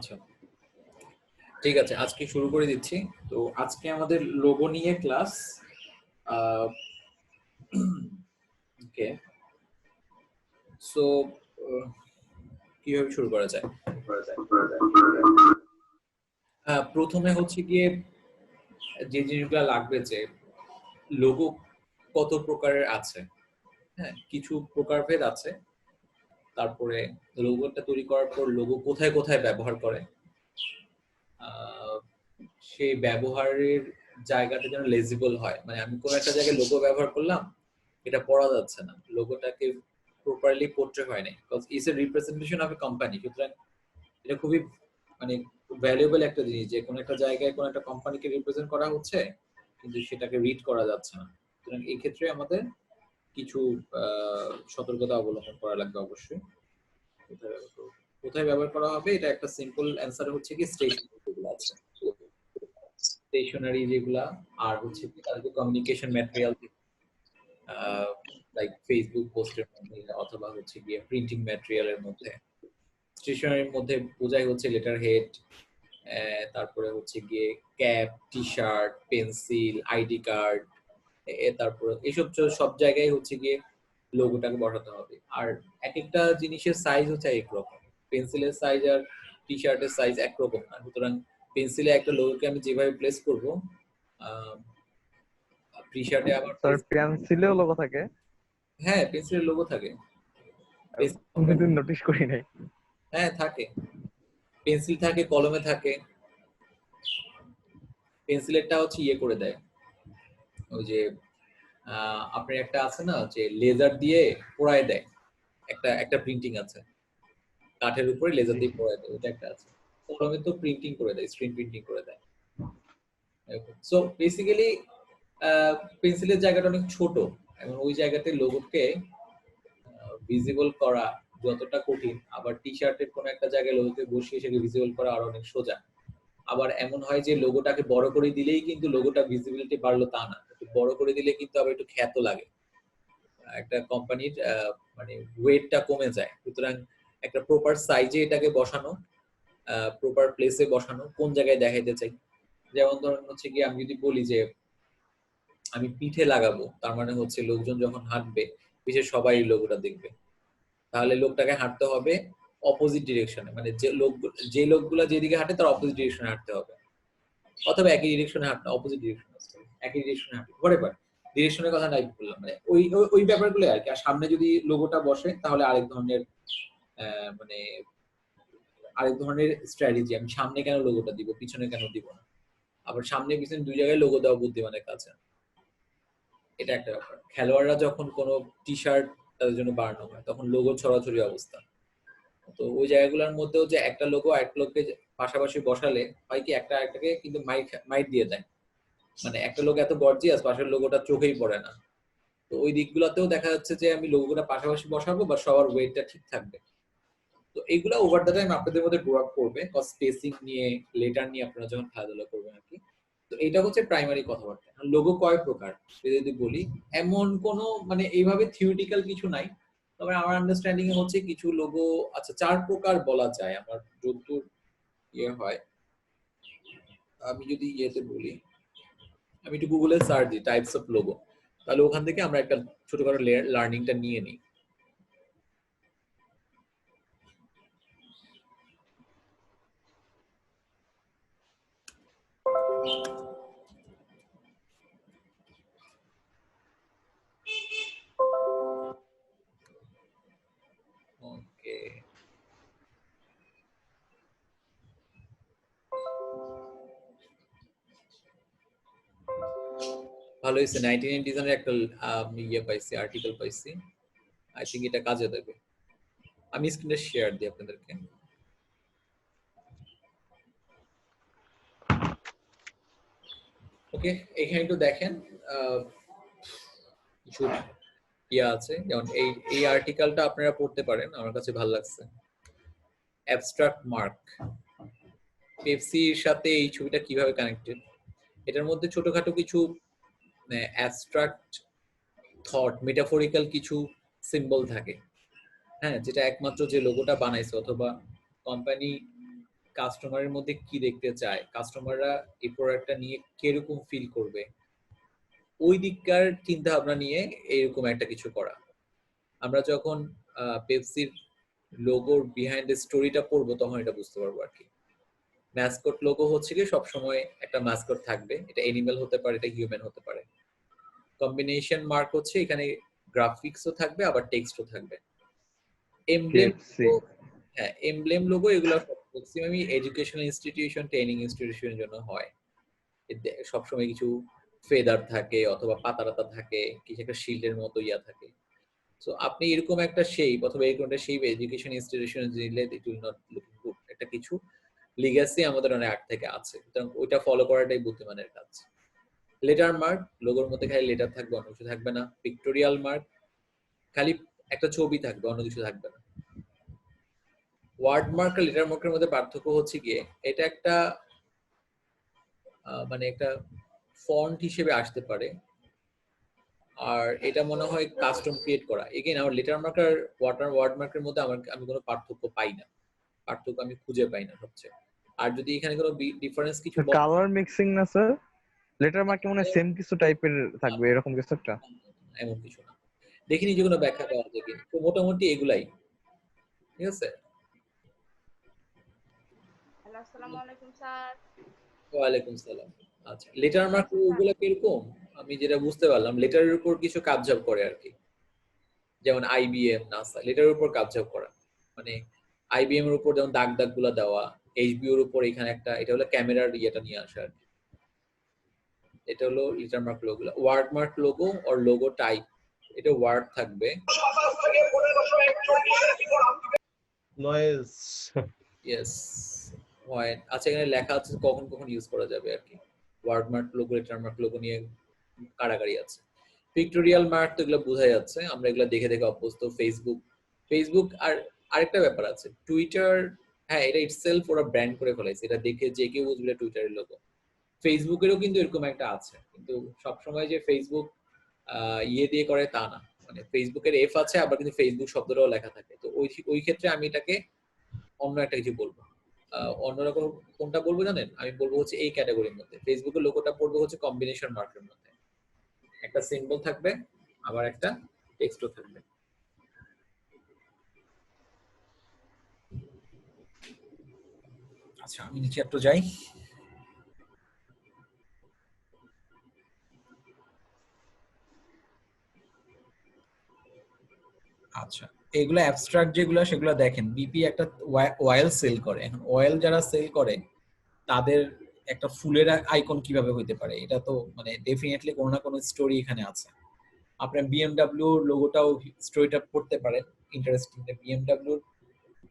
আচ্ছা, ঠিক আছে, আজকে শুরু করে দিচ্ছি। তো আজকে আমাদের লোগো নিয়ে ক্লাস। ওকে, সো কিভাবে শুরু করা যায়? প্রথমে হচ্ছে গিয়ে যে জিনিসগুলো লাগবে, যে লোগো কত প্রকারের আছে। হ্যাঁ, কিছু প্রকারভেদ আছে। তারপরে লোগোটা তৈরি করার পর লোগো কোথায় কোথায় ব্যবহার করে, আহ, সেই ব্যবহারের জায়গাটা যেন লেজিবল হয়। মানে আমি কোন একটা জায়গায় লোগো ব্যবহার করলাম, এটা পড়া যাচ্ছে না, লোগোটাকে প্রপারলি পোর্ট্রে হয় নাই, because it's a representation of a company. সুতরাং এটা খুবই মানে ভ্যালুয়েবল একটা জিনিস, যে কোনো একটা জায়গায় কোনো একটা কোম্পানিকে রিপ্রেজেন্ট করা হচ্ছে কিন্তু সেটাকে রিড করা যাচ্ছে না। সুতরাং এই ক্ষেত্রে আমাদের কিছু সতর্কতা অবলম্বন করা লাগবে অবশ্যই। কোথায় ব্যবহার করা হবে, এটা একটা সিম্পল অ্যান্সার হচ্ছে কি স্টেশনারি যেগুলো আছে, স্টেশনারি যেগুলা, আর হচ্ছে কি তাদের কমিউনিকেশন ম্যাটেরিয়াল, লাইক ফেসবুক পোস্টের মধ্যে অথবা হচ্ছে গিয়ে প্রিন্টিং ম্যাটেরিয়ালের মধ্যে। স্টেশনারির মধ্যে বোঝাই হচ্ছে লেটার হেড, তারপরে হচ্ছে গিয়ে cap, T shirt, pencil, ID card, তারপরে এইসব সব জায়গায় হচ্ছে গিয়ে লোগোটাকে বসাতে হবে। আর এক একটা জিনিসের সাইজ হচ্ছে একরকম, পেন্সিলের সাইজ আর টি শার্টের সাইজ একরকম না। সুতরাং পেন্সিলে একটা লোগোকে আমি যেভাবে প্লেস করবো, টি শার্টে আবার স্যার পেন্সিলেও লোগো থাকে? হ্যাঁ, পেন্সিলের লোগো থাকে। কোনদিন নোটিস করি নাই। হ্যাঁ থাকে, পেন্সিল থাকে, কলমে থাকে। পেন্সিলেরটা হচ্ছে ইয়ে করে দেয়, ওই যে আপনার একটা আছে না যে লেজার দিয়ে পোড়ায় দেয়, একটা একটা প্রিন্টিং আছে, কাঠের উপরে লেজার দিয়ে পোড়ায় দেয়, ওটা একটা আছে। কলমে তো প্রিন্টিং করে দেয়, স্ক্রিন প্রিন্টিং করে দেয়। সো বেসিক্যালি পেন্সিলের জায়গাটা অনেক ছোট, এবং ওই জায়গাতে লোগোকে ভিজিবল করা যতটা কঠিন, আবার টি শার্টের কোনো একটা জায়গায় লোগোকে বসিয়ে সেটাকে ভিজিবল করা আরো অনেক সোজা। আবার এমন হয় যে লোগোটাকে বড় করে দিলেই কিন্তু লোগোটা ভিজিবিলিটি বাড়লো তা না, একটু বড় করে দিলে কিন্তু আবার একটু খ্যাত লাগে, একটা কোম্পানির মানে ওয়েটটা কমে যায়। সুতরাং একটা প্রপার সাইজে এটাকে বসানো, প্রপার প্লেসে বসানো, কোন জায়গায় দেখাইতে চাই। যেমন ধরুন হচ্ছে কি, আমি যদি বলি যে আমি পিঠে লাগাবো, তার মানে হচ্ছে লোকজন যখন হাঁটবে পিঠে সবাই লোগোটা দেখবে। তাহলে লোকটাকে হাঁটতে হবে অপোজিট ডিরেকশনে, মানে যে লোকগুলা যেদিকে হাঁটে তার অপোজিট ডিরেকশনে হাঁটতে হবে, অথবা একই ডিরেকশনে হাঁটতে, অপোজিট ডিরেকশনে একই ডিরেকশনে হাঁটতে হোয়াটএভার ডিরেকশনের কথা নাই বললাম, মানে ওই ওই ব্যাপারগুলো আর কি। আর সামনে যদি লোগোটা বসে তাহলে আরেক ধরনের মানে আরেক ধরনের স্ট্র্যাটেজি, আমি সামনে কেন লোগোটা দিব, পিছনে কেন দিব না। আবার সামনে পিছনে দুই জায়গায় লোগো দেওয়া বুদ্ধিমানের কাছে, এটা একটা ব্যাপার। খেলোয়াড়রা যখন কোনো টি শার্ট তাদের জন্য বানানো হয় তখন লোগো ছড়াছড়ি অবস্থা, তো ওই জায়গাগুলোর মধ্যেও যে একটা লোগো একটা লোককে পাশাপাশি বসালে হয় কি, একটা একটাকে কিন্তু মাইট দিয়ে দেয়, মানে একটা লোক এত গর্জিয়াস পাশের লোগোটা চোখেই পড়ে না। তো ওই দিকগুলোতেও দেখা যাচ্ছে যে আমি লোগোটা পাশাপাশি বসাবো বা সবার ওয়েটটা ঠিক থাকবে। তো এইগুলা ওভার দ্য টাইম আপনাদের মধ্যে গ্রো আপ করবে, কজ স্পেসিং নিয়ে, লেটার নিয়ে আপনারা যখন খেলাধুলা করবেন আর কি। তো এটা হচ্ছে প্রাইমারি কথাবার্তা। লোগো কয় প্রকার যদি বলি, এমন কোনো মানে এইভাবে থিওরিটিক্যাল কিছু নাই, তবে আমার আন্ডারস্ট্যান্ডিং এ হচ্ছে কিছু লোগো, আচ্ছা 4 প্রকার বলা যায় আমার যতদূর ইয়ে হয়। আমি যদি ইয়েতে বলি, আমি একটু গুগলে সার্চ দিই টাইপস অফ লোগো, তাহলে ওখান থেকে আমরা একটা ছোটখাটো লার্নিংটা নিয়ে নিই। ওকে, ভালো হয়েছে, 99 ডিজাইনের একটা ইয়ে পাইছি, আর্টিকেল পাইছি। আই থিঙ্ক এটা কাজে দেবে। আমি স্ক্রিনে শেয়ার দিই আপনাদেরকে। ওকে, এখানে একটু দেখেন কিছু ইয়ে আছে, যেমন এই আর্টিকেলটা আপনারা পড়তে পারেন, আমার কাছে ভালো লাগছে। অ্যাবস্ট্রাক্ট মার্ক, পেপসির সাথে এই ছবিটা কিভাবে কানেক্টেড, এটার মধ্যে ছোটখাটো কিছু অ্যাবস্ট্রাক্ট থট, মেটাফরিক্যাল কিছু সিম্বল থাকে, হ্যাঁ, যেটা একমাত্র যে লোগোটা বানাইছে অথবা কোম্পানি কাস্টমারের মধ্যে কি দেখতে চায়, কাস্টমাররা এই প্রোডাক্টটা নিয়ে কিরকম ফিল করবে, ওই দিককার চিন্তা ভাবনা নিয়ে এরকম একটা কিছু করা। আমরা যখন পেপসির লোগোর বিহাইন্ড দ্য স্টোরিটা পড়বো তখন এটা বুঝতে পারবো আর কি। ম্যাসকট লোগো হচ্ছে কি সবসময় একটা ম্যাসকট থাকবে, এটা অ্যানিমেল হতে পারে, এটা হিউম্যান হতে পারে। কম্বিনেশন মার্ক হচ্ছে এখানে গ্রাফিক্সও থাকবে আবার টেক্সটও থাকবে। Emblem, KFC. হ্যাঁ এমব্লেম লোগো এগুলো ম্যাক্সিমামই এডুকেশনাল ইনস্টিটিউশন, ট্রেনিং ইনস্টিটিউশনের জন্য হয়। সবসময় কিছু ফেদার থাকে অথবা পাতা টাতা থাকে, কিছু একটা শিল্ডের মতো ইয়া থাকে। সো আপনি এরকম একটা শেপ অথবা এরকম একটা শেপ এডুকেশন ইনস্টিটিউশনে দিলে it will not look good. একটা কিছু লিগ্যাসি আমাদের অনেক আগ থেকে আছে, সুতরাং ওইটা ফলো করাটাই বুদ্ধিমানের কাজ। লেটার মার্ক, লোগোর মধ্যে খালি লেটার থাকবে, অন্য কিছু থাকবে না। পিক্টোরিয়াল মার্ক, খালি একটা ছবি থাকবে, অন্য কিছু থাকবে না। ওয়ার্ড মার্ক আর লেটার মার্কের মধ্যে পার্থক্য হচ্ছে গিয়ে এটা একটা মানে একটা ফন্ট হিসেবে আসতে পারে, আর এটা মনে হয় কাস্টম ক্রিয়েট করা। এগেইন আমার লেটার মার্ক আর ওয়ার্ড মার্কের মধ্যে আমি কোনো পার্থক্য পাই না, পার্থক্য আমি খুঁজে পাই না সবচেয়ে। আর যদি এখানে কোনো ডিফারেন্স কিছু কালার মিক্সিং না স্যার? লেটার মার্কে মনে হয় সেম কিছু টাইপের থাকবে, এরকম কিছু একটা। এমন কিছু না, দেখিনি যে কোনো ব্যাখ্যা পাওয়া যায় কিনা। তো মোটামুটি এগুলাই, ঠিক আছে। হ্যালো, আসসালামু আলাইকুম স্যার। ওয়ালাইকুম সালাম। আচ্ছা, লেটার মার্ক আচ্ছা স্যার, ওগুলো কিরকম, আমি যেটা বুঝতে পারলাম লেটারের উপর কিছু কাবজাব করে আর কি। যেমন আইবিএম, নাসা লেটারের উপর কাবজাব করা, মানে আইবিএম এর উপর যেমন দাগ দাগ গুলা দেওয়া, এইচবিও এর উপর এখানে একটা, এটা হলো ক্যামেরার ইয়েটা নিয়ে আসা আর কি। এটা হলো letter mark logo. Word mark logo or logo type, এটা ওয়ার্ড থাকবে। নয়েজ। Yes, point. আচ্ছা, এখানে লেখা আছে কখন কখন ইউজ করা যাবে আর কি। Word mark logo, letter mark logo নিয়ে কারাগারি আছে। পিক্টোরিয়াল মার্ক তো এগুলো বোঝা যাচ্ছে, আমরা এগুলো দেখে দেখে অভ্যস্ত। ফেসবুক, ফেসবুক আর আরেকটা ব্যাপার আছে টুইটার। হ্যাঁ, এটা ইটসেলফ ওরা ব্র্যান্ড করে ফেলাইছে, এটা দেখে যে কেউ বুঝবে টুইটারের লোগো। ফেসবুকেরও কিন্তু এরকম একটা আছে, কিন্তু সবসময় যে ফেসবুক ইয়ে দিয়ে করে তা না, মানে ফেসবুকের এফ আছে আবার কিন্তু ফেসবুক শব্দটাও লেখা থাকে। তো ওই ক্ষেত্রে আমি এটাকে অন্য একটা কিছু বলবো। অন্যরকম কোনটা বলবো জানেন, আমি বলবো হচ্ছে এই ক্যাটাগরির মধ্যে ফেসবুকের লোগোটা পড়বে হচ্ছে কম্বিনেশন মার্কের মধ্যে, একটা সিম্বল থাকবে আবার একটা টেক্সটও থাকবে। আচ্ছা, আমি নিচে একটু যাই। আচ্ছা, এগুলো অ্যাবস্ট্রাক্ট যেগুলো সেগুলো দেখেন, বিপি একটা অয়েল সেল করে। এখন অয়েল যারা সেল করে তাদের একটা ফুলের আইকন কিভাবে হইতে পারে, এটা তো মানে ডেফিনেটলি কোনো না কোনো স্টোরি এখানে আছে। আপনার বিএমডব্লিউ লোগোটাও স্টোরিটা পড়তে পারেন, ইন্টারেস্টিং। বিএমডব্লিউ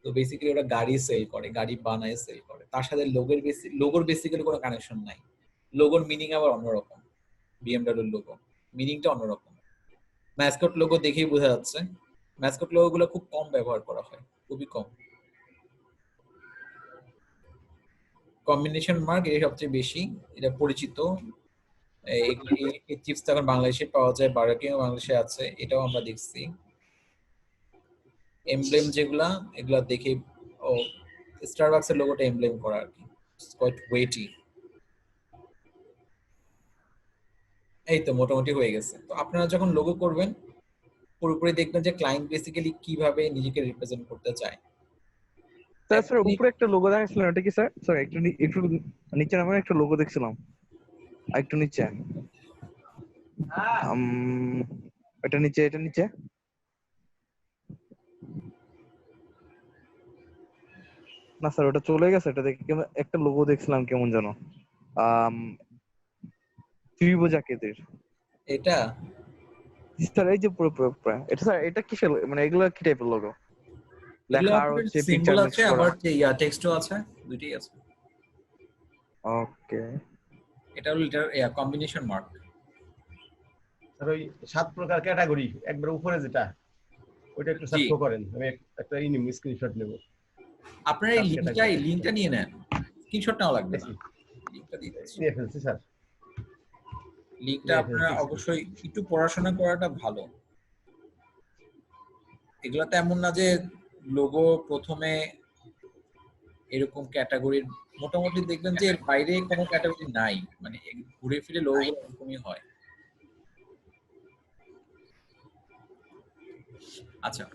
তো বেসিক্যালি ওরা গাড়ি সেল করে, গাড়ি বানায় সেল করে, তার সাথে লোগোর বেসিক্যালি কোনো কানেকশন নাই। লোগোর মিনিং আবার অন্যরকম, বিএমডব্লিউর লোগো মিনিংটা অন্যরকম। ম্যাসকট লোগো দেখেই বোঝা যাচ্ছে, ম্যাসকট লোগো গুলো খুব কম ব্যবহার করা হয়, খুবই কম। কম্বিনেশন মার্ক এটা সবচেয়ে বেশি, এটা পরিচিত। এই চিপস এখন বাংলাদেশে পাওয়া যায়, বার্গার কিং বাংলাদেশে আছে, এটাও আমরা দেখছি। এমব্লেম যেগুলা, এগুলা দেখে ও স্টারবাকসের লোগোটা এমব্লেম করা আর কি, কোয়াইট ওয়েটি। এই তো মোটামুটি হয়ে গেছে। তো আপনারা যখন লোগো করবেন পুরোপুরি দেখবেন যে ক্লায়েন্ট বেসিক্যালি কিভাবে নিজেকে রিপ্রেজেন্ট করতে চায়। স্যার উপরে একটা লোগো দেখাচ্ছিলেন, এটা কি স্যার? স্যার একটু একটু নিচে নামেন, একটা লোগো দেখছিলাম একটু নিচে। এটা নিচে, এটা নিচে। না স্যার, ওটা চলে গেছে। এটা দেখে একটা লোগো দেখছিলাম কেমন যেন ত্রিভুজ আকৃতির। এটা স্যার এই যে পুরো এটা স্যার, এটা কিসের মানে এগুলো কি টাইপের লোগো? লেখা আর হচ্ছে সিম্বল পিকচার মিক্স আছে করা। আবার যে ইয়া টেক্সটও আছে, দুটোই আছে। ওকে, এটা হলো কম্বিনেশন মার্ক। আর ওই 7 প্রকার ক্যাটাগরি একবার উপরে যেটা, ওইটা একটু জি, সার্চ করেন। আমি একটা স্ক্রিনশট নেব। আপনার এই লিংকটা নিয়ে নেন, স্ক্রিনশট নাও লাগবে না, লিংকটা দিয়ে দিচ্ছি। নিয়ে ফেলছি স্যার, লিংকটা আপনারা অবশ্যই একটু পড়াশোনা করাটা ভালো। এগুলাতে এমন না যে লোগো প্রথমে এরকম ক্যাটাগরির মোটামুটি দেখবেন যে এর বাইরে কোনো ক্যাটাগরি নাই, মানে ঘুরে ফিরে লোগোগুলো এরকমই হয়। আচ্ছা,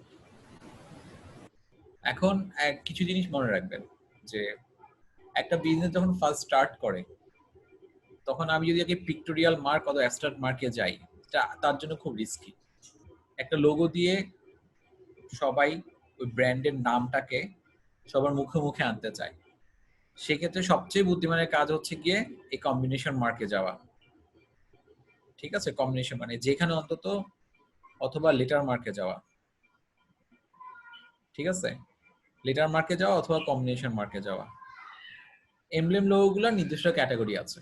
এখন কিছু জিনিস মনে রাখবেন যে একটা বিজনেস যখন ফার্স্ট স্টার্ট করে তখন আমি যদি আগে পিক্টোরিয়াল মার্ক অথবা অ্যাবস্ট্রাক্ট মার্কে যাই, তার জন্য খুব রিস্কি। একটা লোগো দিয়ে সবাই ওই ব্র্যান্ডের নামটাকে সবার মুখে মুখে আনতে চায়। সেক্ষেত্রে সবচেয়ে বুদ্ধিমানের কাজ হচ্ছে গিয়ে এই কম্বিনেশন মার্কে যাওয়া। ঠিক আছে, কম্বিনেশন মানে যেখানে অন্তত, অথবা লেটার মার্কে যাওয়া। ঠিক আছে, লেটার মার্কে যাওয়া অথবা কম্বিনেশন মার্কে যাওয়া। এমব্লেম লোগোগুলোর নির্দিষ্ট ক্যাটাগরি আছে,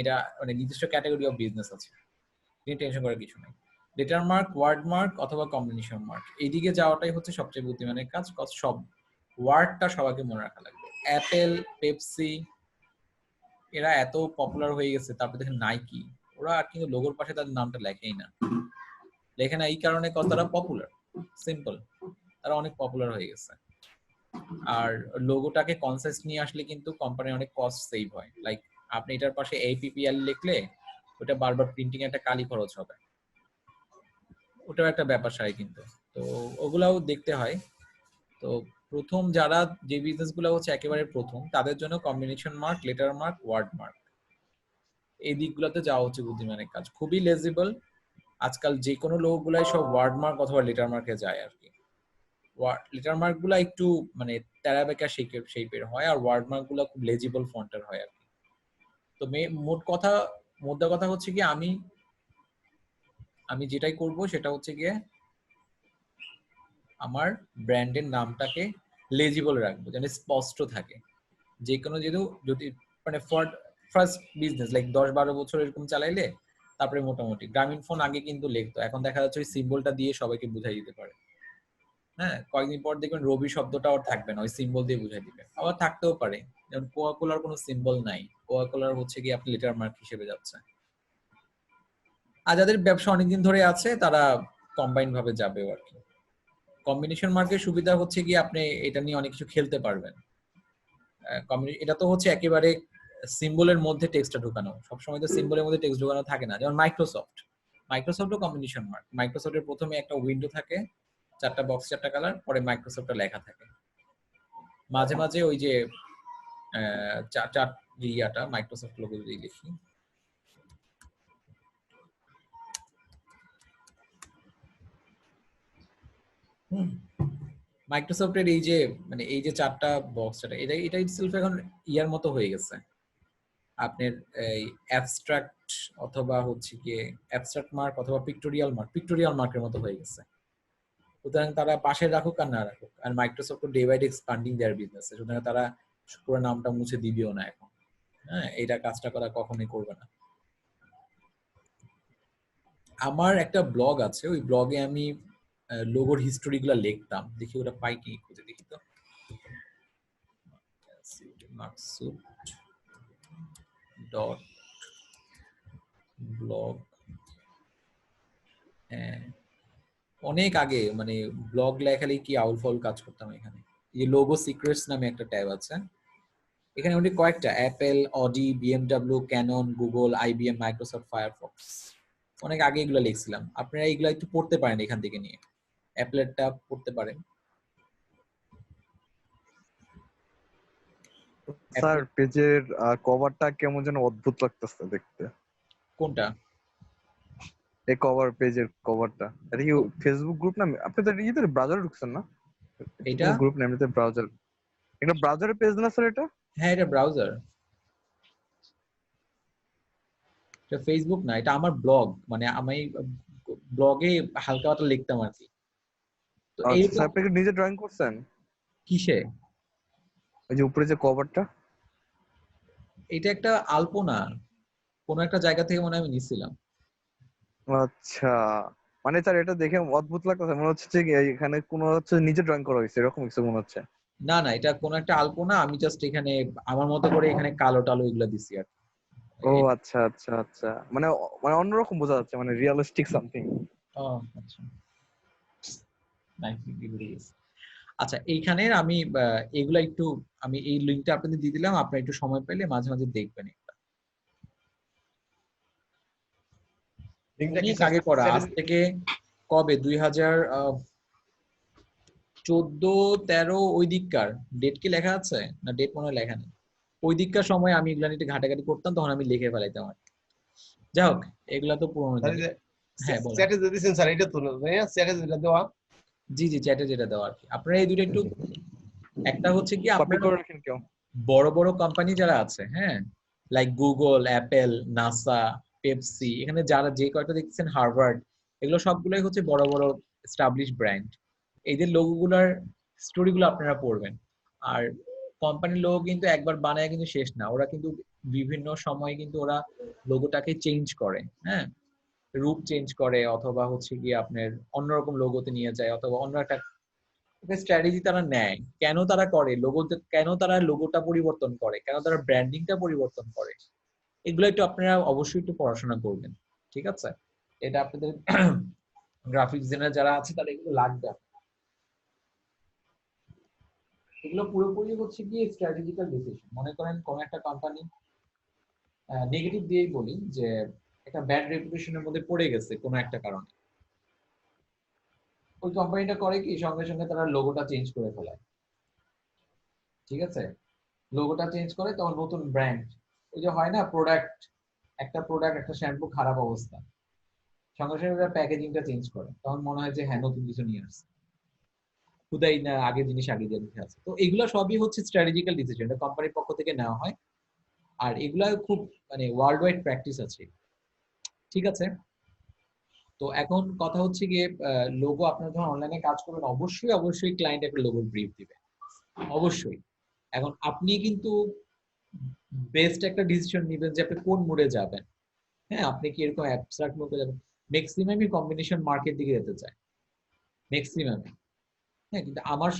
এটা মানে নির্দিষ্ট ক্যাটাগরি অফ বিজনেস আছে, টেনশন করার কিছু নেই। লেটার মার্ক, ওয়ার্ড মার্ক অথবা কম্বিনেশন মার্ক, এইদিকে যাওয়াটাই হচ্ছে সবচেয়ে বুদ্ধিমানের কাজ। সব ওয়ার্ডটা সবাইকে মনে রাখা লাগবে। অ্যাপেল, পেপসি এরা এত পপুলার হয়ে গেছে, তারপরে দেখেন নাইকি, ওরা কিন্তু লোগোর পাশে তাদের নামটা লেখেই না। লেখে না এই কারণে তারা পপুলার, সিম্পল, তারা অনেক পপুলার হয়ে গেছে। আর লোগোটাকে কনসেপ্ট নিয়ে আসলে কিন্তু কোম্পানির অনেক কস্ট সেভ হয়। লাইক আপনি এটার পাশে APPL লিখলে ওটা বারবার প্রিন্টিং একটা কালি খরচ হবে, ওটাও একটা ব্যাপার সাই কিন্তু। তো ওগুলাও দেখতে হয়। তো প্রথম যারা যে বিজনেস গুলো হচ্ছে একেবারে প্রথম, তাদের জন্য combination mark, letter mark, word mark, এই দিকগুলোতে যাওয়া হচ্ছে বুদ্ধিমানের কাজ। খুবই লেজিবল, আজকাল যে কোনো লোকগুলাই সব ওয়ার্ড মার্ক অথবা লেটার মার্কে যায় আর কি। লেটার মার্ক গুলা একটু মানে তেরাবেকা শেপের হয়, আর ওয়ার্ড মার্ক গুলা খুব লেজিবল ফন্টের হয় আর কি। তো মোদ্দা কথা হচ্ছে কি, আমি যেটাই করব সেটা হচ্ছে গিয়ে আমার ব্র্যান্ডের নামটাকে লেজিবল রাখবো, যেন স্পষ্ট থাকে। যে কোনো যদি মানে ফার্স্ট বিজনেস লাইক 10-12 বছর এরকম চালাইলে তারপরে মোটামুটি। গ্রামীণ ফোন আগে কিন্তু লিখতো, এখন দেখা যাচ্ছে ওই সিম্বলটা দিয়ে সবাইকে বুঝাই দিতে পারে। হ্যাঁ, কয়েকদিন পর দেখবেন রবি শব্দটা আর থাকবে না, ওই সিম্বল দিয়ে বুঝাই দিবে। আবার থাকতেও পারে, যেমন কোকা-কোলার কোনো সিম্বল নাই, কোকা-কোলার হচ্ছে কি আপনি লিটার মার্ক হিসেবে যাচ্ছে। আর যাদের ব্যবসা অনেকদিন ধরে আছে তারা কম্বাইন ভাবে যাবে আর কি। কম্বিনেশন মার্কের সুবিধা হচ্ছে কি আপনি এটা নিয়ে অনেক কিছু খেলতে পারবেন। এটা তো হচ্ছে একেবারে সিম্বলের মধ্যে টেক্সটটা ঢোকানো, সবসময় তো সিম্বলের মধ্যে টেক্সট ঢোকানো থাকে না। যেমন মাইক্রোসফটও কম্বিনেশন মার্ক। মাইক্রোসফটের প্রথমে একটা উইন্ডো থাকে, 4টা বক্স, 4টা কালার, পরে মাইক্রোসফটটা লেখা থাকে। মাঝে মাঝে ওই যে চার ইয়াটা মাইক্রোসফট লোগো দিয়ে লিখি, মাইক্রোসফটের এই যে মানে এই যে 4টা বক্স, এটা ইটসেলফ এখন ইয়ার মতো হয়ে গেছে আপনার। এই অ্যাবস্ট্রাক্ট অথবা হচ্ছে গিয়ে অ্যাবস্ট্রাক্ট মার্ক অথবা পিক্টোরিয়াল মার্কের মতো হয়ে গেছে। সুতরাং তারা পাশে রাখুক আর না রাখুক, আর Microsoft day by day expanding their business, সুতরাং তারা পুরো নামটা মুছে দিবেও না এখন। হ্যাঁ, এটা কাজটা করা কখনোই করবে না। আমার একটা ব্লগ আছে, ওই ব্লগে আমি লোগোর হিস্টোরি গুলা লিখতাম, দেখি ওটা পাই কি, খুঁজে দেখি তো। মাকসুদ ডট ব্লগ, অনেক আগে মানে ব্লগ লেখালে কি আউল ফাউল কাজ করতাম এখানে। এই লোগো সিক্রেটস নামে একটা ট্যাব আছে, এখানে অনেক কয়েকটা Apple, Audi, BMW, Canon, Google, IBM, Microsoft, Firefox, অনেক আগে এগুলো লিখছিলাম। আপনারা এইগুলা একটু পড়তে পারেন এখান থেকে নিয়ে, অ্যাপলেটটা পড়তে পারেন। স্যার পেজের কভারটা কেমন যেন অদ্ভুত লাগতেছে দেখতে। কোনটা? এই কভার, পেজের কভারটা, এটা কি ফেসবুক গ্রুপ না? আপনি তো ইয়েতে ব্রাউজারে ঢুকছেন না? এটা গ্রুপ না, এমনিতে ব্রাউজার। এটা ব্রাউজারের পেজ না স্যার? এটা হ্যাঁ, এটা ব্রাউজার, এটা ফেসবুক না, এটা আমার ব্লগ। মানে আমি ব্লগে হালকা পাতলা লিখতাম আর কি। তো আচ্ছা এইরকম। স্যার, আপনি কি নিজে ড্রয়িং করছেন? কিসে? ওই যে উপরে যে কভারটা। এটা একটা আলপনা, কোন একটা জায়গা থেকে মনে হয় আমি নিছিলাম। আচ্ছা, মানে স্যার এটা দেখে অদ্ভুত লাগতেছে, মনে হচ্ছে যে এখানে কোনো হচ্ছে নিজে ড্রয়িং করা হয়েছে এরকম কিছু মনে হচ্ছে। না না, এটা কোন একটা আলপনা, আমি জাস্ট এখানে আমার মতো করে এখানে কালো টালো এগুলো দিছি আর কি। ও আচ্ছা আচ্ছা আচ্ছা, মানে মানে অন্যরকম বোঝা যাচ্ছে, মানে রিয়েলিস্টিক সামথিং। ও আচ্ছা, নাইস। আচ্ছা, এইখানে আমি এগুলা একটু আমি এই লিঙ্কটা আপনাদের দিয়ে দিলাম, আপনারা একটু সময় পেলে মাঝে মাঝে দেখবেন। লিঙ্কটা কি অনেক আগে করা, আজ থেকে কবে 2014-13 ওই দিককার ডেট কি লেখা আছে না? ডেট মনে হয় লেখা নেই। ওই দিককার সময় আমি এগুলা নিয়ে একটু ঘাটাঘাটি করতাম, তখন আমি লিখে ফেলাইতাম আর কি। যাই হোক, এগুলা তো পুরোনো স্যার জিনিস। যে হ্যাঁ বলেন। চ্যাটে যে দিয়েছেন স্যার এটা তো না চ্যাটে যেটা দেওয়া জি জি, চ্যাটে যেটা দেওয়া আর কি। আপনারা এই দুটো একটু, একটা হচ্ছে কি কপি আপনারা করে রাখেন কেউ। বড় বড় কোম্পানি যারা আছে, হ্যাঁ, like Google, Apple, NASA, Pepsi, এখানে যারা যে কয়টা দেখছেন, হার্ভার্ড, এগুলো সবগুলোই হচ্ছে বড় বড় এস্টাবলিশ ব্র্যান্ড। এদের লোগোগুলার স্টোরিগুলো আপনারা পড়বেন। আর কোম্পানির লোগো কিন্তু একবার বানায় কিন্তু শেষ না, ওরা কিন্তু বিভিন্ন সময় কিন্তু ওরা লোগোটাকে চেঞ্জ করে, হ্যাঁ, রূপ চেঞ্জ করে, অথবা হচ্ছে গিয়ে আপনার অন্যরকম লোগোতে নিয়ে যায়, অথবা অন্য একটা স্ট্র্যাটেজি তারা নেয়। কেন তারা করে লোগোতে, কেন তারা লোগোটা পরিবর্তন করে, কেন তারা ব্র্যান্ডিংটা পরিবর্তন করে, এগুলো একটু আপনারা অবশ্যই একটু পড়াশোনা করবেন, ঠিক আছে? এটা আপনাদের গ্রাফিক ডিজাইনার যারা আছে তারা এগুলো লাগবে। এগুলো পুরোপুরি হচ্ছে কি স্ট্র্যাটেজিক্যাল ডিসিশন। মনে করেন কোন একটা কোম্পানি, নেগেটিভ দিয়েই বলি, যে একটা ব্যাড রেপুটেশনের মধ্যে পড়ে গেছে কোনো একটা কারণে, ওই কোম্পানিটা করে কি সঙ্গে সঙ্গে তারা লোগোটা চেঞ্জ করে ফেলায়, ঠিক আছে? লোগোটা চেঞ্জ করে, তখন নতুন ব্র্যান্ড, ওই যে হয় না প্রোডাক্ট, একটা প্রোডাক্ট, একটা শ্যাম্পু খারাপ অবস্থা, সঙ্গে সঙ্গে প্যাকেজিংটা চেঞ্জ করে, তখন মনে হয় যে হ্যাঁ নতুন কিছু নিয়ে আসছে, খুদাই না আগে জিনিস আগে যে লিখে আছে। তো এগুলো সবই হচ্ছে স্ট্র্যাটেজিক্যাল ডিসিশন, এটা কোম্পানির পক্ষ থেকে নেওয়া হয়। আর এগুলা খুব মানে ওয়ার্ল্ড ওয়াইড প্র্যাকটিস আছে, ঠিক আছে? তো এখন কথা হচ্ছে গিয়ে লোগো, আপনারা যখন অনলাইনে কাজ করবেন অবশ্যই অবশ্যই ক্লায়েন্ট একটা লোগোর ব্রিফ দিবে, অবশ্যই। এখন আপনি কিন্তু বেস্ট একটা ডিসিশন নেবেন যে আপনি কোন মোডে যাবেন। হ্যাঁ, আপনি কি এরকম অ্যাবস্ট্রাক্ট মোডে যাবেন? ম্যাক্সিমামই কম্বিনেশন মার্কেট দিকে যেতে চায়, ম্যাক্সিমামই। হ্যাঁ, কিন্তু আমার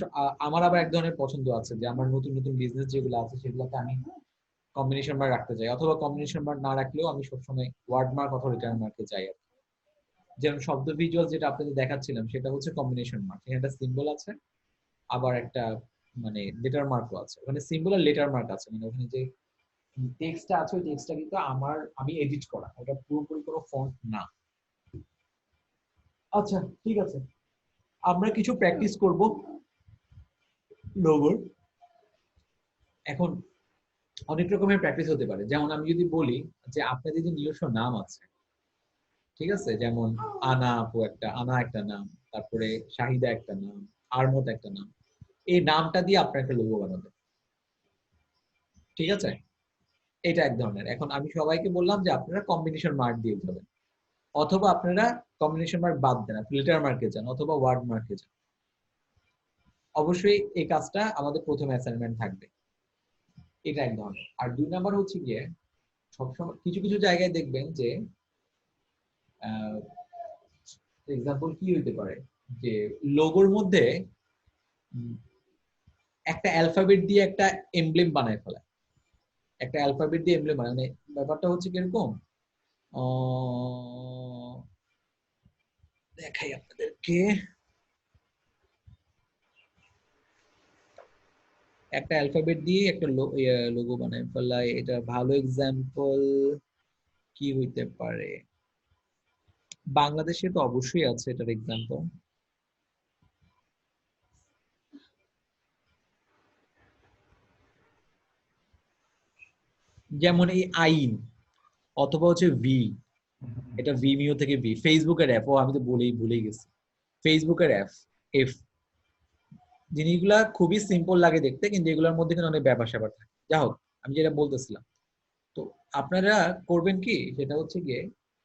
আবার এক ধরনের পছন্দ আছে, যে আমার নতুন নতুন বিজনেস যেগুলো আছে সেগুলোতে আমি কম্বিনেশন মার্ক রাখতে চাই, অথবা কম্বিনেশন মার্ক না রাখলেও আমি সবসময় ওয়ার্ড মার্ক অথবা রিটার্ন মার্কে যাই আর কি। যেমন শব্দ ভিজুয়াল যেটা আপনাদের দেখাচ্ছিলাম সেটা হচ্ছে কম্বিনেশন মার্ক, এখানে একটা সিম্বল আছে, আবার একটা মানে লেটার মার্কও আছে। ওখানে সিম্বল আর লেটার মার্ক আছে, মানে ওখানে যে টেক্সটটা আছে ওই টেক্সটটা কিন্তু আমি এডিট করা, ওটা পুরোপুরি কোনো ফন্ট না। আচ্ছা ঠিক আছে, আমরা কিছু প্র্যাকটিস করব লোগোর। এখন অনেক রকমের প্র্যাকটিস হতে পারে, যেমন আমি যদি বলি যে আপনাদের যে নিজস্ব নাম আছে, ঠিক আছে, যেমন আনা আপু একটা, আনা একটা নাম, তারপরে শাহিদা একটা নাম, আরমত একটা নাম, এই নামটা দিয়ে আপনার একটা লোগো বানাবেন, ঠিক আছে? এটা এক ধরনের। এখন আমি সবাইকে বললাম যে আপনারা কম্বিনেশন মার্ক দিয়ে যাবেন, অথবা আপনারা কম্বিনেশন মার্ক বাদ দেন, লেটার মার্কে যান অথবা ওয়ার্ড মার্কে যান। অবশ্যই এই কাজটা আমাদের প্রথম অ্যাসাইনমেন্ট থাকবে, এটা এক ধরনের। আর দুই নাম্বার হচ্ছে গিয়ে সবসময় কিছু কিছু জায়গায় দেখবেন যে এক্সাম্পল কি হইতে পারে, যে লোগোর মধ্যে একটা অ্যালফাবেট দিয়ে একটা এমব্লেম বানায় ফেলা, একটা অ্যালফাবেট দিয়ে এমব্লেম বানায়, মানে ব্যাপারটা হচ্ছে কিরকম, দেখাই আপনাদেরকে, একটা অ্যালফাবেট দিয়ে একটা লোগো বানায় ফেলায়, এটা ভালো এক্সাম্পল কি হইতে পারে? বাংলাদেশে তো অবশ্যই আছে এটার এক্সাম্পল, যেমন এই আইন, অথবা হচ্ছে ভি, এটা ভিমিও থেকে ভি, ফেসবুকের অ্যাপ, ও আমি তো ভুলেই গেছি, ফেসবুকের অ্যাপ এফ। জিনিসগুলা খুবই সিম্পল লাগে দেখতে, কিন্তু এগুলোর মধ্যে কিন্তু অনেক ব্যাপার স্যাপার থাকে। যাই হোক, আমি যেটা বলতেছিলাম, তো আপনারা করবেন কি, সেটা হচ্ছে গিয়ে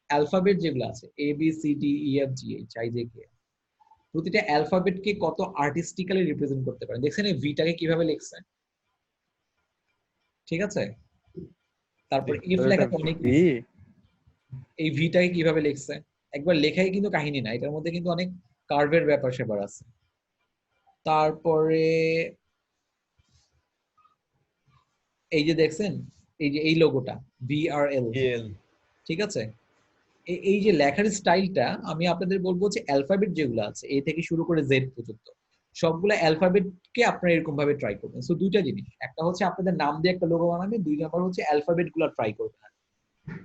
অ্যালফাবেট যেগুলো আছে A B C D E F G H I J K, প্রতিটা অ্যালফাবেটকে কত আর্টিস্টিক্যালি রিপ্রেজেন্ট করতে পারেন। দেখছেন এই ভিটাকে কিভাবে লিখছে, ঠিক আছে? তারপর এফ লেখাতে অনেক ই এই ভিটাকে কিভাবে লিখছে, একবার লেখাই কিন্তু কাহিনী না, এটার মধ্যে কিন্তু অনেক কার্ভের ব্যাপার স্যাপার আছে। তারপরে এই যে দেখছেন, এই যে এই লোগোটা VRL, এল ঠিক আছে? এই যে লেখার স্টাইলটা, আমি আপনাদের বলবো যে অ্যালফাবেট যেগুলো আছে এ থেকে শুরু করে জেড পর্যন্ত, সবগুলো অ্যালফাবেটকে আপনারা এরকম ভাবে ট্রাই করবেন। সো দুইটা জিনিস, একটা হচ্ছে আপনাদের নাম দিয়ে একটা লোগো বানাবেন, দুই নাম্বার হচ্ছে অ্যালফাবেট গুলো ট্রাই করবেন।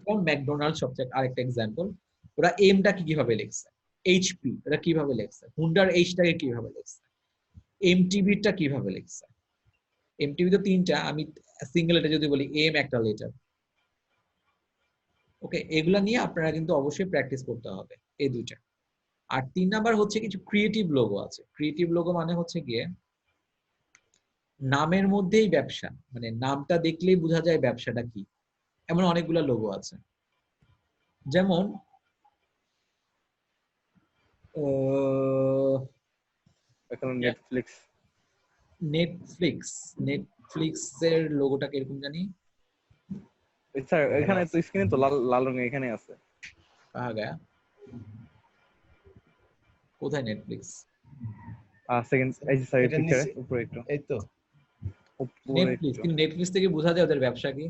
যেমন ম্যাকডোনাল্ড সবচেয়ে আরেকটা এক্সাম্পল, ওরা এমটা কিভাবে লিখছে, এইচপি ওরা কিভাবে লিখছে, হুন্ডার এইচটাকে কিভাবে লিখছে, এমটিভিটা কিভাবে লিখছে। এমটিভি তো তিনটা, আমি সিঙ্গেল লেটার যদি বলি এম একটা লেটার। ওকে, এগুলা নিয়ে আপনারা কিন্তু অবশ্যই প্র্যাকটিস করতে হবে এই দুইটা। আর 3 নাম্বার হচ্ছে কিছু ক্রিয়েটিভ লোগো আছে। ক্রিয়েটিভ লোগো মানে হচ্ছে গিয়ে নামের মধ্যেই ব্যবসা, মানে নামটা দেখলেই বোঝা যায় ব্যবসাটা কি, এমন অনেকগুলো লোগো আছে। যেমন এখন নেটফ্লিক্স। নেটফ্লিক্স এর লোগোটা কিরকম জানি, স্যার এখানে তো স্ক্রিনে তো লাল লাল রঙের এখানে আছে। কাহা গায়া, কোথায় নেটফ্লিক্স? সেকেন্ড এই যে স্যার এটা পিকচারে নিচে। উপরে একটু, এই তো উপরে নেটফ্লিক্স, একটু। কিন্তু নেটফ্লিক্স থেকে বোঝা যায় ওদের ব্যবসা কি?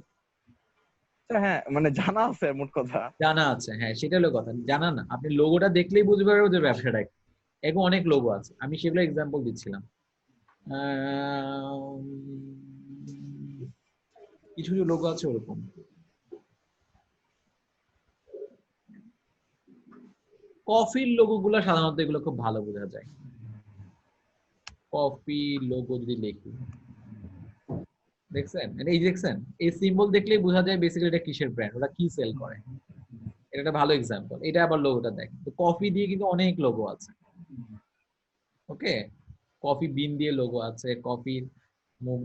স্যার হ্যাঁ মানে জানা আছে মোট কথা। জানা আছে, হ্যাঁ সেটা হলো কথা। জানা না, আপনি লোগোটা দেখলেই বুঝতে পারবেন ওদের ব্যবসাটা কি। এরকম অনেক লোগো আছে, আমি সেগুলো এক্সাম্পল দিচ্ছিলাম। কিছু কিছু লোগো আছে ওরকম। কফির লোগো গুলো সাধারণত এগুলো খুব ভালো বোঝা যায়। কফি লোগো যদি লিখি, দেখছেন এই দেখছেন, এই সিম্বল দেখলেই বোঝা যায় বেসিক্যালি এটা কিসের ব্র্যান্ড, ওরা কি সেল করে। এটা একটা ভালো এক্সাম্পল। এটা আবার লোগোটা দেখেন, তো কফি দিয়ে কিন্তু অনেক লোগো আছে। ওকে, কফি বিন দিয়ে লোগো আছে, কফির মুখ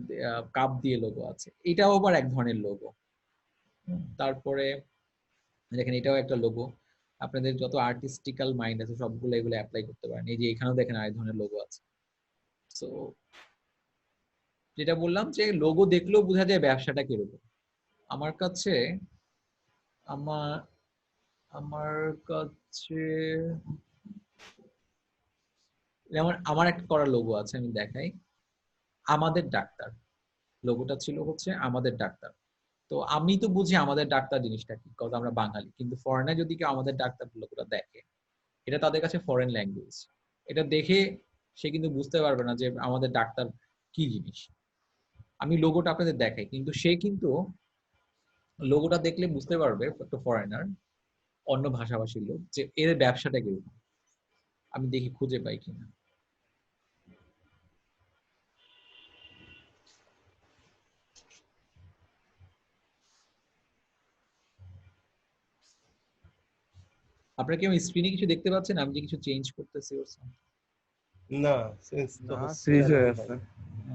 কাপ দিয়ে লোগো আছে, এটাও আবার এক ধরনের লোগো। তারপরে দেখেন এটাও একটা লোগো। আপনাদের যত আর্টিস্টিক্যাল মাইন্ড আছে সবগুলো এগুলো অ্যাপ্লাই করতে পারেন। এই যে এখানেও দেখেন আরেক ধরনের লোগো আছে। সো যেটা বললাম যে লোগো দেখলেও বোঝা যায় ব্যবসাটা কিরকম। আমার কাছে আমার আমার কাছে যেমন আমার একটা করা লোগো আছে, আমি দেখাই। আমাদের ডাক্তার লোগোটা ছিল হচ্ছে আমাদের ডাক্তার। তো আমি তো বুঝি আমাদের ডাক্তার জিনিসটা কি, কারণ আমরা বাঙালি, কিন্তু ফরেনার যদি কেউ আমাদের ডাক্তার লোগোটা দেখে, এটা তাদের কাছে ফরেন ল্যাঙ্গুয়েজ। এটা দেখে সে কিন্তু বুঝতে পারবে না যে আমাদের ডাক্তার কি জিনিস। আমি লোগোটা আপনাদের দেখাই, কিন্তু সে কিন্তু লোগোটা দেখলে বুঝতে পারবে, একটা ফরেনার অন্য ভাষাভাষীর লোক, যে এর ব্যবসাটা কিরকম। আমি দেখি খুঁজে পাই কিনা। আপনারা কি আমার স্ক্রিনে কিছু দেখতে পাচ্ছেন আমি যে কিছু চেঞ্জ করতেছি ওর something? না সেন্স তো না হচ্ছে সিরিজ না হয়ে ভাই। আছে।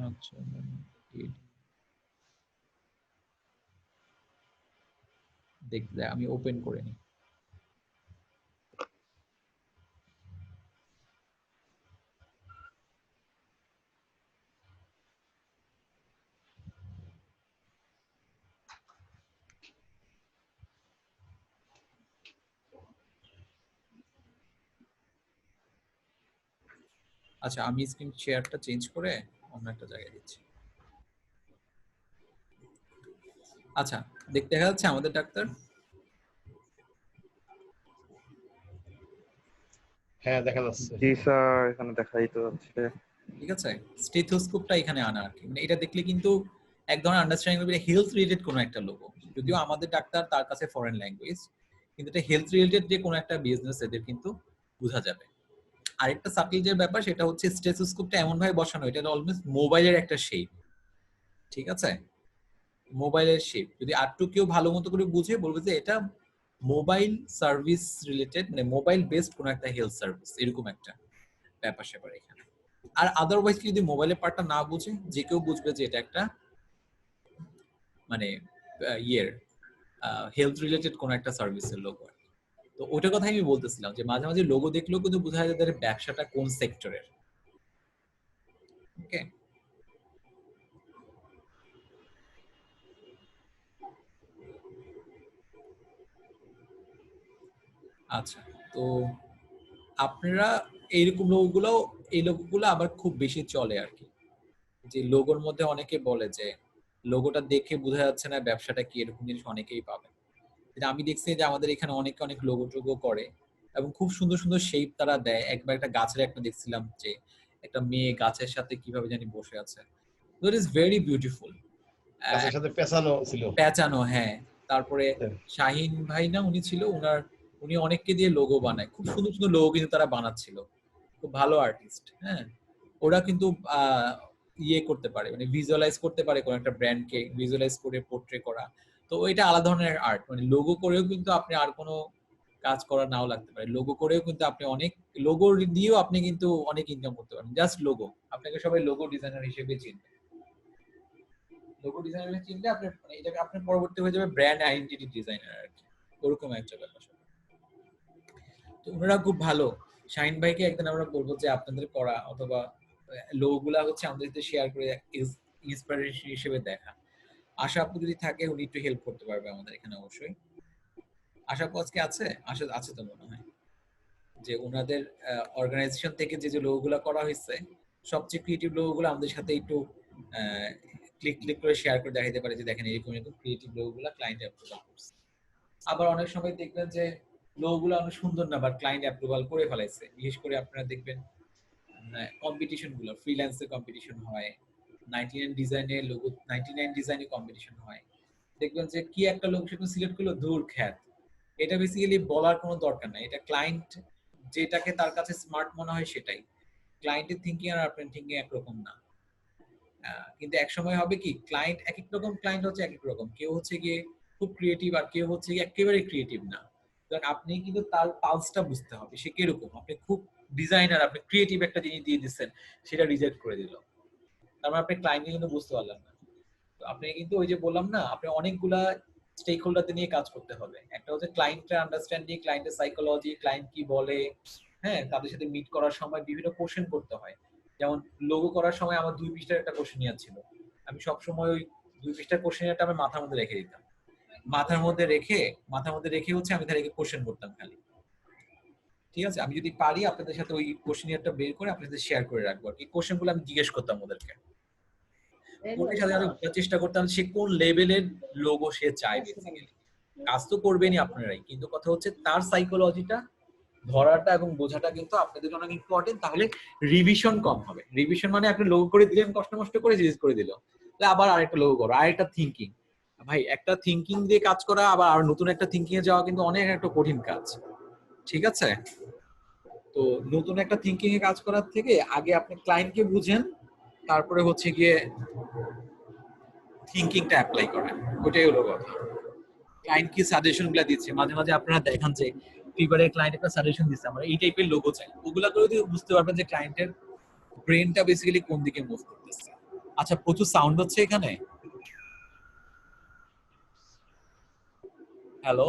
আচ্ছা দেখতে আমি ওপেন করে নিই। আচ্ছা আমি স্ক্রিন শেয়ারটা চেঞ্জ করে অন্য একটা জায়গায় দিচ্ছি। আচ্ছা দেখতে দেখা যাচ্ছে আমাদের ডাক্তার। হ্যাঁ দেখা যাচ্ছে। জি স্যার এখানে দেখাই তো যাচ্ছে। ঠিক আছে, স্টেথোস্কোপটা এখানে আনা আর কি, মানে এটা দেখলে কিন্তু এক ধরনের আন্ডারস্ট্যান্ডিং হবে হেলথ রিলেটেড কোনো একটা লোগো। যদিও আমাদের ডাক্তার তার কাছে ফরেন ল্যাঙ্গুয়েজ, কিন্তু এটা হেলথ রিলেটেড যে কোনো একটা বিজনেস এদের কিন্তু বোঝা যাবে। আরেকটা সাবটেল যে ব্যাপার সেটা হচ্ছে স্টেথোস্কোপটা এমন ভাবে বসানো, এটা অলমোস্ট মোবাইলের একটা শেপ। ঠিক আছে, মোবাইলের শেপ যদি আরটু কেউ ভালো মতো করে বুঝে বলবে যে এটা মোবাইল সার্ভিস রিলেটেড, মানে মোবাইল বেসড কোনো একটা হেলথ সার্ভিস, এরকম একটা ব্যাপার স্যাপার এখানে। আর আদারওয়াইজ যদি মোবাইলের পার্টটা না বুঝে যে কেউ বুঝবে যে এটা একটা মানে ইয়ের হেলথ রিলেটেড কোনো একটা সার্ভিসের লোগো। তো ওটার কথাই আমি বলতেছিলাম যে মাঝে মাঝে লোগো দেখলেও কিন্তু বোঝা যায় তাদের ব্যবসাটা কোন সেক্টরের। ওকে, আচ্ছা তো আপনারা এইরকম লোগোগুলো, এই লোগোগুলো আবার খুব বেশি চলে আর কি। যে লোগোর মধ্যে অনেকে বলে যে লোগোটা দেখে বোঝা যাচ্ছে না ব্যবসাটা কি, এরকম জিনিস অনেকেই পাবে। যেটা আমি দেখছি যে আমাদের এখানে অনেকে অনেক লোগো টোগো করে এবং খুব সুন্দর সুন্দর শেপ তারা দেয়। একবার একটা গাছের একটা দেখছিলাম যে একটা মেয়ে গাছের সাথে কিভাবে জানি বসে আছে, ইট ইজ ভেরি বিউটিফুল। গাছের সাথে পেছানো ছিল। পেঁচানো, হ্যাঁ। তারপরে শাহিন ভাই না উনি ছিল, উনি অনেককে দিয়ে লোগো বানায়, খুব সুন্দর সুন্দর লোগো কিন্তু তারা বানাচ্ছিল, খুব ভালো আর্টিস্ট। হ্যাঁ, ওরা কিন্তু ইয়ে করতে পারে, মানে ভিজুয়ালাইজ করতে পারে কোন একটা ব্র্যান্ডকে, ভিজুয়ালাইজ করে পোর্ট্রে করা। তো এটা আলাদা ধরনের আর্ট, মানে লোগো করেও কিন্তু আপনি আর কোনো কাজ করা নাও লাগতে পারে, লোগো করেও কিন্তু আপনি অনেক লোগো দিয়েও আপনি কিন্তু অনেক ইনকাম করতে পারেন। জাস্ট লোগো, আপনাকে সবাই লোগো ডিজাইনার হিসেবে চিনবে। লোগো ডিজাইনার চিনলে আপনি মানে এটাকে আপনার পরবর্তী হয়ে যাবে ব্র্যান্ড আইডেন্টিটি ডিজাইনার আর কি, ওরকম একটা ব্যাপার। তো ওনারা খুব ভালো। শাহিন ভাইকে একদিন আমরা বলবো যে আপনাদের করা অথবা লোগোগুলা হচ্ছে আমাদের সাথে শেয়ার করে ইন্সপিরেশন হিসেবে দেখা। আশা আপু যদি থাকে উনি একটু হেল্প করতে পারবে আমাদের এখানে অবশ্যই। আশা আপু আজকে আছে? আশা আছে তো মনে হয়, যে ওনাদের অর্গানাইজেশন থেকে যে যে লোগোগুলা করা হয়েছে সবচেয়ে ক্রিয়েটিভ লোগোগুলো আমাদের সাথে একটু ক্লিক করে শেয়ার করে দেখাতে পারে যে দেখেন এরকম এরকম ক্রিয়েটিভ লোগোগুলা ক্লায়েন্ট অ্যাপ্রুভাল করছে। আবার অনেক সময় দেখবেন যে লোগোগুলো অনেক সুন্দর না, বাট ক্লায়েন্ট অ্যাপ্রুভাল করে ফেলাইছে। বিশেষ করে আপনারা দেখবেন কম্পিটিশন গুলো, ফ্রিল্যান্সের কম্পিটিশন হয়, 99 ডিজাইনের লোগো, 99 ডিজাইনের কম্পিটিশন হয়, দেখবেন যে কি একটা লোগো সেটা সিলেক্ট করলো, দূর খ্যাত। এটা বেসিক্যালি বলার কোনো দরকার নাই, এটা ক্লায়েন্ট যেটাকে তার কাছে স্মার্ট মনে হয় সেটাই। ক্লায়েন্টের থিঙ্কিং আর আপনার থিঙ্কিং একরকম না। কিন্তু এক সময় হবে কি, ক্লায়েন্ট এক এক রকম, ক্লায়েন্ট হচ্ছে এক এক রকম, কেউ হচ্ছে গিয়ে খুব ক্রিয়েটিভ আর কেউ হচ্ছে গিয়ে একেবারে ক্রিয়েটিভ না। আপনি কিন্তু তার পালসটা বুঝতে হবে সে কিরকম। আপনি খুব ডিজাইনার, আপনি ক্রিয়েটিভ একটা জিনিস দিয়ে দিচ্ছেন, সেটা রিজেক্ট করে দিল, তার মানে আপনি ক্লায়েন্টকে কিন্তু বুঝতে পারলেন না। তো আপনি কিন্তু ওই যে বললাম না, আপনি অনেকগুলা স্টেক হোল্ডারদের নিয়ে কাজ করতে হবে। একটা হচ্ছে ক্লায়েন্টের আন্ডারস্ট্যান্ডিং, ক্লায়েন্টের সাইকোলজি, ক্লায়েন্ট কি বলে, হ্যাঁ, তাদের সাথে মিট করার সময় বিভিন্ন কোশ্চেন করতে হয়। যেমন লোগো করার সময় আমার 2 পৃষ্ঠার একটা কোশ্চেনিয়ার ছিল, আমি সবসময় ওই 2 পৃষ্ঠার কোশ্চেনিয়ারটা আমি মাথার মধ্যে রেখে দিতাম। মাথার মধ্যে রেখে হচ্ছে আমি তাদেরকে কোশ্চেন করতাম খালি। ঠিক আছে, আমি যদি পারি আপনাদের সাথে ওই কোশ্চেনিয়ারটা বের করে আপনাদের শেয়ার করে রাখবো। এই কোশ্চেনগুলো আমি জিজ্ঞেস করতাম ওদেরকে, ওদের সাথে আমি বোঝার চেষ্টা করতাম সে কোন লেভেলের লোগো সে চায়। বেসিক্যালি কাজ তো করবেনই আপনারাই, কিন্তু কথা হচ্ছে তার সাইকোলজিটা ধরাটা এবং বোঝাটা কিন্তু আপনাদের জন্য অনেক ইম্পর্টেন্ট। তাহলে রিভিশন কম হবে। রিভিশন মানে আপনি লোগো করে দিলেন, কষ্ট মষ্ট করে জিনিস করে দিল, তাহলে আবার আরেকটা লোগো করো, আরেকটা থিঙ্কিং। ভাই একটা থিঙ্কিং দিয়ে কাজ করা আবার আর নতুন একটা থিঙ্কিং এ যাওয়া কিন্তু অনেক একটা কঠিন কাজ। ঠিক আছে, তো নতুন একটা থিঙ্কিং এ কাজ করার থেকে আগে আপনি ক্লায়েন্টকে বুঝেন, তারপরে হচ্ছে গিয়ে থিঙ্কিংটা অ্যাপ্লাই করেন। ওটাই হলো কথা। ক্লায়েন্ট কি সাজেশন গুলা দিচ্ছে, মাঝে মাঝে আপনারা দেখেন যে ফিবারে ক্লায়েন্ট একটা সাজেশন দিচ্ছে আমরা এই টাইপের লোগো চাই, ওগুলা করে দিয়ে বুঝতে পারবেন যে ক্লায়েন্টের ব্রেনটা বেসিক্যালি কোন দিকে মুভ করতেছে। আচ্ছা, প্রচুর সাউন্ড হচ্ছে এখানে। হ্যালো,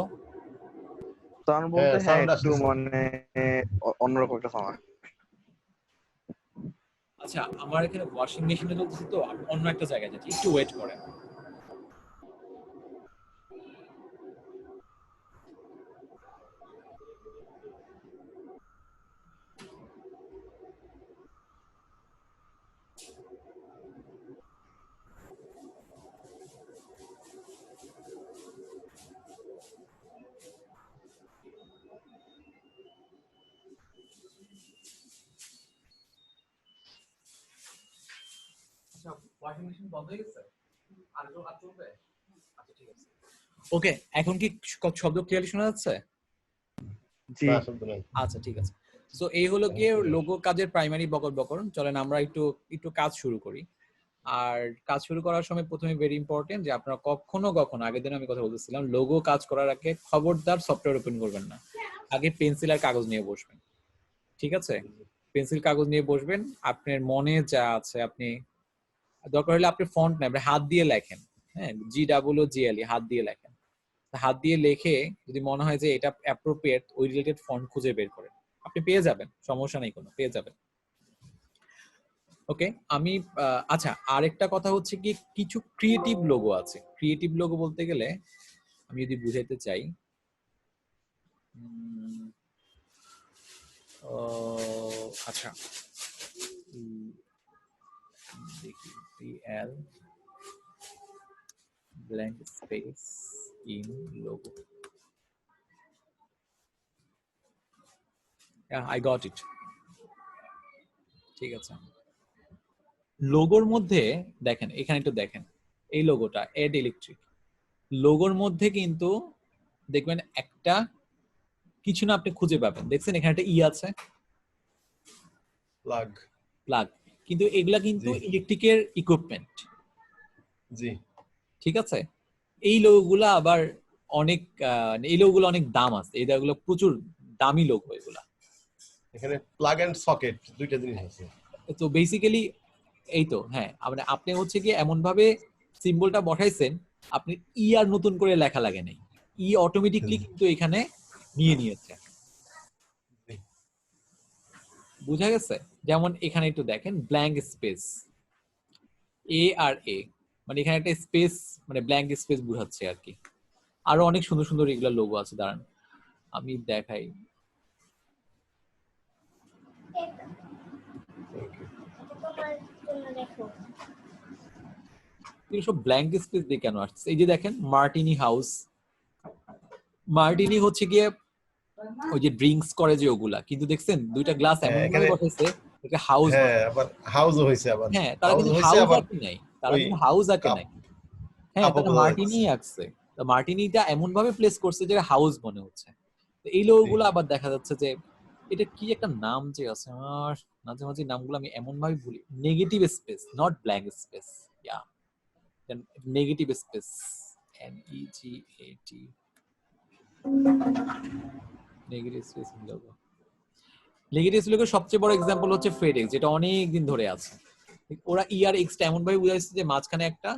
সাউন্ড বলতে হ্যাঁ সাউন্ড একটু আসতেছে। মানে অন্যরকম একটা সাউন্ড। আচ্ছা আমার এখানে ওয়াশিং মেশিনে চলছে, তো আমি অন্য একটা জায়গায় যাচ্ছি, একটু ওয়েট করেন। আচ্ছা, ওয়াশিং মেশিন বন্ধ হয়ে গেছে, আর চলবে? আচ্ছা ঠিক আছে। ওকে, এখন কি শব্দ ক্লিয়ারলি শোনা যাচ্ছে? জি না শব্দ নাই। আচ্ছা ঠিক আছে। সো এই হলো গিয়ে লোগো কাজের প্রাইমারি বকর। চলেন আমরা একটু একটু কাজ শুরু করি। আর কাজ শুরু করার সময় প্রথমে ভেরি ইম্পর্টেন্ট যে আপনারা কখনো আগের দিন আমি কথা বলতেছিলাম, লোগো কাজ করার আগে খবরদার সফটওয়্যার ওপেন করবেন না, আগে পেন্সিল আর কাগজ নিয়ে বসবেন। ঠিক আছে, পেন্সিল কাগজ নিয়ে বসবেন, আপনার মনে যা আছে আপনি, দরকার হলে আপনি ফন্ট না, আপনি হাত দিয়ে লেখেন। হ্যাঁ, GWGLE হাত দিয়ে লেখেন। হাত দিয়ে লেখে যদি মনে হয় যে এটা অ্যাপ্রোপ্রিয়েট, ওই রিলেটেড ফন্ট খুঁজে বের করেন, আপনি পেয়ে যাবেন, সমস্যা নেই কোনো, পেয়ে যাবেন। ওকে, আমি আচ্ছা আরেকটা কথা হচ্ছে কি, কিছু ক্রিয়েটিভ লোগো আছে। ক্রিয়েটিভ লোগো বলতে গেলে আমি যদি বুঝাইতে চাই, আচ্ছা দেখি, PL blank space in logo. Yeah, I got it. ঠিক আছে। লোগোর মধ্যে দেখেন, এখানে একটু দেখেন, এই লোগোটা এড ইলেকট্রিক, লোগোর মধ্যে কিন্তু দেখবেন একটা কিছু না আপনি খুঁজে পাবেন, দেখছেন এখানে একটা ই আছে, প্লাগ। প্লাগ, কিন্তু এগুলা কিন্তু জি। ইলেকট্রিকের ইকুইপমেন্ট, জি। ঠিক আছে। এই লোগোগুলা আবার অনেক এই লোগোগুলো অনেক দাম আছে, এই লোগোগুলো প্রচুর দামি লোগো এগুলা। এখানে প্লাগ এন্ড সকেট দুইটা জিনিস আছে। তো বেসিক্যালি এই তো হ্যাঁ, মানে আপনি হচ্ছে কি এমন ভাবে সিম্বলটা বসাইছেন, আপনি ই আর নতুন করে লেখা লাগে নাই, ই অটোমেটিকলি কিন্তু এখানে নিয়ে নিয়েছে, বুঝা গেছে। যেমন এখানে একটু দেখেন ব্ল্যাঙ্ক স্পেস, এ আর এ, মানে এখানে একটা স্পেস, মানে ব্ল্যাঙ্ক স্পেস বোঝাচ্ছে আর কি। আরো অনেক সুন্দর সুন্দর এগুলা লোগো আছে, দাঁড়ান আমি দেখাই। সব ব্ল্যাঙ্ক স্পেস দিয়ে কেন আসছে? এই যে দেখেন মার্টিনি হাউস, মার্টিনি হচ্ছে গিয়ে ওই যে ড্রিঙ্কস করে যে ওগুলা, কিন্তু দেখছেন দুইটা গ্লাস এমন ভাবে এখানে বসাইছে একটা হাউস। হ্যাঁ, আবার হাউসও হইছে, আবার হ্যাঁ, তারা হাউস কিন্তু হইছে, হাউস আবার আঁকে নাই, তারা ওই কিন্তু হাউস আঁকে কাপ নাই, হ্যাঁ কাপও তারা বোঝা মার্টিনি যাচ্ছে। আঁকছে। তো মার্টিনিটা এমন ভাবে প্লেস করছে যে হাউস মনে হচ্ছে। তো এই লোগোগুলো আবার দেখা যাচ্ছে যে এটা কি একটা নাম যে আছে, আমার মাঝে মাঝে নামগুলো আমি এমন ভাবে ভুলি, negative space, not blank space, yeah negative space, NEGAT, negative space logo. Negative স্পেসের সবচেয়ে বড় এক্সাম্পল হচ্ছে ফেডেক্স, যেটা অনেক দিন ধরে আছে। ওরা ইআর এক্সটা এমন ভাবে বুঝাইছে যে মাঝখানে একটা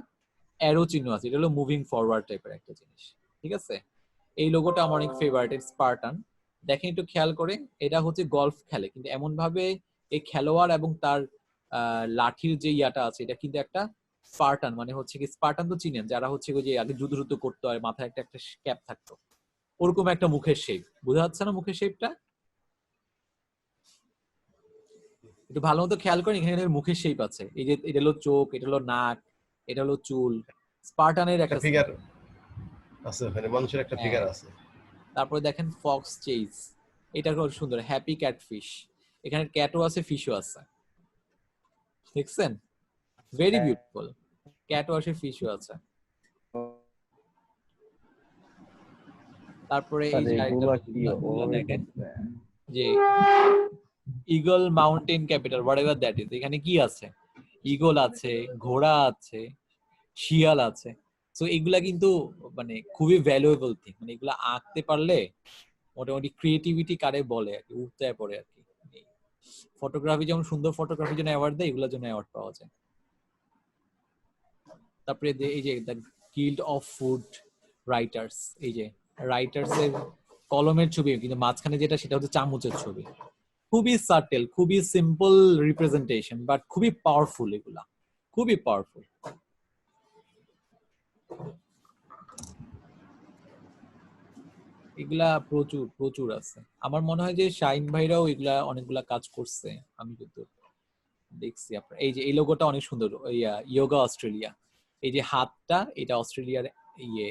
অ্যারো চিহ্ন আছে, এটা হলো মুভিং ফরওয়ার্ড টাইপের একটা জিনিস, ঠিক আছে। এই লোগোটা আমার অনেক ফেভারিট, স্পার্টান। দেখেন একটু খেয়াল করে, এটা হচ্ছে গলফ খেলে, কিন্তু এমন ভাবে এই খেলোয়াড় এবং তার লাঠির যে ইয়াটা আছে, এটা কিন্তু একটা স্পার্টান, মানে হচ্ছে কি স্পার্টান তো চিনেন, যারা হচ্ছে ওই যে আগে যুদ্ধ যুদ্ধ করতো আর মাথায় একটা একটা ক্যাপ থাকতো, ওরকম একটা মুখের শেপ, বোঝা যাচ্ছে না মুখের শেপটা? একটু ভালো মতো খেয়াল করেন, এখানে মুখের শেপ আছে, এই যে এটা হলো চোখ, এটা হলো নাক, এটা হলো চুল, স্পার্টানের একটা একটা ফিগার আছে, ওখানে মানুষের একটা ফিগার আছে। তারপরে দেখেন ফক্স চেজ, এটা খুব সুন্দর, হ্যাপি ক্যাটফিশ, এখানে ক্যাটও আছে ফিশও আছে, দেখছেন, ভেরি বিউটিফুল, ক্যাটও আছে ফিশও আছে। তারপরে এই যে আরেকটা লোগো দেখেন যে eagle mountain capital, whatever that is, এখানে কি আছে, ইগল আছে, ঘোড়া আছে, শিয়াল আছে। সো এগুলা কিন্তু মানে খুবই ভ্যালুয়েবল থিং, মানে এগুলা আঁকতে পারলে মোটামুটি ক্রিয়েটিভিটি কারে বলে আর কি, উঠতে পড়ে আর কি। ফটোগ্রাফি যেমন সুন্দর ফটোগ্রাফির জন্য অ্যাওয়ার্ড দেয়, এগুলোর জন্য অ্যাওয়ার্ড পাওয়া যায়। তারপরে এই যে the guild of food writers, এই যে রাইটার্স এর কলমের ছবি, কিন্তু মাঝখানে যেটা সেটা হচ্ছে চামচের ছবি, খুবই সাটেল, খুবই সিম্পল রিপ্রেজেন্টেশন, বাট খুবই পাওয়ারফুল, এগুলা খুবই পাওয়ারফুল। এগুলা প্রচুর প্রচুর আছে, আমার মনে হয় যে শাইন ভাইরাও এগুলা অনেকগুলা কাজ করছে, আমি কিন্তু দেখছি। আপনার এই যে এই লোগোটা অনেক সুন্দর, ইয়োগা অস্ট্রেলিয়া, এই যে হাতটা এটা অস্ট্রেলিয়ার ইয়ে,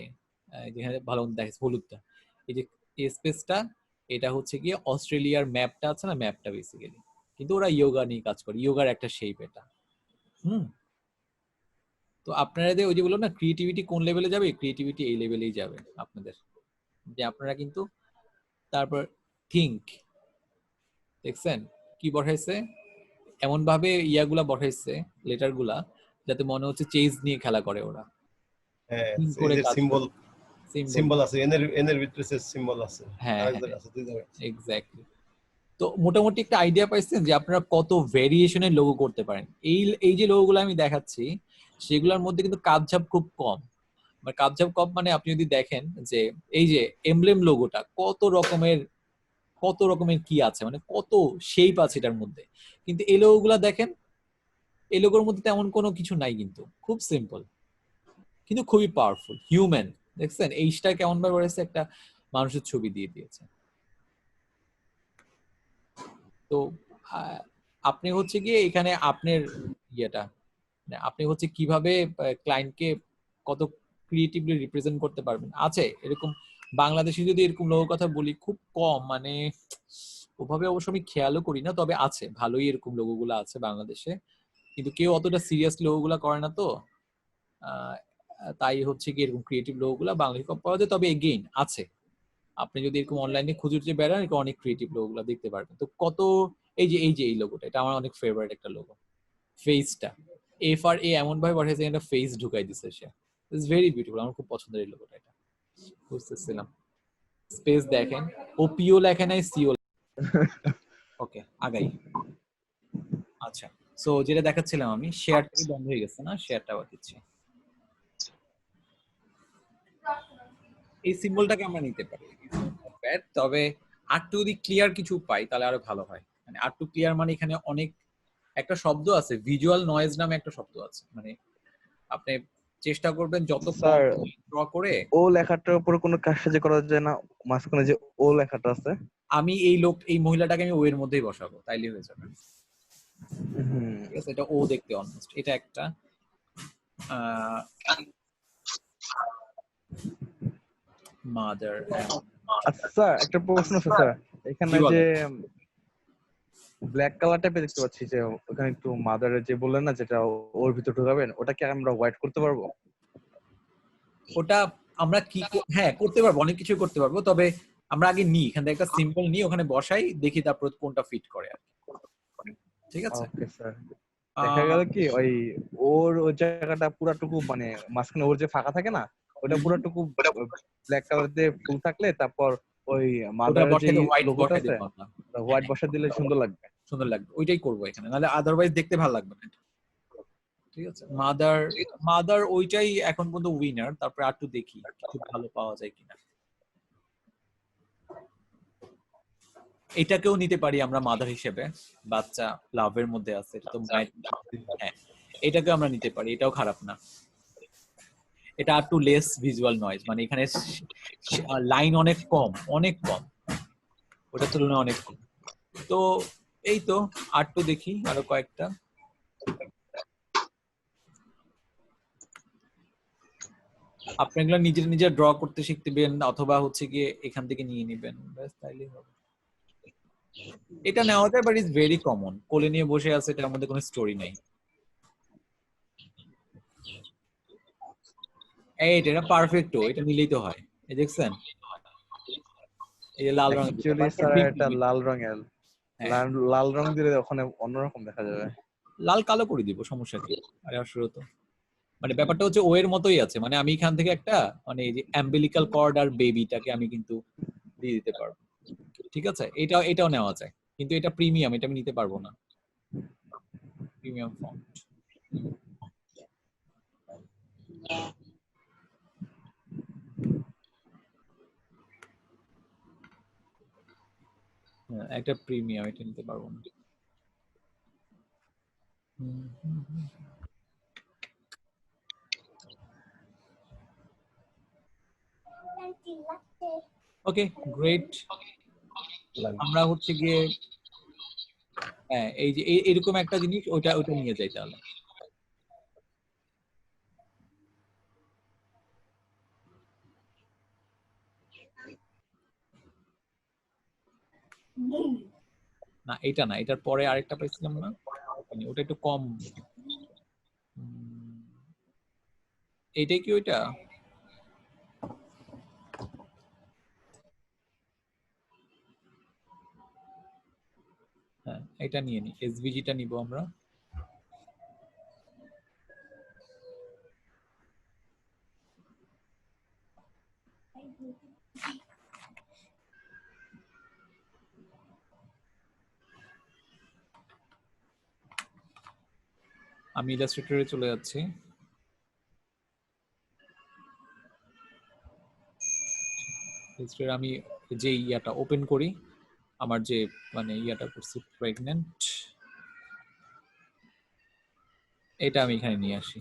যেখানে ভালো দেখে হলুদটা, এই যে স্পেসটা, এটা হচ্ছে গিয়ে অস্ট্রেলিয়ার ম্যাপটা আছে না, ম্যাপটা বেসিক্যালি, কিন্তু ওরা ইয়োগা নিয়ে কাজ করে, ইয়োগার একটা শেপ এটা। তো আপনাদের ওই যে বললো না ক্রিয়েটিভিটি কোন লেভেলে যাবে, ক্রিয়েটিভিটি এই লেভেলেই যাবে আপনাদের, যে আপনারা কিন্তু তারপর থিঙ্ক, দেখছেন কি বসাইছে, এমন ভাবে ইয়াগুলা বসাইছে লেটার গুলা, যাতে মনে হচ্ছে চেজ নিয়ে খেলা করে ওরা, হ্যাঁ, থিঙ্ক এই করে যে কাজ সিম্বল করে, সিম্বল আছে, এনের ভিতরে সিম্বল আছে, হ্যাঁ আরেক হ্যাঁ জায়গায় আছে, দুই জায়গায় আছে। এক্স্যাক্টলি। তো মোটামুটি একটা আইডিয়া পাইছেন যে আপনারা কত ভেরিয়েশনের লোগো করতে পারেন। এই এই যে লোগোগুলো আমি দেখাচ্ছি, সেগুলোর মধ্যে কিন্তু কাপঝাপ খুব কম, মানে কাপঝাপ কম, মানে আপনি যদি দেখেন যে এই যে এমব্লেম লোগোটা কত রকমের কি আছে, মানে কত শেপ আছে এটার মধ্যে, কিন্তু এই লোগোগুলা দেখেন, এই লোগোর মধ্যে তেমন কোনো কিছু নাই, কিন্তু খুব সিম্পল কিন্তু খুবই পাওয়ারফুল, হিউম্যান। দেখছেন এইটা কেমন ভাবে বলেছে, একটা মানুষের ছবি দিয়ে দিয়েছে। তো আপনি হচ্ছে গিয়ে এখানে আপনার ইয়েটা, আপনি হচ্ছে কিভাবে ক্লায়েন্টকে কত ক্রিয়েটিভলি রিপ্রেজেন্ট করতে পারবেন, আছে এরকম বাংলাদেশে যদি এরকম লোগোর কথা বলি খুব কম, মানে ওভাবে অবশ্য আমি খেয়ালও করি না, তবে আছে ভালোই এরকম লোগোগুলো আছে বাংলাদেশে, কিন্তু কেউ অতটা সিরিয়াসলি লোগোগুলো করে না তো, আহ, তাই হচ্ছে কি এরকম ক্রিয়েটিভ লোগোগুলো বাংলাদেশে কম পাওয়া যায়। তবে এগেইন আছে, আপনি যদি এরকম অনলাইনে খুঁজে খুঁজে বেড়ান এরকম অনেক ক্রিয়েটিভ লোগোগুলো দেখতে পারবেন। তো কত, এই যে এই লোগোটা, এটা আমার অনেক ফেভারিট একটা লোগো। ফেসটা FRA এমন ভাবে বসাইছে, একটা ফেস ঢুকাই দিছে সে, ইটস ভেরি বিউটিফুল, আমার খুব পছন্দের এই লোগোটা। এটা বুঝতেছিলাম, স্পেস দেখেন, ওপিও লেখে নাই, সিও। ওকে আগাই। আচ্ছা, সো যেটা দেখাচ্ছিলাম আমি, শেয়ারটা বন্ধ হয়ে গেছে না, শেয়ারটা আবার দিচ্ছি। এই সিম্বলটাকে আমরা নিতে পারি, তবে আরটু যদি ক্লিয়ার কিছু পাই তাহলে আরো ভালো হয়। মানে আরটু ক্লিয়ার মানে এখানে অনেক একটা শব্দ আছে, ভিজুয়াল নয়েজ নামে একটা শব্দ আছে, মানে আপনি চেষ্টা করবেন যত স্যার ড্র করে। ও লেখাটার উপরে কোনো কাজসাজ করা যায় না, মাঝখানে যে ও লেখাটা আছে? আমি এই মহিলাটাকে আমি ও এর মধ্যেই বসাবো, তাইলে হয়ে যাবে। ঠিক আছে, এটা ও দেখতে অলমোস্ট, এটা একটা মাদার। আচ্ছা স্যার, একটা প্রশ্ন আছে স্যার, এখানে যে ব্ল্যাক কালার টাইপের দেখতে পাচ্ছি, যে ওখানে একটু মাদারের যে বললেন না, যেটা ওর ভিতর ঢোকাবেন, ওটা কি আমরা হোয়াইট করতে পারবো? ওটা আমরা কি হ্যাঁ করতে পারবো, অনেক কিছু করতে পারবো, তবে আমরা আগে নিই এখান থেকে একটা সিম্বল নিই, ওখানে বসাই, দেখি তারপর কোনটা ফিট করে আর কি। ঠিক আছে, ওকে স্যার। দেখা গেল কি ওই ওই জায়গাটা পুরাটুকু, মানে মাঝখানে ওর যে ফাঁকা থাকে না, ওটা পুরাটুকু ব্ল্যাক কালার দিয়ে ফুল থাকলে, তারপর ওই ওটা মাদারের যে বসাই হোয়াইট লোগোটা বসাই আছে, দেবো আমরা। হোয়াইট বসা দিলে সুন্দর লাগবে। সুন্দর লাগবে, ওইটাই করবো এখানে, নাহলে আদারওয়াইজ দেখতে ভালো লাগবে না। ঠিক আছে, মাদার মাদার ওইটাই এখন পর্যন্ত উইনার, তারপরে আর একটু দেখি কিছু ভালো পাওয়া যায় কিনা। এটাকেও নিতে পারি আমরা মাদার হিসেবে, বাচ্চা লাভের মধ্যে আছে, এটা তো মায়ের। হ্যাঁ, এটাকে আমরা নিতে পারি, এটাও খারাপ না। এটা আর টু লেস ভিজুয়াল নয়েজ, মানে এখানে লাইন অনেক কম, অনেক কম, ওটার তুলনায় অনেক কম। তো এই তো আর টু দেখি আরো কয়েকটা। আপনি এগুলো নিজের নিজে ড্র করতে শিখতেবেন, অথবা হচ্ছে গিয়ে এখান থেকে নিয়ে নিবেন, ব্যাস তাইলেই হবে। এটা নেওয়া যায়, বাট ইজ ভেরি কমন, কোলে নিয়ে বসে আছে, এটার মধ্যে কোনো স্টোরি নাই। এটা পারফেক্ট, এটা নিলেই তো হয়। এই দেখছেন, এই যে লাল রং, অ্যাকচুয়ালি স্যার এটা লাল রঙের, লাল রং দিলে ওখানে অন্যরকম দেখা যাবে। লাল কালো করে দিব, সমস্যা কি? আরে আসলে তো মানে ব্যাপারটা হচ্ছে ও এর মতোই আছে, মানে আমি এখান থেকে একটা, মানে এই যে অ্যাম্বিলিক্যাল কর্ড আর বেবিটাকে আমি কিন্তু দিয়ে দিতে পারবো। ঠিক আছে, এটাও নেওয়া যায়, কিন্তু এটা প্রিমিয়াম, এটা আমি নিতে পারবো না। প্রিমিয়াম ফন্ট, একটা প্রিমিয়াম, এটা নিতে পারবো না। ওকে গ্রেট, আমরা হচ্ছে গিয়ে হ্যাঁ এই যে এরকম একটা জিনিস, ওটা নিয়ে যাই তাহলে। না এটা না, এটার পরে আরেকটা পাইছিলাম না, ওটা একটু কম। এইটাই কি ওইটা? হ্যাঁ, এটা নিয়ে নি, এসভিজিটা নিব আমরা। আমি ইলাস্ট্রেটরে চলে যাচ্ছি। ইলাস্ট্রেটর আমি যে ইয়াটা ওপেন করি, আমার যে মানে ইয়াটা করছি প্রেগন্যান্ট, এটা আমি এখানে নিয়ে আসি।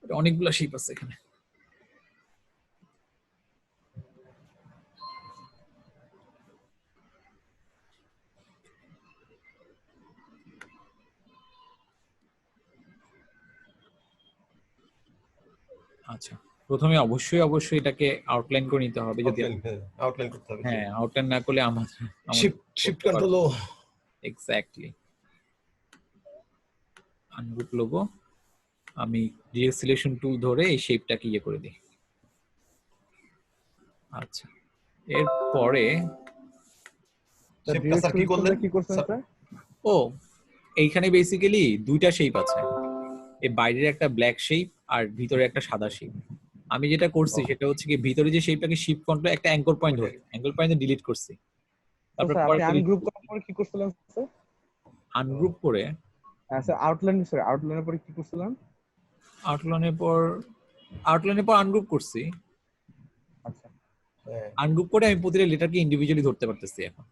অনেকগুলো শেপ আছে এখানে। আচ্ছা প্রথমে অবশ্যই এটাকে আউটলাইন করে নিতে হবে, যদি আউটলাইন করতে হবে। হ্যাঁ আউটলাইন না করলে আমাদের শিফট কন্ট্রোল ও এক্স্যাক্টলি। আনগ্রুপ লোগো, আমি ডিরেক্ট সিলেকশন টুল ধরে এই শেপটাকে ইয়ে করে দিই। আচ্ছা, এরপরে শেপটা স্যার কি করলেন? কি করছেন স্যার? ও এইখানে বেসিক্যালি দুইটা শেপ আছে, এই বাইরের একটা ব্ল্যাক শেপ আর ভিতরে একটা সাদা শেপ। আমি যেটা করছি সেটা হচ্ছে কি ভিতরে যে শেপটাকে শিফট কন্ট্রোল একটা অ্যাঙ্কর পয়েন্ট ধরে অ্যাঙ্কর পয়েন্টে ডিলিট করছি। তারপর আপনি আনগ্রুপ করার পরে কি করছিলেন স্যার? আনগ্রুপ করে স্যার আউটলাইনের পরে কি করছিলেন? আউটলাইনের পর আনগ্রুপ করছি। আচ্ছা, আনগ্রুপ করে আমি প্রতিটা লেটারকে ইন্ডিভিজুয়ালি ধরতে পারতেছি এখন।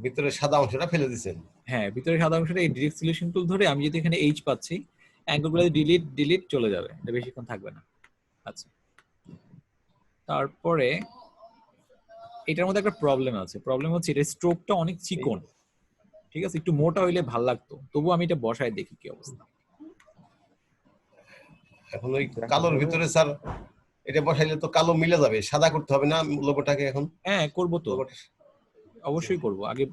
ভিতরে সাদা অংশটা ফেলে দিয়েছেন। হ্যাঁ, ভিতরে সাদা অংশটা এই ডিরেক্ট সিলেকশন টুল ধরে আমি যদি এখানে এইচ পাচ্ছি, অ্যাঙ্গেলগুলো ডিলিট চলে যাবে, এটা বেশিক্ষণ থাকবে না। আচ্ছা, তারপরে এটার মধ্যে একটা প্রবলেম আছে। প্রবলেম হচ্ছে এটা স্ট্রোকটা অনেক চিকন, ঠিক আছে? একটু মোটা হইলে ভালো লাগতো, তবু আমি এটা বসায় দেখি কি অবস্থা। এখন ওই কালোর ভিতরে স্যার এটা বসাইলে তো কালো মিলে যাবে, সাদা করতে হবে না লোগোটাকে এখন? হ্যাঁ করবো তো, লোগোটা অবশ্যই করব। আগে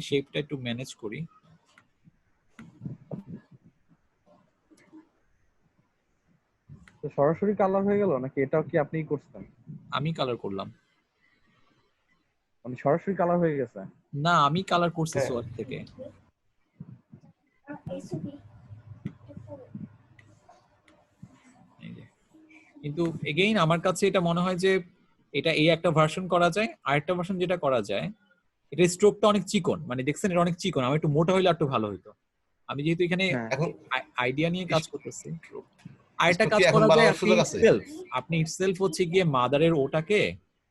শেপটা একটু ম্যানেজ করি। তো সরাসরি কালার হয়ে গেল নাকি এটাও কি আপনিই করছেন? আমি কালার করলাম মানে সরাসরি কালার হয়ে গেছে? না, আমি কালার করছি হ্যাঁ। সোয়ার থেকে। এই যে। কিন্তু এগেইন আমার কাছে এটা মনে হয় যে এটা এই একটা ভার্সন করা যায়, আরেকটা ভার্সন যেটা করা যায়, এটা স্ট্রোকটা অনেক চিকন, মানে দেখছেন এটা অনেক চিকন, আমার একটু মোটা হইলে একটু ভালো হইতো। আমি যেহেতু এখানে হ্যাঁ। এখন আইডিয়া নিয়ে কাজ করতেছি, আরেকটা কাজ এখন করা যায় বানানোর সুযোগ আছে? আপনি ইটসেলফ হচ্ছে গিয়ে মাদারের ওটাকে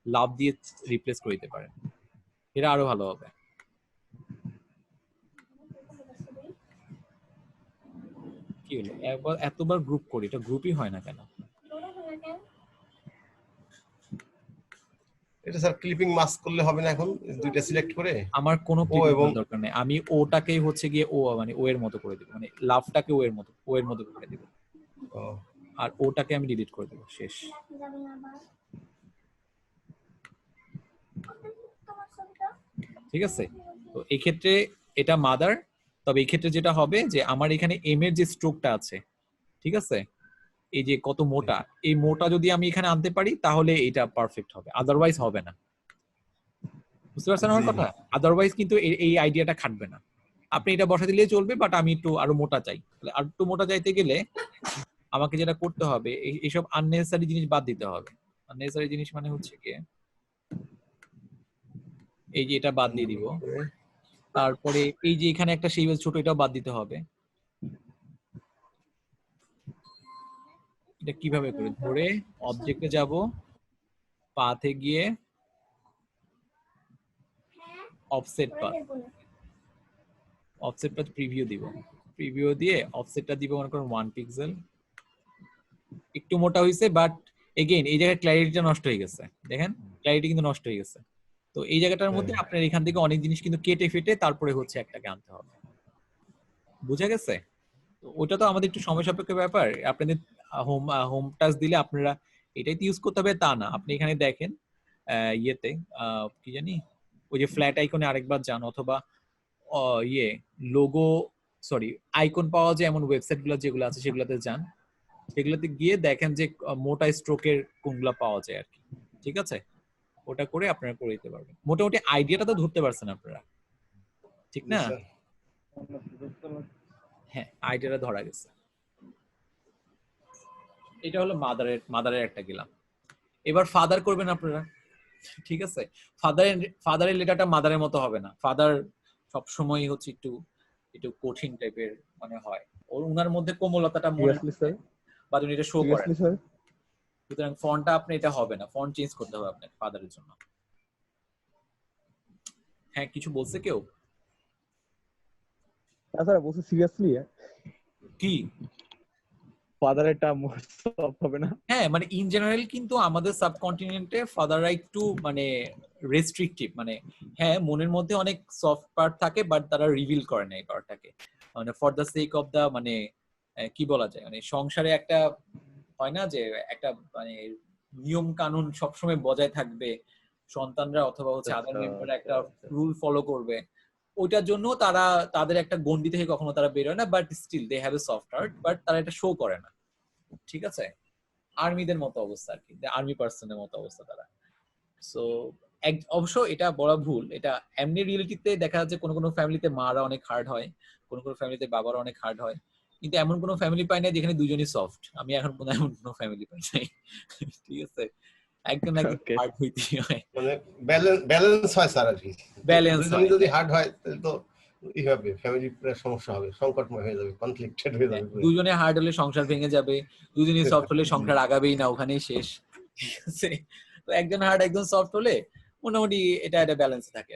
লাভ দিয়ে রিপ্লেস করে দিতে পারেন, এটা আরো ভালো হবে। কি হলো এতবার গ্রুপ করি, এটা গ্রুপই হয় না কেন? এটা স্যার ক্লিপিং মাস্ক করলে হবে না এখন দুইটা সিলেক্ট করে? আমার কোনো ও এবং দরকার নেই, আমি ওটাকেই হচ্ছে গিয়ে ও মানে ও এর মতো করে দিব, মানে লাভটাকে ও এর মতো করে দিব, ও, আর ওটাকে আমি ডিলিট করে দেব, শেষ। ঠিক আছে, তো এই ক্ষেত্রে এটা মাদার। তবে এই ক্ষেত্রে যেটা হবে যে আমার এখানে এম এর যে স্ট্রোকটা আছে, ঠিক আছে, এই যে কত মোটা, এই মোটা যদি আমি এখানে আনতে পারি তাহলে এটা পারফেক্ট হবে, আদারওয়াইজ হবে না। বুঝতে পারছেন আমার কথা? আদারওয়াইজ কিন্তু এই আইডিয়াটা খাটবে না। আপনি এটা বসা দিলেই চলবে, বাট আমি একটু আরো মোটা চাই। আর একটু মোটা চাইতে গেলে আমাকে যেটা করতে হবে, এইসব আননেসেসারি জিনিস বাদ দিতে হবে। আননেসেসারি জিনিস মানে হচ্ছে কি, এই যে এটা বাদ দিয়ে দিব, তারপরে এই যে এখানে একটা শেপ ছোট, এটাও বাদ দিতে হবে। এটা কিভাবে করে ধরে অবজেক্টে যাব, পাথে গিয়ে অফসেট পাথ প্রিভিউ দিব, প্রিভিউ দিয়ে অফসেটটা দিব মনে করেন 1 পিক্সেল। একটু মোটা হইছে, বাট এগেইন এই জায়গায় ক্ল্যারিটিটা নষ্ট হয়ে গেছে, দেখেন ক্ল্যারিটি কিন্তু নষ্ট হয়ে গেছে। তো এই জায়গাটার মধ্যে আপনার এখান থেকে অনেক জিনিস কিন্তু কেটে ফেটে তারপরে হচ্ছে একটাকে আনতে হবে, বুঝা গেছে? তো ওটা তো আমাদের একটু সময় সাপেক্ষ ব্যাপার। আপনাদের হোম টাচ দিলে আপনারা এটাই ইউজ করতে হবে তা না। আপনি এখানে দেখেন ইয়েতে কি জানি ওই যে ফ্ল্যাট আইকনে আরেকবার যান, অথবা ইয়ে লোগো সরি আইকন পাওয়া যায় এমন ওয়েবসাইট গুলো যেগুলো আছে সেগুলোতে যান, সেগুলোতে গিয়ে দেখেন যে মোটা স্ট্রোকের কোনগুলো পাওয়া যায় আর কি। ঠিক আছে, ওটা করে আপনারা করে দিতে পারবেন। মোটামুটি আইডিয়াটা তো ধরতে পারছেন আপনারা, ঠিক না? হ্যাঁ, আইডিয়াটা ধরা গেছে। এটা হলো মাদারের একটা গেলাম। এবার ফাদার করবেন আপনারা, ঠিক আছে? ফাদারের লেটারটা মাদারের মতো হবে না। ফাদার সবসময় হচ্ছে একটু কঠিন টাইপের মনে হয়, ওনার মধ্যে কোমলতাটা মনে বা এটা শো করে। সুতরাং ফন্টটা আপনি এটা হবে না, ফন্ট চেঞ্জ করতে হবে আপনাকে ফাদারের জন্য। হ্যাঁ, কিছু বলছে কেউ? স্যার বলছি সিরিয়াসলি কি ফাদারেরটা সফট হবে না? হ্যাঁ, মানে ইন জেনারেল কিন্তু আমাদের সাবকন্টিনেন্টে ফাদাররা একটু মানে রেস্ট্রিকটিভ, মানে হ্যাঁ মনের মধ্যে অনেক সফট পার্ট থাকে, বাট তারা রিভিল করে না এই পার্টটাকে, মানে for the sake of the মানে কি বলা যায়, মানে সংসারে একটা হয় না যে একটা মানে নিয়ম কানুন সবসময় বজায় থাকবে, সন্তানরা অথবা হচ্ছে আদার মেম্বাররা একটা রুল ফলো করবে, ওইটার জন্য তারা তাদের একটা গন্ডি থেকে কখনো তারা বেরোয় না, but still they have a soft heart, but তারা এটা শো করে না। ঠিক আছে, আর্মিদের মতো অবস্থা আর কি, আর্মি পার্সনের মতো অবস্থা তারা। সো অবশ্য এটা বলা ভুল, এটা এমনি রিয়েলিটিতে দেখা যাচ্ছে কোনো কোনো ফ্যামিলিতে মারা অনেক হার্ড হয়, কোনো কোনো ফ্যামিলিতে বাবারা অনেক হার্ড হয়, কিন্তু এমন কোনো ফ্যামিলি পাই না যেখানে দুজনই সফট। আমি এখন এমন কোনো ফ্যামিলি পাই নাই। ঠিক আছে, একদম একদম হার্ড হইতেই হয়, মানে ব্যালেন্স হয় স্যার আর কি। ব্যালেন্স দুজনই হয়। যদি হার্ড হয় তাহলে তো ই হবে, ফ্যামিলি সমস্যা হবে, সংকটময় হয়ে যাবে, কনফ্লিক্টেড হয়ে যাবে। দুজনে হার্ড হলে সংসার ভেঙে যাবে, দুজনে সফট হলে সংসার আগাবেই না, ওখানেই শেষ। ঠিক আছে, তো একজন হার্ড একজন সফট হলে মোটামুটি এটা একটা ব্যালেন্স থাকে।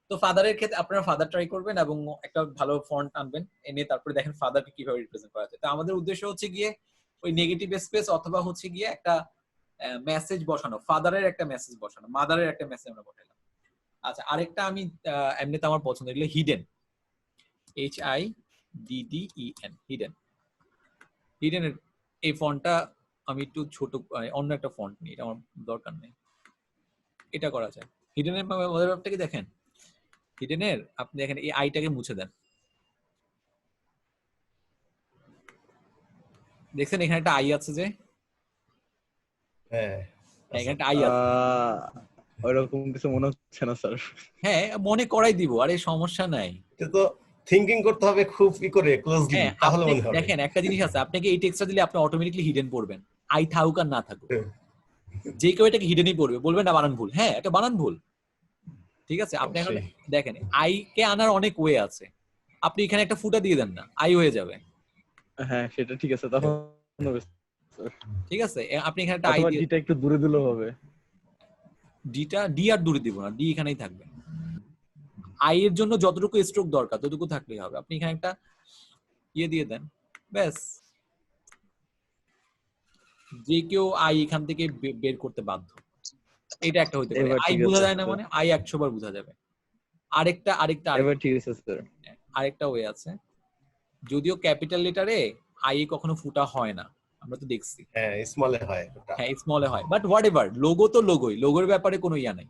তো ফাদারের ক্ষেত্রে আপনারা ফাদার ট্রাই করবেন এবং একটা ভালো ফন্ট আনবেন, এনে তারপরে দেখেন ফাদারকে কিভাবে রিপ্রেজেন্ট করা যায়। তো আমাদের উদ্দেশ্য হচ্ছে গিয়ে ওই নেগেটিভ স্পেস অথবা হচ্ছে গিয়ে একটা মেসেজ বসানো, ফাদারের একটা মেসেজ বসানো, মাদারের একটা মেসেজ আমরা বসাইলাম। আচ্ছা, আরেকটা আমি এমনিতে আমার পছন্দ, এগুলো হিডেন, HIDDEN, হিডেন। হিডেনের এই ফন্টটা আমি একটু ছোট, অন্য একটা ফন্ট নিই, এটা আমার দরকার নেই, এটা করা যায়। হিডেনের মজার ব্যাপারটা কি দেখেন, হিডেনের আপনি দেখেন এই আইটাকে মুছে দেন, দেখছেন এখানে একটা আই আছে যে, হ্যাঁ এখানে একটা আই আছে। ওইরকম কিছু মনে হচ্ছে না স্যার। হ্যাঁ, মনে করাই দিব, আরে সমস্যা নাই। এটা তো থিংকিং করতে হবে খুব করে ক্লোজলি, হ্যাঁ, তাহলে আপনি মনে হবে। দেখেন একটা জিনিস আছে, আপনাকে এই টেক্সটটা দিলে আপনি অটোমেটিক্যালি হিডেন পড়বেন, আই থাকুক আর না থাকুক, যে কেউ এটাকে হিডেনই পড়বে, বলবেন না বানান ভুল, হ্যাঁ এটা বানান ভুল। ঠিক আছে, আপনি এখন দেখেন আই কে আনার অনেক ওয়ে আছে, আপনি এখানে একটা ফুটা দিয়ে দেন না, আই হয়ে যাবে। হ্যাঁ সেটা ঠিক আছে, তখন ঠিক আছে, আপনি এখানে একটা আই অথবা দিয়ে, ডিটা একটু দূরে দিলেও হবে। ডিটা ডি আর দূরে দিব না, ডি এখানেই থাকবে। আই এর জন্য যতটুকু স্ট্রোক দরকার ততটুকু থাকলেই হবে, আপনি এখানে একটা ইয়ে দিয়ে দেন, ব্যাস। যে কেউ আই এখান থেকে বের করতে বাধ্য, এটা একটা হইতে পারে। এবার আই ঠিক বোঝা আছে যায় না মানে আই 100 বার বোঝা যাবে। আরেকটা আরেকটা এবার ঠিক আছে স্যার। আরেকটা ওয়ে আছে, যদিও ক্যাপিটাল লেটারে আই কখনো ফুটা হয় না, আমরা তো দেখছি। হ্যাঁ স্মলে হয় ওটা। হ্যাঁ স্মলে হয়, বাট হোয়াট এভার, লোগো তো লোগোই, লোগোর ব্যাপারে কোনো ইয়া নাই,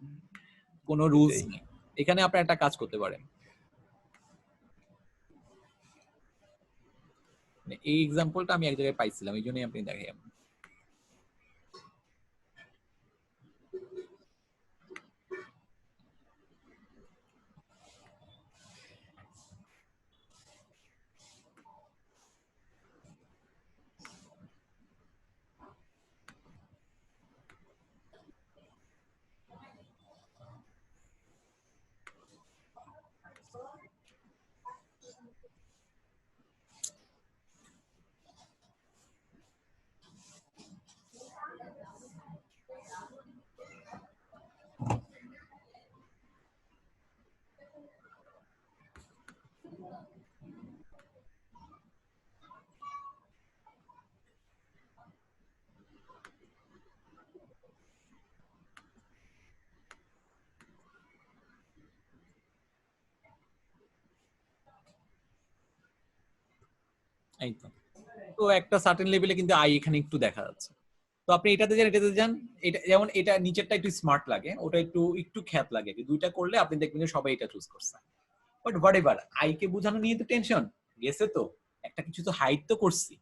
কোনো রুলস নেই। এখানে আপনি একটা কাজ করতে পারেন, এই এক্সাম্পলটা আমি এক জায়গায় পাইছিলাম, এই জন্যই আপনি দেখাই। এই তো, তো একটা সার্টেন লেভেলে কিন্তু আই এখানে একটু দেখা যাচ্ছে। তো আপনি এটাতে যান, এটাতে যান, এটা যেমন এটা নিচেরটা একটু স্মার্ট লাগে, ওটা একটু একটু খ্যাত লাগে, দুইটা করলে আপনি দেখবেন যে সবাই এটা চুজ করছে। But what ever, I K বোঝানো নিয়ে তো টেনশন গেছে, তো একটা কিছু তো হাইট তো করছি।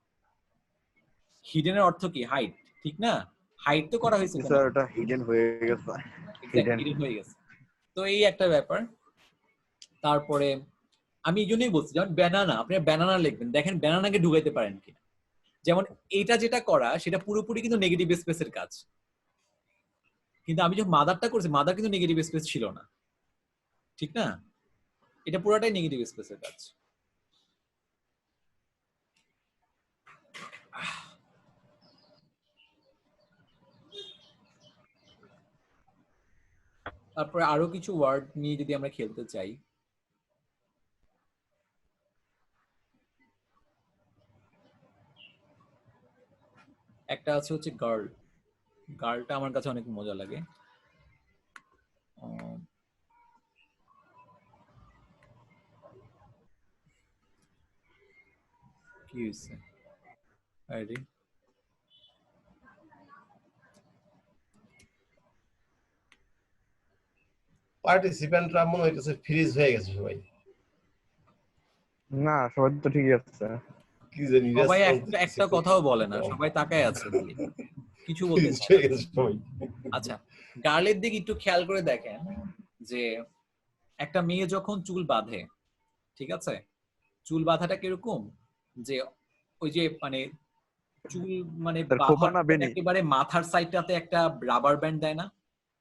হিডেনের অর্থ কি? হাইট, ঠিক না? হাইট তো করা হয়েছে, স্যার ওটা হিডেন হয়ে গেছে। হিডেন হয়ে গেছে। তো এই একটা ব্যাপার। তারপরে আমি এই জন্যই বলছি, যেমন ব্যানানা, আপনি ব্যানানা লিখবেন, দেখেন ব্যানানাকে ঢুকাইতে পারেন কিনা। যেমন এটা যেটা করা সেটা পুরোপুরি কিন্তু নেগেটিভ স্পেসের কাজ, কিন্তু আমি যখন মাদারটা করছি, মাদার কিন্তু নেগেটিভ স্পেস ছিল না, ঠিক না? এটা পুরোটাই নেগেটিভ স্পেসের কাজ। তারপরে আরো কিছু ওয়ার্ড নিয়ে যদি আমরা খেলতে চাই, একটা আছে হচ্ছে গার্ল। গার্লটা আমার কাছে অনেক মজা লাগে। কি হয়েছে? আরে পার্টিসিপেন্টরা মনে হইতেছে ফ্রিজ হয়ে গেছে সবাই, না সবাই তো ঠিকই আছে। কি জানি সবাই রেসপন্স একটা কথাও বলে না, সবাই তাকায় আছে খালি, কিছু বলতে ফ্রিজ চায় হয়ে না। গেছে সবাই। আচ্ছা, গার্লের দিকে একটু খেয়াল করে দেখেন যে একটা মেয়ে যখন চুল বাঁধে, ঠিক আছে, চুল বাঁধাটা কিরকম, যে ওই যে মানে চুল মানে তার খোপা বাঁধার না পর বেনি? একেবারে মাথার সাইডটাতে একটা রাবার ব্যান্ড দেয় না,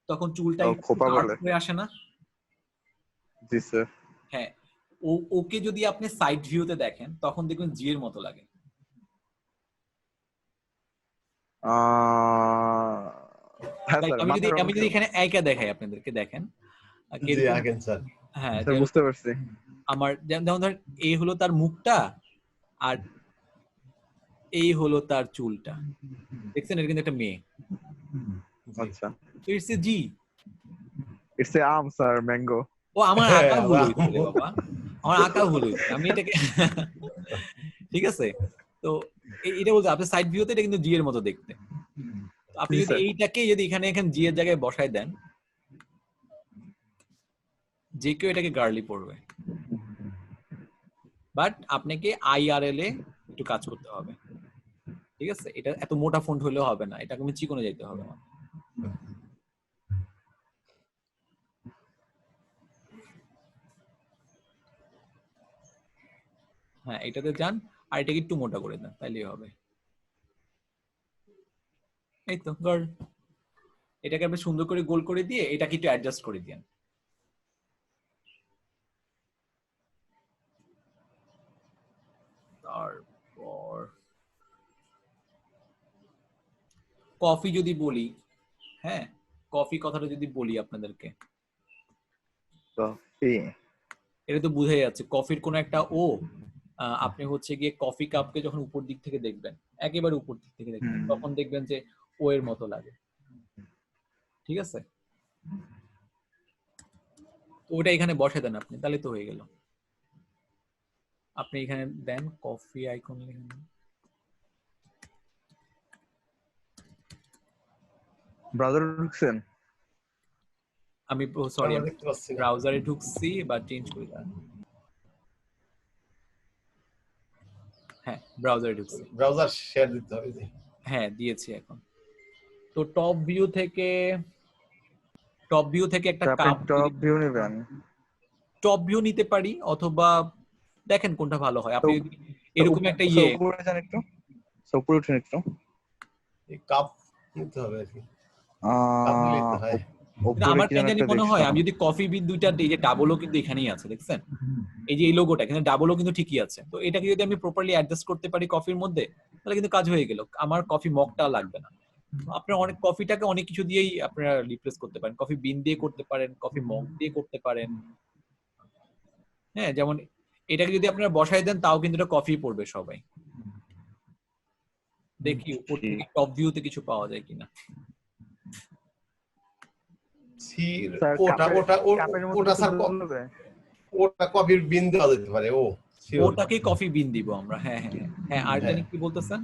তখন চুলটা ও, একটু খোপা কার্ভ বলে। হয়ে আসে না? জি স্যার। হ্যাঁ, ওকে যদি আপনি সাইড ভিউতে দেখেন তখন দেখবেন জি এর মতো লাগে। হ্যাঁ Like, স্যার, আমি যদি মাথার আমি অংশ। যদি এখানে একা দেখাই আপনাদেরকে, দেখেন জি কিরকম। Again sir. হ্যাঁ, স্যার বুঝতে পারছি। আমার যেমন ধরেন এই হলো তার মুখটা, আর এই হলো তার চুলটা, দেখছেন? এটা কিন্তু একটা মেয়ে, আচ্ছা, তো it's a G. It's a আম স্যার, ম্যাঙ্গো। ও, আমার হ্যাঁ, আঁকা ভুল বাহ। হইছে রে বাবা, আমার আঁকা ভুল হইছে, আমি এটাকে ঠিক আছে। তো এটা বলতে আপনি সাইড ভিউতে এটা কিন্তু জি এর মতো দেখতে। তো আপনি জি যদি স্যার। এইটাকে যদি এখানে জি এর জায়গায় বসায় দেন, যে কেউ এটাকে গার্লি পড়বে, বাট আপনাকে আইআরএল এ একটু কাজ করতে হবে, ঠিক আছে? এটা এত মোটা ফন্ট হলেও হবে না, এটা তুমি চিকনে যেতে হবে আমার। হ্যাঁ, এটাতে যান, আর এটাকে একটু মোটা করে দেন, তাইলেই হবে। এই তো গার্ল। এটাকে আপনি সুন্দর করে গোল করে দিয়ে এটাকে একটু অ্যাডজাস্ট করে দিন। তারপর কফি যদি বলি, হ্যাঁ, কফি কথাটা যদি বলি আপনাদেরকে, কফি। এটা তো বুঝাই যাচ্ছে কফির কোন একটা ও, আপনি হচ্ছে গিয়ে কফি কাপকে যখন উপর দিক থেকে দেখবেন, একেবারে উপর দিক থেকে দেখবেন, তখন দেখবেন যে ও এর মতো লাগে, ঠিক আছে? তো ওটা এখানে বসে দেন আপনি, তাহলে তো হয়ে গেল। আপনি এখানে দেন কফি আইকন, ব্রাউজারে ঢুকছেন? আমি সরি, আমরা আমি দেখতে পাচ্ছি না। ব্রাউজারে ঢুকছি বা চেঞ্জ করি না। হ্যাঁ, ব্রাউজারে ঢুকছি। ব্রাউজার শেয়ার দিতে হবে যে। হ্যাঁ, দিয়েছি এখন। তো টপ ভিউ থেকে একটা আপনি কাপ টপ ভিউ নেবেন? টপ ভিউ নিতে পারি, অথবা দেখেন কোনটা ভালো হয়। তো আপনি যদি এরকম একটা উপরে যান একটু, উপরে উঠেন একটু। এই কাপ নিতে হবে আর কি, কাপ নিলেই তো হয়। কিন্তু উপরে আমার কি কেন যেন জানি একটা মনে হয়, দেখছিলাম। আমি যদি কফি বিন দুইটা এই যে ডাবলও কিন্তু এখানেই আছে, দেখছেন? এই যে এই লোগোটা এখানে ডাবলও কিন্তু ঠিকই আছে। তো এটাকে যদি আমি প্রপারলি অ্যাডজাস্ট করতে পারি কফির মধ্যে, তাহলে কিন্তু কাজ হয়ে গেল, আমার কফি মগটা লাগবে না। আপনার অনেক কফিটাকে অনেক কিছু দিয়েই আপনারা রিপ্লেস করতে পারেন, কফি বিন দিয়ে করতে পারেন, কফি মগ দিয়ে করতে পারেন। হ্যাঁ, যেমন এটাকে যদি আপনারা বসায় দেন তাও কিন্তু এটা কফি পড়বে সবাই। দেখি উপর থেকে টপ ভিউতে কিছু পাওয়া যায় কিনা। সির স্যার ওটা ওটা কাপের মতো ওটা কিছু স্যার বলবে? ওটা কফির বিন দেওয়া যেতে পারে, ও শিওর। ওটাকেই কফি বিন দিব আমরা। হ্যাঁ হ্যাঁ হ্যাঁ হ্যাঁ, আর হ্যাঁ জানি কি বলতেছেন?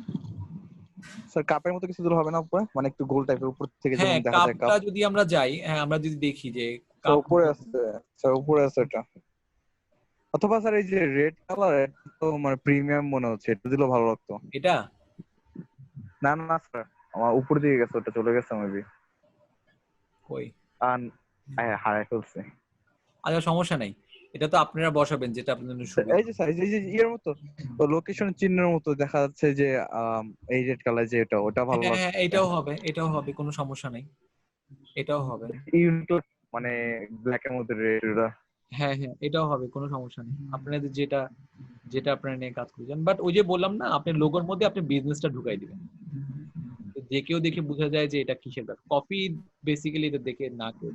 স্যার কাপের মতো কিছু দিলে হবে না উপরে, মানে একটু গোল টাইপের উপর থেকে যেমন হ্যাঁ, দেখা যায় কাপ? কাপটা যদি আমরা যাই, হ্যাঁ আমরা যদি দেখি যে স্যার কাপ, উপরে আছে, স্যার উপরে আছে এটা। অথবা স্যার এই যে রেড কালার, তো মানে প্রিমিয়াম মনে হচ্ছে, এটা দিলেও ভালো লাগতো। এটা না না স্যার, আমার উপর দিকে গেছে, ওটা চলে গেছে মেবি। কই? আর হারাই ফেলছে। আচ্ছা, সমস্যা নাই, এটা তো আপনারা বসাবেন যেটা আপনাদের জন্য স্যার, সুবিধা। এই যে স্যার, এই যে ইয়ের মতো লোকেশন চিহ্নের মতো দেখা যাচ্ছে যে এই রেড কালার যে এটা, ওটা ভালো হ্যাঁ হ্যাঁ, লাগছে। এটাও হবে, কোনো সমস্যা নাই, এটাও হবে। ইউনিট মানে ব্ল্যাক এর মধ্যে রেড, ওটা। হ্যাঁ হ্যাঁ, এটাও হবে, কোনো সমস্যা নেই, আপনাদের যেটা যেটা আপনারা নিয়ে কাজ করছেন। বাট ওই যে বললাম না, আপনি লোগোর মধ্যে আপনি বিজনেসটা ঢুকাই দিবেন, তো যে কেউ দেখে বোঝা যায় যে এটা কিসের ব্যাপার। কপি বেসিক্যালি এটা দেখে না কেউ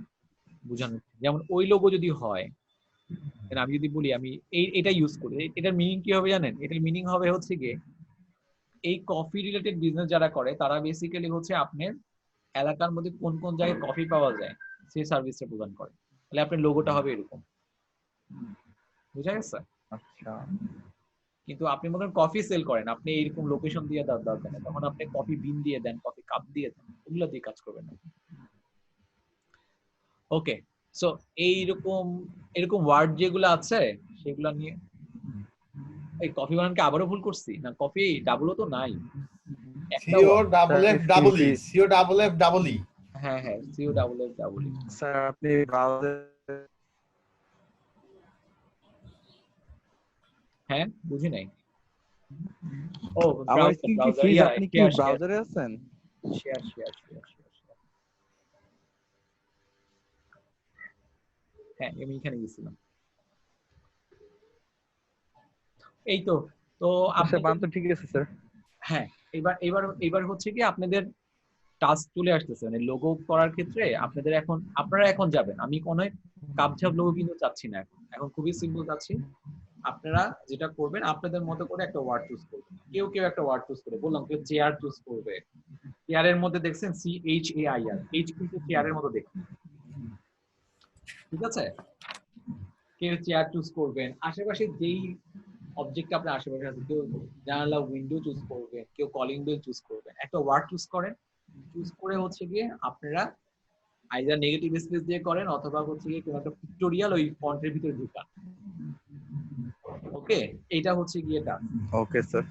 বোঝানো, যেমন ওই লোগো যদি হয়, then আমি যদি বলি আমি এটা ইউজ করি, এটার মিনিং কি হবে জানেন? এটার মিনিং হবে হচ্ছে গিয়ে, এই কফি রিলেটেড বিজনেস যারা করে তারা বেসিক্যালি হচ্ছে আপনার এলাকার মধ্যে কোন কোন জায়গায় কফি পাওয়া যায় সেই সার্ভিসটা প্রদান করে। তাহলে আপনার লোগোটা হবে এরকম, বুঝা গেছে? আচ্ছা কিন্তু আপনি মনে করেন কফি সেল করেন, আপনি এইরকম লোকেশন দিয়ে দেওয়ার দরকার নেই, তখন আপনি কফি বিন দিয়ে দেন, কফি কাপ দিয়ে দেন, ওগুলো দিয়ে কাজ করবেন না। ওকে, সো এইরকম এরকম ওয়ার্ড যেগুলো আছে সেগুলো নিয়ে এই কফি বানানকে আবারও ভুল করছি না, কফি ডাবলও তো নাই, একটা C O word। Double F double E, C O double F double E. হ্যাঁ হ্যাঁ, C O double F double E. Sir আপনি ব্রাউজার হ্যাঁ বুঝি নাই। ও আমার ব্রাউজার স্ক্রিন কি ব্রাউজার ফ্রিজ, ইয়া আপনি কি শেয়ার শেয়ার ব্রাউজারে আছেন? Share share share share. হ্যাঁ আমি এখানে গেছিলাম। এই তো তো স্যার আপনাদের বান তো ঠিক আছে স্যার। হ্যাঁ এবার এবার এবার হচ্ছে কি আপনাদের টাস্ক চলে আসতেছে, মানে লোগো করার ক্ষেত্রে আপনাদের এখন আপনারা এখন যাবেন, আমি কোনো কাপঝাপ লোগো কিন্তু চাচ্ছি না, এখন এখন খুবই সিম্পল চাচ্ছি। আপনারা যেটা করবেন আপনাদের মতো করে একটা ওয়ার্ড চুজ করবেন, কেউ কেউ একটা ওয়ার্ড চুজ করে, বললাম কেউ চেয়ার চুজ করবে, চেয়ারের মধ্যে দেখছেন CHAIR, এইচ কিন্তু চেয়ারের মতো দেখুন, ঠিক আছে? কেউ চেয়ার চুজ করবেন, আশেপাশে যেই অবজেক্ট আপনার আশেপাশে আছে, কেউ জানালা উইন্ডো চুজ করবে, কেউ কলিং বেল চুজ করবে, একটা ওয়ার্ড চুজ করেন, চুজ করে হচ্ছে গিয়ে আপনারা আইদার নেগেটিভ স্পেস দিয়ে করেন অথবা হচ্ছে গিয়ে কোনো একটা পিক্টোরিয়াল ওই ফন্টের ভিতরে ঢুকান। ওকে, এটা হচ্ছে গিয়ে এটা ওকে স্যার।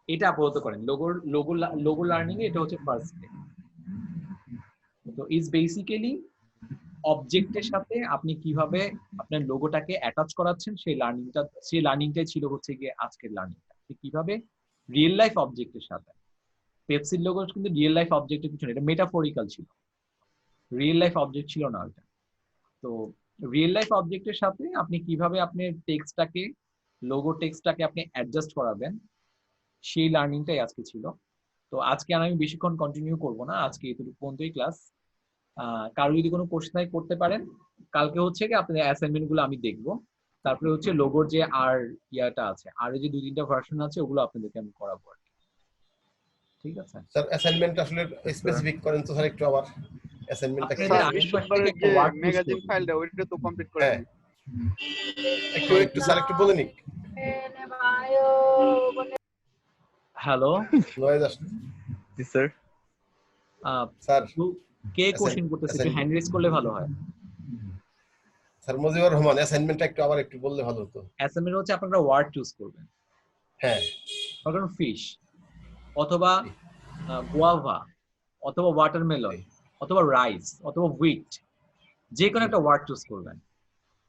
এটা আপাতত করেন লোগো লার্নিং এ এটা হচ্ছে ফার্স্ট স্টেপ। তো ইজ বেসিক্যালি অবজেক্টের সাথে আপনি কিভাবে আপনার লোগোটাকে অ্যাটাচ করাচ্ছেন সেই লার্নিংটাই ছিল হচ্ছে গিয়ে আজকের লার্নিংটা, কিভাবে রিয়েল লাইফ অবজেক্টের সাথে। পেপসির লোগো কিন্তু রিয়েল লাইফ অবজেক্টের কিছু না, এটা মেটাফরিক্যাল ছিল, রিয়েল লাইফ অবজেক্ট ছিল না ওটা। তো রিয়েল লাইফ অবজেক্টের সাথে আপনি কিভাবে আপনার টেক্সটটাকে লোগো টেক্সটটাকে আপনি অ্যাডজাস্ট করাবেন সেই লার্নিংটাই আজকে ছিল। তো আজকে আর আমি বেশিক্ষণ কন্টিনিউ করব না, আজকে এতটুকু পর্যন্তই ক্লাস। কারো যদি কোনো কোশ্চেন থাকে করতে পারেন। কালকে হচ্ছে কি আপনাদের অ্যাসাইনমেন্ট গুলো আমি দেখবো, তারপরে হচ্ছে লোগোর যে আর ইয়াটা আছে, আর যে 2-3টা ভার্সন আছে ওগুলো আপনাদেরকে আমি করাবো আর কি। ঠিক আছে স্যার অ্যাসাইনমেন্ট আসলে স্পেসিফিক করেন তো স্যার একটু আবার অ্যাসাইনমেন্টটা কি? আপনাদের স্যার আশেপাশ থেকে বিশ্ববিদ্যালয়ের একটা যে ওয়ার্ড চুজ ম্যাগাজিন করবেন। ফাইলটা ওইটা তো কমপ্লিট করে হ্যাঁ দিন। একটু একটু স্যার একটু বলে নিক। হ্যালো নয়েজ আসছে জি স্যার। স্যার। কে কোশ্চেন করতেছে, একটু হ্যান্ড রেজ করলে ভালো হয়। স্যার মুজিবুর রহমান, অ্যাসাইনমেন্টটা একটু আবার একটু বললে ভালো হতো। অ্যাসাইনমেন্ট হচ্ছে আপনারা ওয়ার্ড চুজ করবেন, হ্যাঁ ধরুন ফিশ অথবা গুয়াভা অথবা ওয়াটারমেলন অথবা রাইস অথবা হুইট, যে কোনো একটা ওয়ার্ড চুজ করবেন।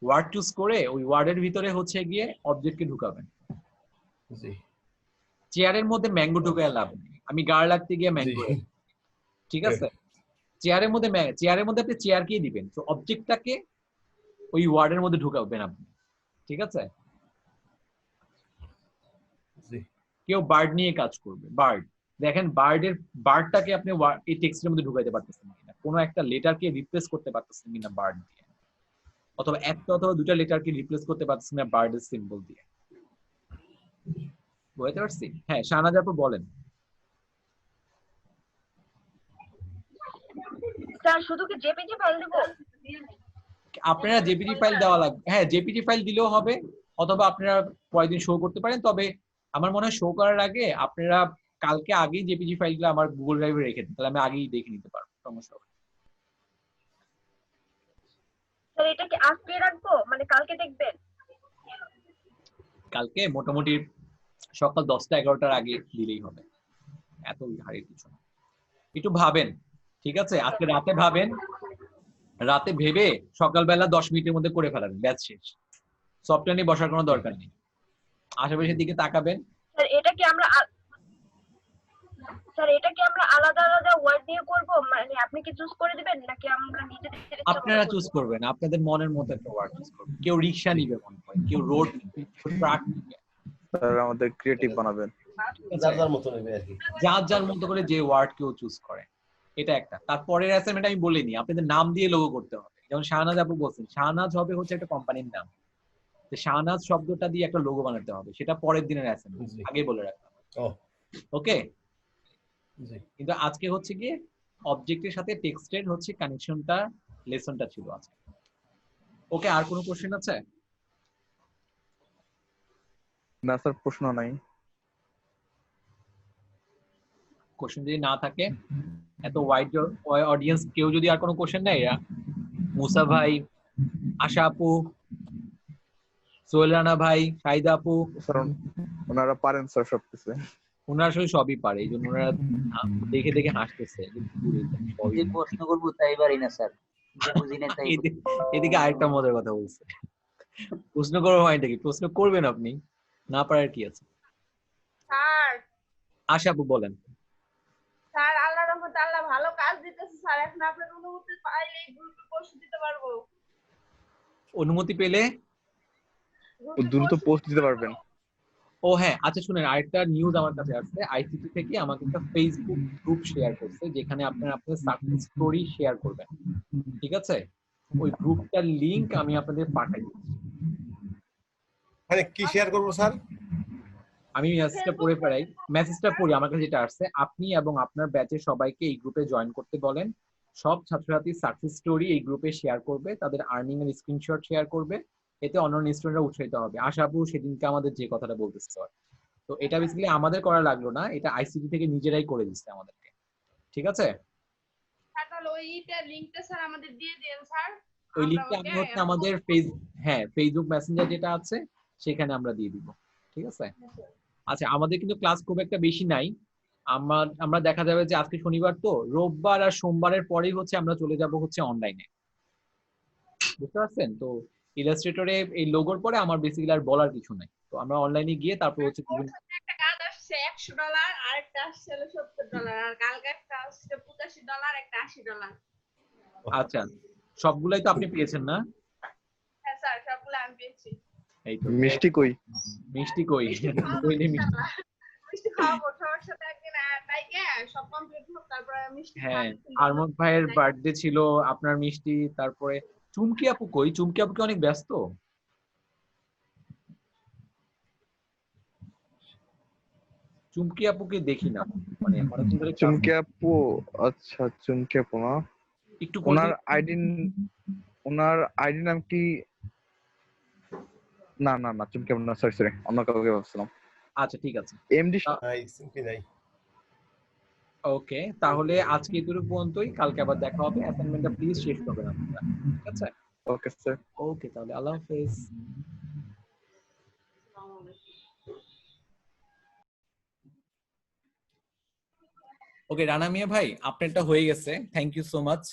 ওয়ার্ড চুজ করে ওই ওয়ার্ডের ভিতরে হচ্ছে গিয়ে অবজেক্টকে ঢুকাবেন। জি চেয়ারের মধ্যে ম্যাঙ্গো ঢুকায় লাভ নেই, আমি গাড় লাগতে গিয়ে জি ম্যাঙ্গো, ঠিক আছে? চেয়ারের মধ্যে আপনি চেয়ারকেই দিবেন, তো অবজেক্টটাকে ওই ওয়ার্ডের মধ্যে ঢুকাবেন আপনি, ঠিক আছে? জি কেউ বার্ড নিয়ে কাজ করবে, বার্ড দেখেন বার্ডটাকে আপনি এই টেক্সটের মধ্যে ঢুকাইতে পারতেছেন কিনা, কোনো একটা লেটারকে রিপ্লেস করতে পারতেছেন কিনা বার্ড দিয়ে, অথবা একটা অথবা দুটা লেটারকে রিপ্লেস করতে পারতেছেন কিনা বার্ডের সিম্বল দিয়ে। বুঝতে পারছি? হ্যাঁ শাহনাজ আপু বলেন। স্যার শুধু কি জেপিজি ফাইল দেব? আপনারা জেপিজি ফাইল দেওয়া লাগবে, হ্যাঁ জেপিজি ফাইল দিলেও হবে, অথবা আপনারা কয়েকদিন শো করতে পারেন। তবে আমার মনে হয় শো করার আগে আপনারা কালকে আগেই জেপিজি ফাইলগুলো আমার গুগল ড্রাইভে রেখে দিন, তাহলে আমি আগেই দেখে নিতে পারবো, সমস্যা হবে না। স্যার এটা কি আজকে রাখবো, মানে কালকে দেখবেন? কালকে মোটামুটি সকাল 10টা-11টার আগে দিলেই হবে, এত হারিয়ে কিছু না। একটু ভাবেন, ঠিক আছে? আজকে রাতে ভাবেন, রাতে ভেবে সকালবেলা 10 মিনিটের মধ্যে করে ফেলাবেন, ব্যাচ শেষ। সফটওয়্যার নিয়ে বসার কোনো দরকার নেই, আশেপাশের দিকে তাকাবেন। স্যার এটা কি আমরা আলাদা আলাদা ওয়ার্ড দিয়ে করব, মানে আপনি কি চুজ করে দিবেন নাকি আমরা নিজেদের ইচ্ছা মতো আপনারা করব? চুজ করবেন, আপনাদের মনের মতো একটা ওয়ার্ড চুজ করবেন। কেউ রিক্সা নিবে মনে হয়, কেউ রোড নিবে, কেউ ট্রাক নিবে, স্যার আমাদের ক্রিয়েটিভ বানাবেন। যার যার মতো নেবে আর কি। যার যার মতো করে যে ওয়ার্ড কেউ চুজ করে, এটা একটা। তারপরের অ্যাসাইনমেন্ট আমি বলিনি, আপনাদের নাম দিয়ে লোগো করতে হবে। যেমন শাহনাজ আপু বলছেন, শাহনাজ হবে হচ্ছে একটা কোম্পানির নাম, তো শাহনাজ শব্দটা দিয়ে একটা লোগো বানাতে হবে, সেটা পরের দিনের অ্যাসাইনমেন্ট, জি। আগে বলে রাখলাম। ও ওকে, জি কিন্তু আজকে হচ্ছে গিয়ে অবজেক্টের সাথে টেক্সটের হচ্ছে কানেকশনটা, লেসনটা ছিল আজকে। ওকে, আর কোনো কোশ্চেন আছে? না স্যার প্রশ্ন নাই। কোশ্চেন যদি না থাকে, এত ওয়াইড অডিয়েন্স, কেউ যদি আর কোনো কোশ্চেন নেই, মুসা ভাই, আশা আপু, সোহেল রানা ভাই, শাহিদা আপু, স্যার ওনারা পারেন স্যার সবকিছু। ওনারা আসলে সবই পারে, এই জন্য ওনারা দেখে দেখে হাসতেছে। যে প্রশ্ন করবো তাই পারি না স্যার, যে বুঝি না তাই বুঝি। এদিকে আরেকটা মজার কথা বলছে, প্রশ্ন করবো হয়টা কি, প্রশ্ন করবেন আপনি, না পারার কি আছে। স্যার আশা আপু বলেন। স্যার আল্লাহর রহমতে আল্লাহ ভালো কাজ দিতেছে স্যার, এখন আপনার অনুমতি পাইলে এই গ্রুপে পোস্ট দিতে পারবো। অনুমতি পেলে দ্রুত পোস্ট দিতে পারবেন। ও হ্যাঁ, আচ্ছা শুনেন, আরেকটা নিউজ আমার কাছে আসছে, আইসিটি থেকে আমাকে একটা ফেসবুক গ্রুপ শেয়ার করছে, যেখানে আপনারা আপনাদের সাকসেস স্টোরি শেয়ার করবেন, ঠিক আছে? ওই গ্রুপটার লিংক আমি আপনাদের পাঠাই দিচ্ছি। মানে কি শেয়ার করবো স্যার? আমি মেসেজটা পড়ে পড়াই, মেসেজটা পড়ি, আমার কাছে যেটা আসছে, আপনি এবং আপনার ব্যাচের সবাইকে এই গ্রুপে জয়েন করতে বলেন। সব ছাত্রছাত্রী সাকসেস স্টোরি এই গ্রুপে শেয়ার করবে, তাদের আর্নিং এর স্ক্রিনশট শেয়ার করবে, এতে অন্যান্য স্টুডেন্টরা উৎসাহিত হবে। আশা আপু সেদিনকে আমাদের যে কথাটা বলতেছে, তো এটা বেসিক্যালি আমাদের করা লাগলো না, এটা আইসিটি থেকে নিজেরাই করে দিচ্ছে আমাদেরকে, ঠিক আছে? স্যার তাহলে ওইটা লিংকটা স্যার আমাদের দিয়ে দেন স্যার। ওই লিংকটা আমি হচ্ছে আমাদের ফেসবুক মেসেঞ্জার যেটা আছে সেখানে আমরা দিয়ে দিব, ঠিক আছে? আচ্ছা, আমাদের কিন্তু ক্লাস খুব একটা বেশি নাই, আমরা দেখা যাবে যে আজকে শনিবার, তো রোববার আর সোমবারের পরেই হচ্ছে আমরা চলে যাব হচ্ছে অনলাইনে, বুঝতে পারছেন? তো ইলাস্ট্রেটরে এই লোগোর পরে আমার বেসিক্যালি আর বলার কিছু নাই, তো আমরা অনলাইনে গিয়ে তারপর হচ্ছে একটা কাজ আসছে $100, আরেকটা আসছে $70, আর কালকে একটা আসছে $85, একটা $80। আচ্ছা, সবগুলাই তো আপনি পেয়েছেন না? হ্যাঁ স্যার সবগুলো আমি পেয়েছি। এই তো মিষ্টি কই? মিষ্টি কই? কইলে মিষ্টি। মিষ্টি খাওয়াবো সবার সাথে একদিন, তাই কে সব কমপ্লিট হোক তারপরে মিষ্টি হ্যাঁ, খাওয়াবো। আরমদ ভাইয়ের বার্থডে ছিল, আপনার মিষ্টি, তারপরে চুমকি আপু কই? চুমকি আপু কি অনেক ব্যস্ত? চুমকি আপুকে দেখি না, মানে অনেকদিন ধরে চুমকি আপু, আচ্ছা চুমকি আপু না, একটু ওনার আইডি নাম কি? না না না, চুমকি আপু না, সরি অন্য কাউকে ভাবছিলাম। আচ্ছা ঠিক আছে, এমডি নাই সিম্পি নাই। ওকে, তাহলে আজকে এটুকু পর্যন্তই, কালকে আবার দেখা হবে। অ্যাসাইনমেন্টটা প্লিজ শেষ করবেন আপনারা, ঠিক আছে? Okay sir. ওকে, তাহলে আল্লাহ হাফেজ। ওকে রানা মিয়া ভাই, আপনারটা হয়ে গেছে, থ্যাংক ইউ সো মাচ।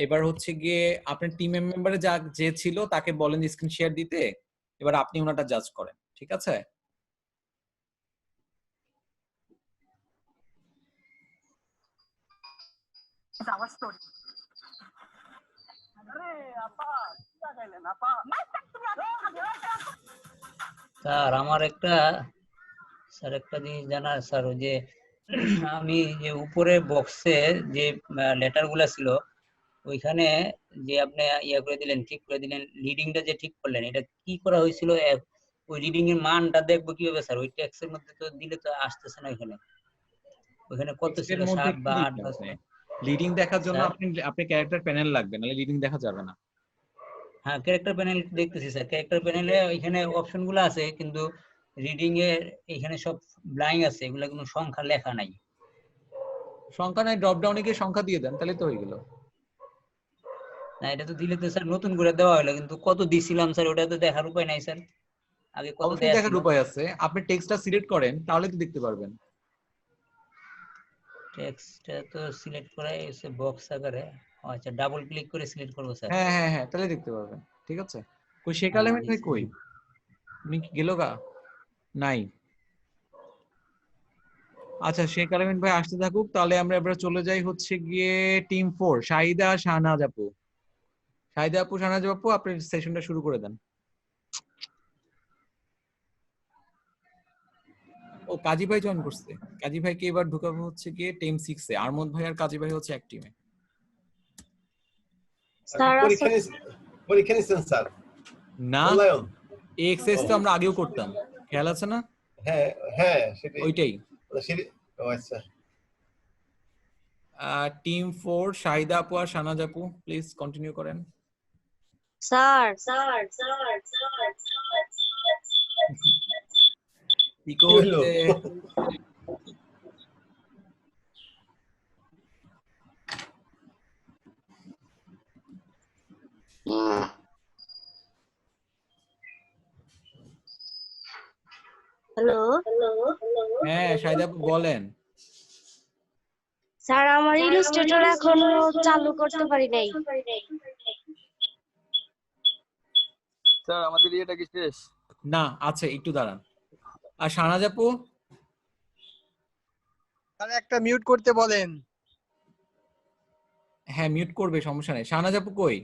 এবার হচ্ছে গিয়ে আপনার টিম মেম্বারে যে ছিল তাকে বলেন স্ক্রিন শেয়ার দিতে, এবার আপনি ওনাটা জাজ করেন, ঠিক আছে? স্যার আমার একটা জিনিস জানার স্যার, ওই যে আমি যে উপরে বক্সে যে লেটার গুলা ছিল ওইখানে যে আপনি ইয়া করে দিলেন, ঠিক করে দিলেন, লিডিংটা যে ঠিক করলেন, এটা কি করা হয়েছিল? ওই রিডিং এর মানটা দেখবো কিভাবে স্যার? ওই টেক্সট এর মধ্যে তো দিলে তো আসতেছে না। ওইখানে কত ছিল, 7 বা 8 বা ছিল? লিডিং দেখার জন্য স্যার? আপনি ক্যারেক্টার প্যানেল লাগবে, নাহলে লিডিং দেখা যাবে না। হ্যাঁ, ক্যারেক্টার প্যানেল দেখতেছি স্যার। ক্যারেক্টার প্যানেলে এখানে অপশন গুলো আছে, কিন্তু রিডিং এর এখানে সব ব্লাইন্ড আছে, এগুলা কোনো সংখ্যা লেখা নাই। সংখ্যা নাই, ড্রপ ডাউনে গিয়ে সংখ্যা দিয়ে দেন, তাহলে তো হয়ে গেল। না, এটা তো দিলে তো স্যার নতুন করে দেওয়া হলো, কিন্তু কত দিছিলাম স্যার ওটা তো দেখার উপায় নাই স্যার। আগে কত অবশ্যই দেয়া দেখার ছিল? উপায় আছে, আপনি টেক্সটটা সিলেক্ট করেন তাহলে তো দেখতে পারবেন। টেক্সটটা তো সিলেক্ট করা আছে বক্স আকারে। আচ্ছা, ডাবল ক্লিক করে সিলেক্ট করব স্যার? হ্যাঁ হ্যাঁ হ্যাঁ, তাহলে দেখতে পারবেন, ঠিক আছে? কই শেখ হ্যাঁ, আলমের ভাই কই? উনি কি গেল গা? নাই। আচ্ছা, শেখ আলমিন ভাই আসতে থাকুক, তাহলে আমরা এবার চলে যাই হচ্ছে গিয়ে টিম 4, শাহিদা, শাহনাজ আপু। শাহিদা আপু, শাহনাজ আপু, আপনি সেশনটা শুরু করে দেন। ও কাজী ভাই জয়েন করছে, কাজী ভাইকে এবার ঢুকাবো হচ্ছে গিয়ে টিম 6 এ, আরমদ ভাই আর কাজী ভাই হচ্ছে এক টিমে। পরীক্ষা নিচ্ছেন স্যার? না, মূল্যায়ন এই এক্সারসাইজ তো আমরা আগেও করতাম, খেয়াল আছে না? হ্যাঁ হ্যাঁ সেটাই ওইটাই। ও আচ্ছা। টিম 4, শাহিদা আপু আর শাহনাজ আপু, প্লিজ কন্টিনিউ করেন। স্যার কি কি হলো? করতে? হ্যালো হ্যাঁ শাহিদ আপু বলেন। স্যার, আমার ইলাস্ট্রেটর এখনো চালু করতে পারি নাই। স্যার আমাদের ইয়েটা কি শেষ? না আছে, একটু দাঁড়ান। আর শাহনাজ আপু? স্যার একটা মিউট করতে বলেন। হ্যাঁ মিউট করবে, সমস্যা নেই। শাহনাজ আপু কই?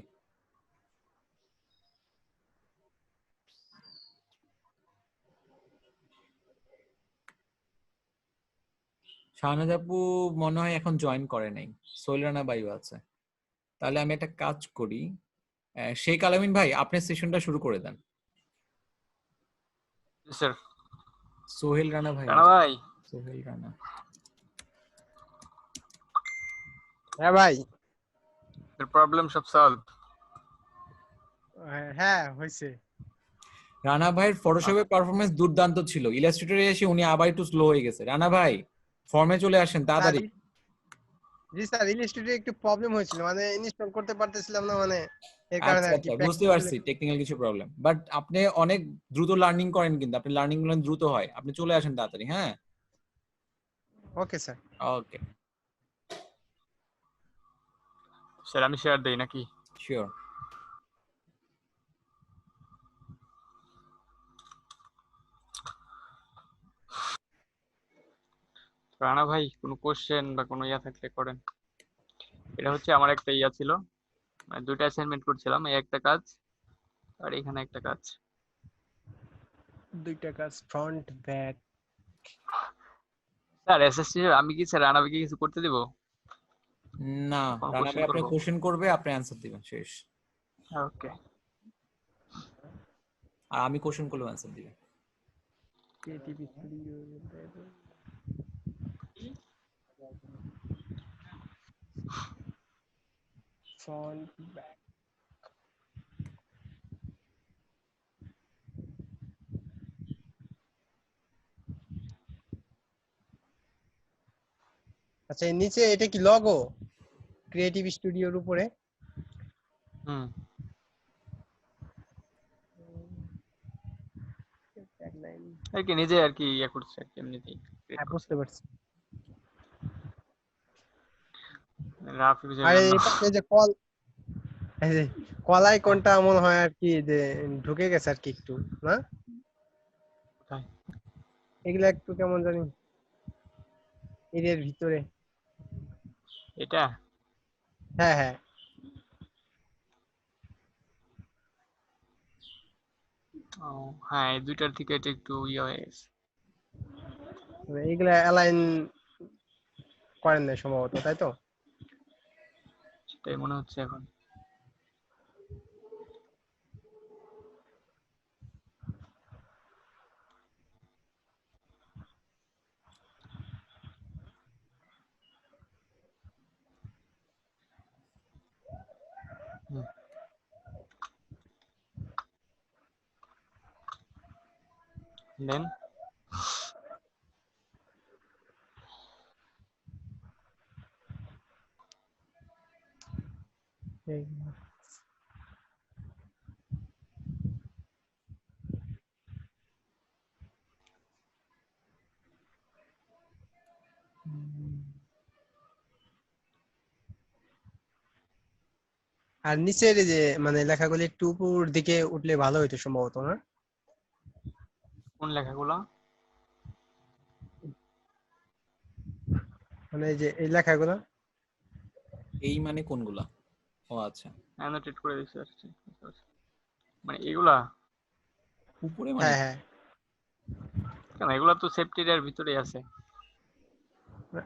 শাহনাজ আপু মনে হয় এখন জয়েন করে নাই। সোহেল রানা ভাইও আছে। তাহলে আমি একটা কাজ করি, শেখ আলামিন ভাই আপনি সেশনটা শুরু করে দেন। স্যার সোহেল রানা ভাই রানা আছে। ভাই সোহেল রানা। হ্যাঁ ভাই। প্রবলেম সব সলভ? হ্যাঁ হয়েছে। রানা ভাইয়ের ফটোশপের পারফরমেন্স দুর্দান্ত ছিল, ইলাস্ট্রেটরে এসে উনি আবার একটু স্লো হয়ে গেছে। রানা ভাই ফর্মে চলে আসেন তাড়াতাড়ি। জি স্যার, ইলাস্ট্রেটরে একটু প্রবলেম হয়েছিল, মানে ইনস্টল করতে পারতেছিলাম না, মানে এর কারণে আচ্ছা আর কি। আচ্ছা বুঝতে পারছি, টেকনিক্যাল কিছু প্রবলেম, বাট আপনি অনেক দ্রুত লার্নিং করেন, কিন্তু আপনি লার্নিং গুলো দ্রুত হয়। আপনি চলে আসেন তাড়াতাড়ি। হ্যাঁ ওকে স্যার। ওকে স্যার আমি শেয়ার দেই নাকি? শিওর। রানা ভাই কোনো কোশ্চেন বা কোনো ইয়া থাকলে করেন। এটা হচ্ছে আমার একটা ইয়া ছিল, মানে দুইটা অ্যাসাইনমেন্ট করছিলাম, এই একটা কাজ আর এখানে একটা কাজ। দুইটা কাজ, ফ্রন্ট ব্যাক। স্যার এসএসসি আমি কি স্যার রানা ভাইকে কিছু করতে দিব? না, কোনো রানা কোশ্চেন ভাই আপনার করবো? কোশ্চেন করবে, আপনি অ্যান্সার দিবেন, শেষ। ওকে আর আমি কোশ্চেন করলে অ্যান্সার দিবেন। Creative studio, front back. আচ্ছা, এর নিচে এটা কি লগো ক্রিয়েটিভ স্টুডিওর উপরে? হুম আর কি নিজে আর কি ইয়া করছে আর কি, এমনিতেই হ্যাঁ বুঝতে পারছি। রাফ ইউজের আর জন্য। এই পাশে যে কল, এই যে কল আইকনটা মনে হয় আর কি যে ঢুকে গেছে আর কি একটু, না? কোথায়? এগুলা একটু কেমন জানি এরিয়ার ভিতরে। এটা হ্যাঁ হ্যাঁ, ও হ্যাঁ, এই দুইটার থেকে এটা একটু ইয়ে হয়ে গেছে। মানে এগুলা অ্যালাইন করেন না সম্ভবত, তাই তো? সেটাই মনে হচ্ছে এখন। দেন আর নিচের এই যে মানে লেখাগুলি একটু উপর দিকে উঠলে ভালো হইতো সম্ভবত, না? কোন লেখাগুলো? মানে এই যে এই লেখাগুলো। এই মানে কোনগুলা? ও আচ্ছা, অ্যানোটেট করে দিছি আসছে, মানে এগুলা উপরে মানে হ্যাঁ হ্যাঁ, কেন? এগুলা তো সেফটি এর ভিতরে আছে।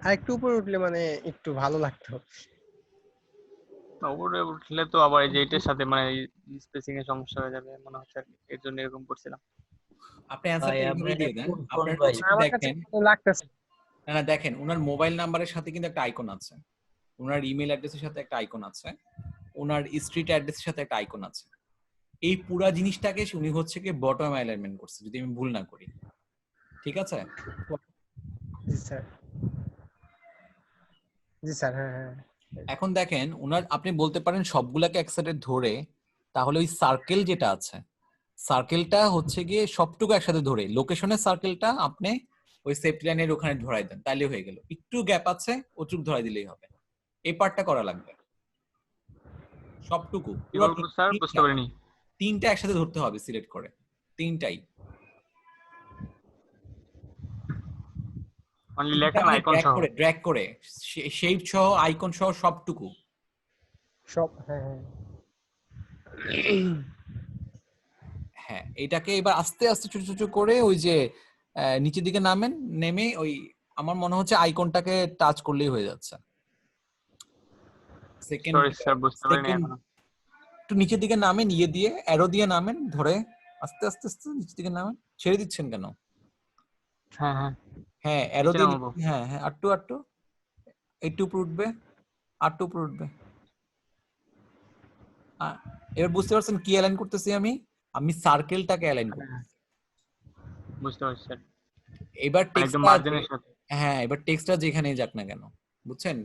আর একটু উপরে উঠলে মানে একটু ভালো লাগতো। না, উপরে উঠলে তো আবার এই যে এটার সাথে মানে স্পেসিং এর সমস্যা হয়ে যাবে মনে হচ্ছে আর কি। এর জন্য এরকম করছিলাম। আপনি অ্যান্সারটা ভাই এইভাবে আপনি দিয়ে দেন। কোন ফোন আপনার ভাই? হচ্ছে কি আমার কাছে দেখেন, ভালো লাগতেছে। না না দেখেন, ওনার মোবাইল নাম্বারের সাথে কিন্তু একটা আইকন আছে, ওনার ইমেল অ্যাড্রেসের সাথে একটা আইকন আছে, ওনার স্ট্রিট অ্যাড্রেসের সাথে একটা আইকন আছে। এই পুরা জিনিসটাকে উনি হচ্ছে কি বটম অ্যালাইনমেন্ট করছে, যদি আমি ভুল না করি। ঠিক আছে? জি স্যার, জি স্যার, হ্যাঁ হ্যাঁ। এখন দেখেন ওনার, আপনি বলতে পারেন সবগুলাকে একসাথে ধরে, তাহলে ওই সার্কেল যেটা আছে, সার্কেলটা হচ্ছে গিয়ে সবটুকু একসাথে ধরে লোকেশনের সার্কেলটা আপনি ওই সেফটি লাইনের ওখানে ধরাই দেন, তাইলে হয়ে গেল। একটু গ্যাপ আছে, ওটুকু ধরাই দিলেই হবে। এই পার্টটা করা লাগবে সবটুকু, কি বলবো স্যার, বুঝতে পারিনি। তিনটা একসাথে ধরতে হবে সিলেক্ট করে, তিনটাই। অনলি লেখা না আইকন সহ? ড্র্যাগ করে শেপ সহ আইকন সহ সবটুকু। সব, হ্যাঁ হ্যাঁ। হ্যাঁ, এটাকে এবার আস্তে আস্তে ছোট ছোট করে ওই যে নিচের দিকে নামেন, নেমে ওই আমার মনে হচ্ছে আইকনটাকে টাচ করলেই হয়ে যাচ্ছে। সেকেন্ড সরি স্যার, বুঝতে পারিনি এখনো। একটু নিচের দিকে নামেন, ইয়ে দিয়ে অ্যারো দিয়ে নামেন, ধরে আস্তে আস্তে আস্তে নিচের দিকে নামেন। ছেড়ে দিচ্ছেন কেন? হ্যাঁ হ্যাঁ হ্যাঁ, অ্যারো দিয়ে, নামাবো। হ্যাঁ হ্যাঁ, আটটু আটটু, একটু উপরে উঠবে, আটটু উপরে উঠবে। এবার বুঝতে পারছেন কি অ্যালাইন করতেছি আমি? আমি সার্কেলটাকে অ্যালাইন করতেছি। বুঝতে পারছি স্যার। এবার একদম টেক্সটটা, মার্জিনের সাথে। হ্যাঁ এবার টেক্সটটা যেখানেই যাক না কেন, বুঝছেন?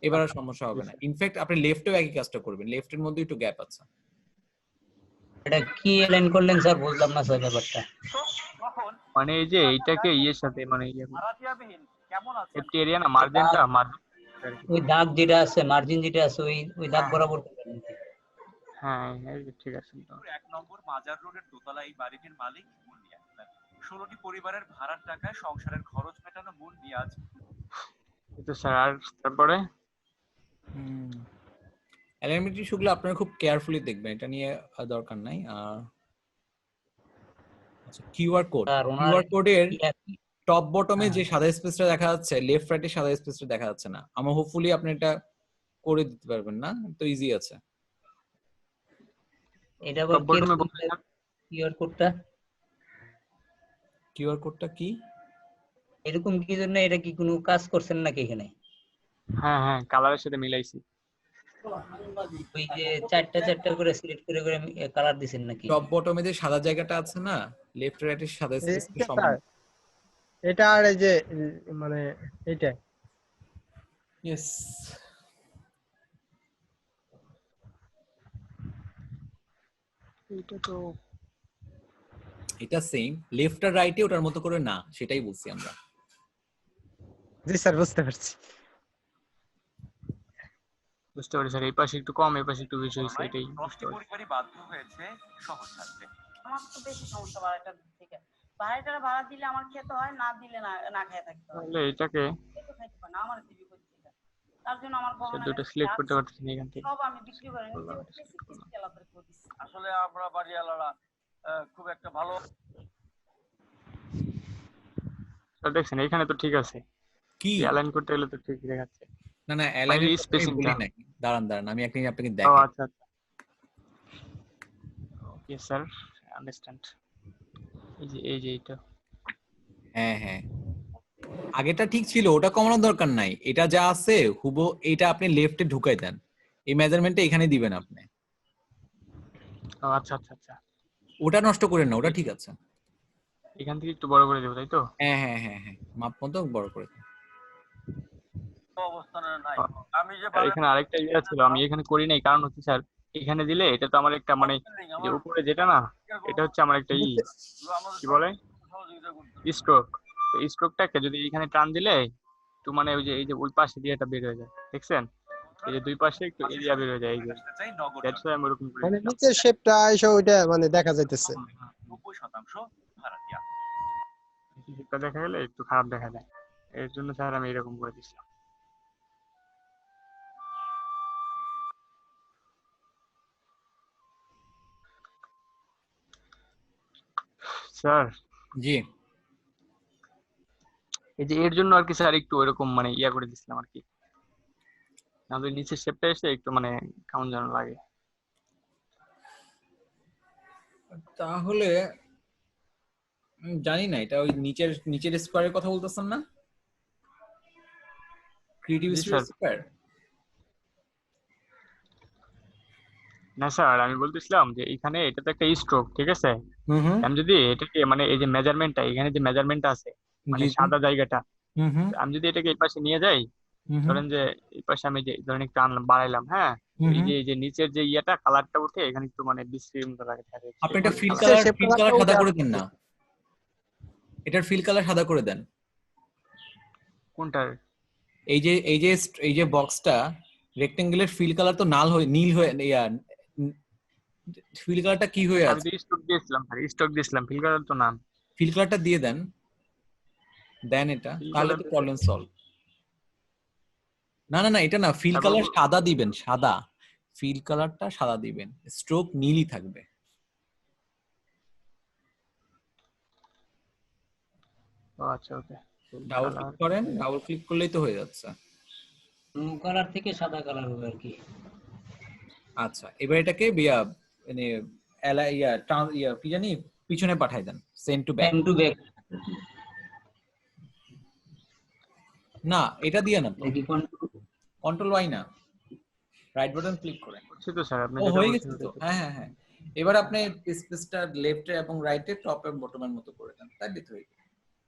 এবার আর সমস্যা হবে না। ইনফ্যাক্ট আপনি লেফটেও একই কাজটা করবেন, লেফটের মধ্যে একটু গ্যাপ আছে। এটা কি অ্যালাইন করলেন স্যার, বুঝলাম না স্যার ব্যাপারটা। মানে এই যে এইটাকে ইয়ের সাথে মানে সেফটি এরিয়া না, মার্জিনটা, মার্জিন। ওই দাগ যেটা আছে, মার্জিন যেটা আছে, ওই দাগ বরাবর করবেন নাকি? হ্যাঁ ঠিক আছে। 1 নম্বর মাজার রোডের দোতলা এই বাড়িটির মালিক মুন্নিয়া। 16টি পরিবারের ভাড়ার টাকায় সংসারের খরচ মেটানো মুন্নিয়া আজ। তো স্যার আর তারপরে অ্যালাইনমেন্ট ইস্যুগুলো আপনারা খুব কেয়ারফুলি দেখবেন, এটা নিয়ে দরকার নাই। আচ্ছা, কিউআর কোড, আর ওনার কিউআর কোডের কি- টপ বটমে যে হ্যাঁ। সাদা স্পেসটা দেখা যাচ্ছে, লেফট রাইটে সাদা স্পেসটা দেখা যাচ্ছে না। আমার হোপফুলি আপনি এটা করে দিতে পারবেন না, তো ইজি আছে। এটা আবার টপ বটমে কিউআর কোডটা কিউআর কোডটা কি? এরকম কি জন্য, এটা কি কোনো কাজ করছেন নাকি এখানে? হ্যাঁ হ্যাঁ, কালারের সাথে মিলাইছি। ওই যে চারটা চারটা করে সিলেক্ট করে করে কালার দিছেন নাকি? টপ বটমে যে সাদা জায়গাটা আছে না, লেফট রাইটে সাদা স্পেস এটা সমান। স্যার, এটা আর এই যে মানে এইটা ইয়েস, এটা তো এটা সেম, লেফট আর রাইটে ওটার মতো করে না, সেটাই বলছি আমরা। জি স্যার, বুঝতে পারছি। বুঝতে পারি স্যার, এই পাশে একটু কম, এই পাশে একটু বেশি হয়েছে, এটাই 10টি বুঝতে পারি। পরিবারই বাধ্য হয়েছে শহর ছাড়তে। আমার তো বেশি সমস্যা ভাড়াটার দিক থেকে। ভাড়াটার ভাড়া দিলে আমার খেতে হয়, না দিলে না খেয়ে থাকতে হয়। তাহলে এটাকে খেতে খাইতে পারে না, আমার দিবি করতে এটা। তার জন্য আমার স্যার গহনা দুটো সিলেক্ট করতে পারতেছি না এখান থেকে। সব আমি বিক্রি করে নিচ্ছি, বেশি কিস্তি আলাদা করে দিচ্ছি। আসলে আমরা বাড়িওয়ালারা খুব একটা ভালো। স্যার দেখছেন এখানে তো ঠিক আছে, কি অ্যালাইন করতে গেলে তো ঠিক দেখাচ্ছে। না না, অ্যালাইনমেন্ট আমি spacing-টা। বলি নাই, দাঁড়ান দাঁড়ান, আমি আপনাকে ও দেখাই। আচ্ছা আচ্ছা, ওকে স্যার, আন্ডারস্ট্যান্ড। এই যে এটা। হ্যাঁ হ্যাঁ, আগেটা ঠিক ছিল, ওটা কমানোর দরকার নাই। এটা যা আছে হুবো, এটা আপনি লেফটে ঢুকাই দেন, এই মেজারমেন্টটা এখানে দিবেন আপনি। ও আচ্ছা আচ্ছা আচ্ছা, ওটা নষ্ট করেন না, ওটা ঠিক আছে। এখান থেকে একটু বড় করে দেবো, তাই তো? হ্যাঁ হ্যাঁ হ্যাঁ হ্যাঁ, মাপ মতো বড় করে দেন। অবস্থানে নাই। আমি যে আর এখানে আরেকটা ইয়ে ছিল, আমি এখানে করি নাই, কারণ হচ্ছে স্যার এখানে দিলে এটা তো আমার একটা মানে যে উপরে যেটা না, এটা হচ্ছে আমার একটা কি বলে স্ট্রোক। তো স্ট্রোকটাকে যদি এখানে টান দিলে একটু মানে ওই যে এই যে ওই পাশে দিয়ে এটা বের হয়ে যায়, দেখছেন? এই যে দুই পাশে একটু এরিয়া বের হয়ে যায়, এই যে দ্যাটস ওয়াই আমি এরকম করে মানে দিলাম। নিচের শেপটা এসে ওইটা মানে দেখা যাইতেছে। 90% ভাড়াটিয়া। এটা দেখা গেলে একটু খারাপ দেখা যায়, এর জন্য স্যার আমি এরকম করে দিছিলাম। স্যার জি, এই যে এর জন্য আর কি স্যার একটু এরকম মানে ইয়া করে দিছিলাম আর কি, নাহলে নিচের শেপটা এসে একটু মানে কেমন যেন লাগে। তাহলে জানি না, এটা ওই নিচের স্কোয়ারের কথা বলতেছেন না, ক্রিয়েটিভ জি স্যার। স্কোয়ার? না স্যার, আমি বলতেছিলাম যে এখানে এটা তো একটা স্ট্রোক, ঠিক আছে? আমি যদি এটাকে মানে এই যে মেজারমেন্টটা, এখানে যে মেজারমেন্টটা আছে মানে জি, জি। সাদা জায়গাটা, হুম হুম আমি যদি এটাকে এই পাশে নিয়ে যাই, ধরেন যে এই পাশে আমি যে ধরেন একটু আনলাম বাড়াইলাম, হ্যাঁ, এই যে নিচের যে ইয়েটা কালারটা উঠে এখানে একটু মানে বিশ্রী মতো লাগে থাকে। আপনি এটা ফিল আচ্ছা, কালার সে কালারটা সাদা উঠে করে দেন না, এটার ফিল কালার সাদা করে দেন। কোনটার? এই যে বক্সটা রেক্টেঙ্গেলের ফিল কালার তো নীল হয়ে ফিল কালারটা কি হয়ে আমি আছে? তো স্টক দিয়েছিলাম ফিল কালার তো না। ফিল কালারটা দিয়ে দেন এটা, তাহলে তো প্রবলেম সলভ। না না না, এটা না, ফিল কালার সাদা দিবেন, সাদা ফিল কালারটা সাদা দিবেন, স্ট্রোক নীলই থাকবে। ও আচ্ছা, ওকে। ডাবল ক্লিক করেন, ডাবল ক্লিক করলেই তো হয়ে যাচ্ছে। ব্লু কালার থেকে সাদা কালার হবে আর কি। আচ্ছা, এবার এটাকে মানে কি জানি পিছনে পাঠাই দেন, সেন্ড টু ব্যাক। না, এটা দিয়ে না তো, কন্ট্রোল ওয়াই না, রাইট বাটন ক্লিক করেন। তো স্যার আপনি ও যেটা হয়ে বলছেন গেছে তো, হ্যাঁ হ্যাঁ হ্যাঁ। এবার আপনি স্পেসটা লেফটে এবং রাইটে টপ এবং বটমের মতো করে দেন, তাই তো হয়ে গেছে।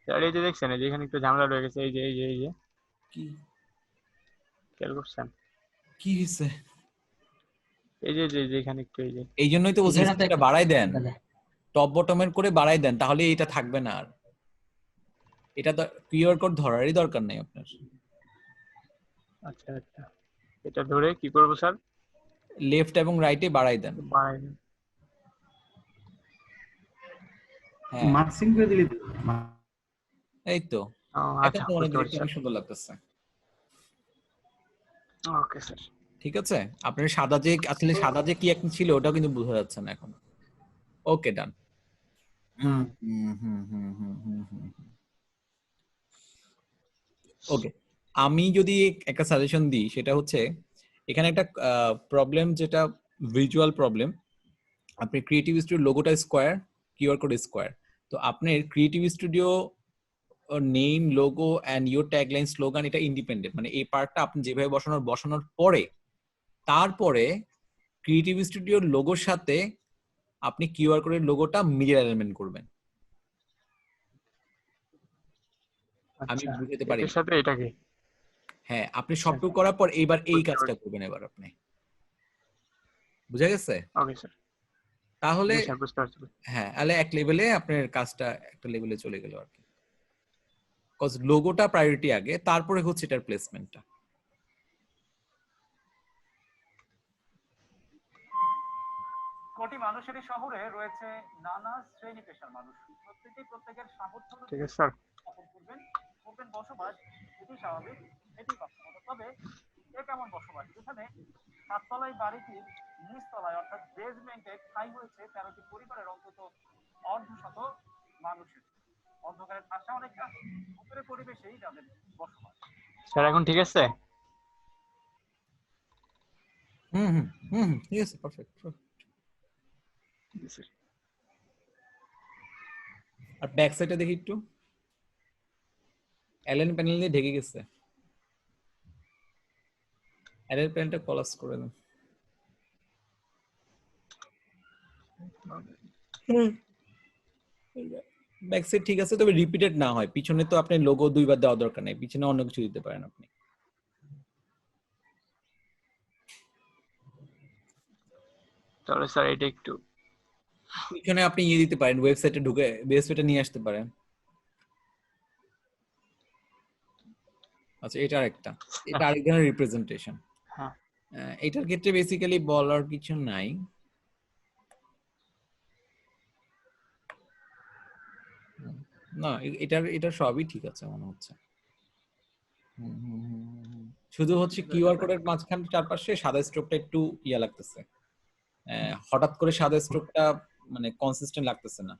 স্যার এই যে দেখছেন এই যে এখানে একটু ঝামেলা রয়ে গেছে, এই যে কি খেয়াল করছেন? কি হইছে? এই যে এখানে একটু এই জন্যই তো বলছি স্পেসটা বাড়াই দেন, টপ বটমের করে বাড়াই দেন, তাহলে এটা থাকবে না আর। এটা তো কিউআর কোড ধরারই দরকার নেই আপনার। আচ্ছা আচ্ছা, এটা ধরে কি করব স্যার? লেফট এবং রাইটে বাড়াই দেন। হ্যাঁ, মার্কসিং করে দিলি তো। এই তো, আচ্ছা, এখন তো অনেক সুন্দর লাগতেছে। ওকে স্যার, ঠিক আছে। আপনার সাদা যে কি একটা ছিল ওটাও কিন্তু বোঝা যাচ্ছে না এখন। ওকে, ডান। ওকে, আমি যদি একটা সাজেশন দিই, সেটা হচ্ছে এখানে একটা প্রবলেম, যেটা ভিজুয়াল প্রবলেম। আপনি ক্রিয়েটিভ স্টুডিও লোগোটা স্কোয়ার, কিউআর কোড স্কোয়ার, তো আপনার creative studio name, logo and your tagline, slogan এটা ইন্ডিপেন্ডেন্ট, মানে এই পার্টটা আপনি যেভাবে বসানোর পরে তারপরে ক্রিয়েটিভ স্টুডিওর লোগোর সাথে আপনি কিউআর কোডের লোগোটা মিরর অ্যালাইনমেন্ট করবেন। আমি বুঝাতে পারি এর সাথে এটা কি? হ্যাঁ, আপনি সবটুকু করার পর এইবার এই কাজটা করবেন। এবার আপনি বুঝা গেছে? ওকে স্যার, তাহলে বুঝতে পারছি। হ্যাঁ, তাহলে এক লেভেলে আপনার কাজটা একটা লেভেলে চলে গেল আর কি। কজ লোগোটা প্রায়োরিটি আগে, তারপরে হচ্ছে এটার প্লেসমেন্টটা। কোটি মানুষের এই শহরে রয়েছে নানা শ্রেণী পেশার মানুষ, প্রত্যেকের সামর্থ্য ঠিক আছে স্যার, করবেন বসবাস, এটি স্বাভাবিক, এটি বাস্তবতা। তবে এ কেমন বসবাস যেখানে 7 তলায় বাড়িটির নিচতলায় অর্থাৎ বেসমেন্টে ঠাঁই হয়েছে 13টি পরিবারের অন্তত অর্ধশত মানুষের। অন্ধকারের ভাষা অনেকটা উপরে পরিবেশেই তাদের বসবাস। স্যার এখন ঠিক আছে? ঠিক আছে, পারফেক্ট। আর ব্যাক সাইডে দেখি একটু, অ্যালাইন প্যানেল দিয়ে ঢেকে গেছে। অ্যালাইন প্যানেলটা কলাস করে দেন। ব্যাক সাইড ঠিক আছে, তবে রিপিটেড না হয়। পিছনে তো আপনি লোগো দুইবার দেওয়া দরকার নেই, পিছনে অন্য কিছু দিতে পারেন আপনি। তাহলে স্যার এটা একটু পিছনে আপনি দিতে পারেন, ওয়েবসাইটে ঢুকে বেসটা নিয়ে আসতে পারেন। আচ্ছা, এটা আরেকটা, এটা আরেক ধরনের রিপ্রেজেন্টেশন। হ্যাঁ, এটার ক্ষেত্রে বেসিক্যালি বলার কিছু নাই। না, এটা সবই ঠিক আছে মনে হচ্ছে। শুধু হচ্ছে কিউআর কোডের মাঝখানে চারপাশে সাদা স্ট্রোকটা একটু ইয়া লাগতেছে, হঠাৎ করে সাদা স্ট্রোকটা মানে কনসিস্টেন্ট লাগতেছে না।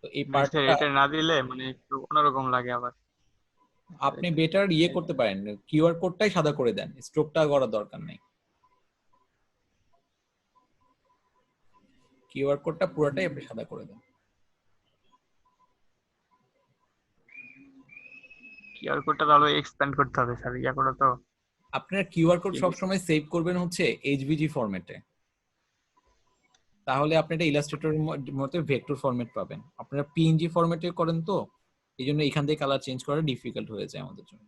তো এই পার্টটা এটা না দিলে মানে একটু অন্যরকম লাগে আবার। আপনি বেটার করতে পারেন, কিউআর কোডটাই সাদা করে দেন, স্ট্রোকটা করার দরকার নেই। কিউআর কোডটা পুরোটাই আপনি সাদা করে দেন। কিউআর কোডটা তাহলে এক্সপ্যান্ড করতে হবে স্যার, ইয়া করে তো। আপনার কিউআর কোড সবসময় সেভ করবেন হচ্ছে এইচভিজি ফরম্যাটে, তাহলে আপনি এটা ইলাস্ট্রেটরের মতো ভেক্টর ফরম্যাট পাবেন। আপনারা পিএনজি ফরম্যাটে করেন তো, এই জন্য এখান থেকে কালার চেঞ্জ করা ডিফিকাল্ট হয়ে যায় আমাদের জন্য।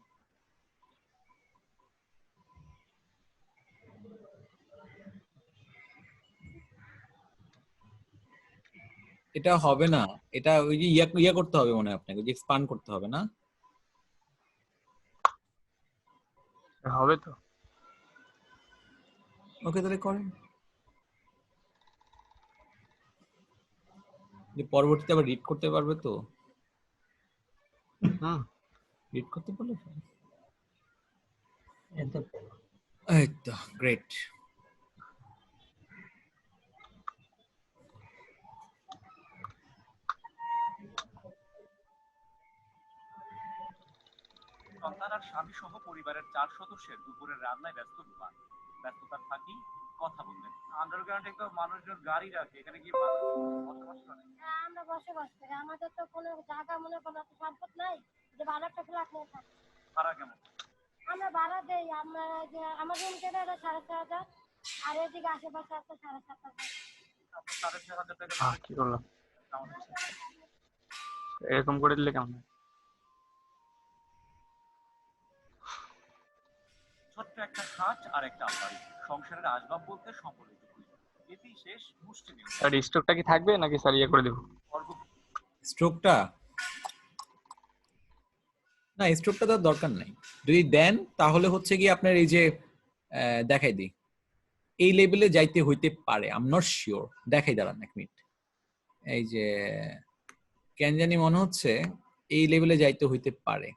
এটা হবে না, এটা ওই যে ইয়া করতে হবে মনে হয় আপনাকে, যে এক্সপান্ড করতে হবে না? হবে তো। ওকে তাহলে করেন, যে পরবর্তীতে আবার রিড করতে পারবে তো। রিড করতে পারলে এই তো গ্রেট। সন্তান আর স্বামী সহ পরিবারের 4 সদস্যের দুপুরের রান্নায় ব্যস্ত বিমান। ব্যস্ততার ফাঁকি কথা বললেন। আন্ডারগ্রাউন্ডে তো মানুষজন গাড়ি রাখে, এখানে কি বসবাস করে? আমরা বসবাস করি, আমাদের তো কোনো জায়গা মনে কোনো সম্পদ নাই যে ভাড়া একটা ফ্ল্যাট নিয়ে থাকি। ভাড়া কেমন? আমরা ভাড়া দেই, আমরা যে আমার রুম কেটে 6,500 আর এদিকে আশেপাশে আছে 7,500। আপনি 6,500 টাকা কি করলাম এরকম করে দিলে কেমন? ছোট্ট একটা খাট আর একটা আলমারি, সংসারের আসবাব বলতে সম্বলিত। এতেই শেষ মুষ্টি মেলে। আর স্টকটা কি থাকবে নাকি স্যার ইয়ে করে দেব? স্ট্রোকটা না, স্ট্রোকটা তো দরকার নাই, যদি দেন তাহলে হচ্ছে কি আপনার এই যে দেখাই দিই, এই লেভেলে যাইতে হইতে পারে, আই এম নট শিওর। দেখাই দাঁড়ান এক মিনিট, এই যে কেন জানি মনে হচ্ছে এই লেভেলে যাইতে হইতে পারে।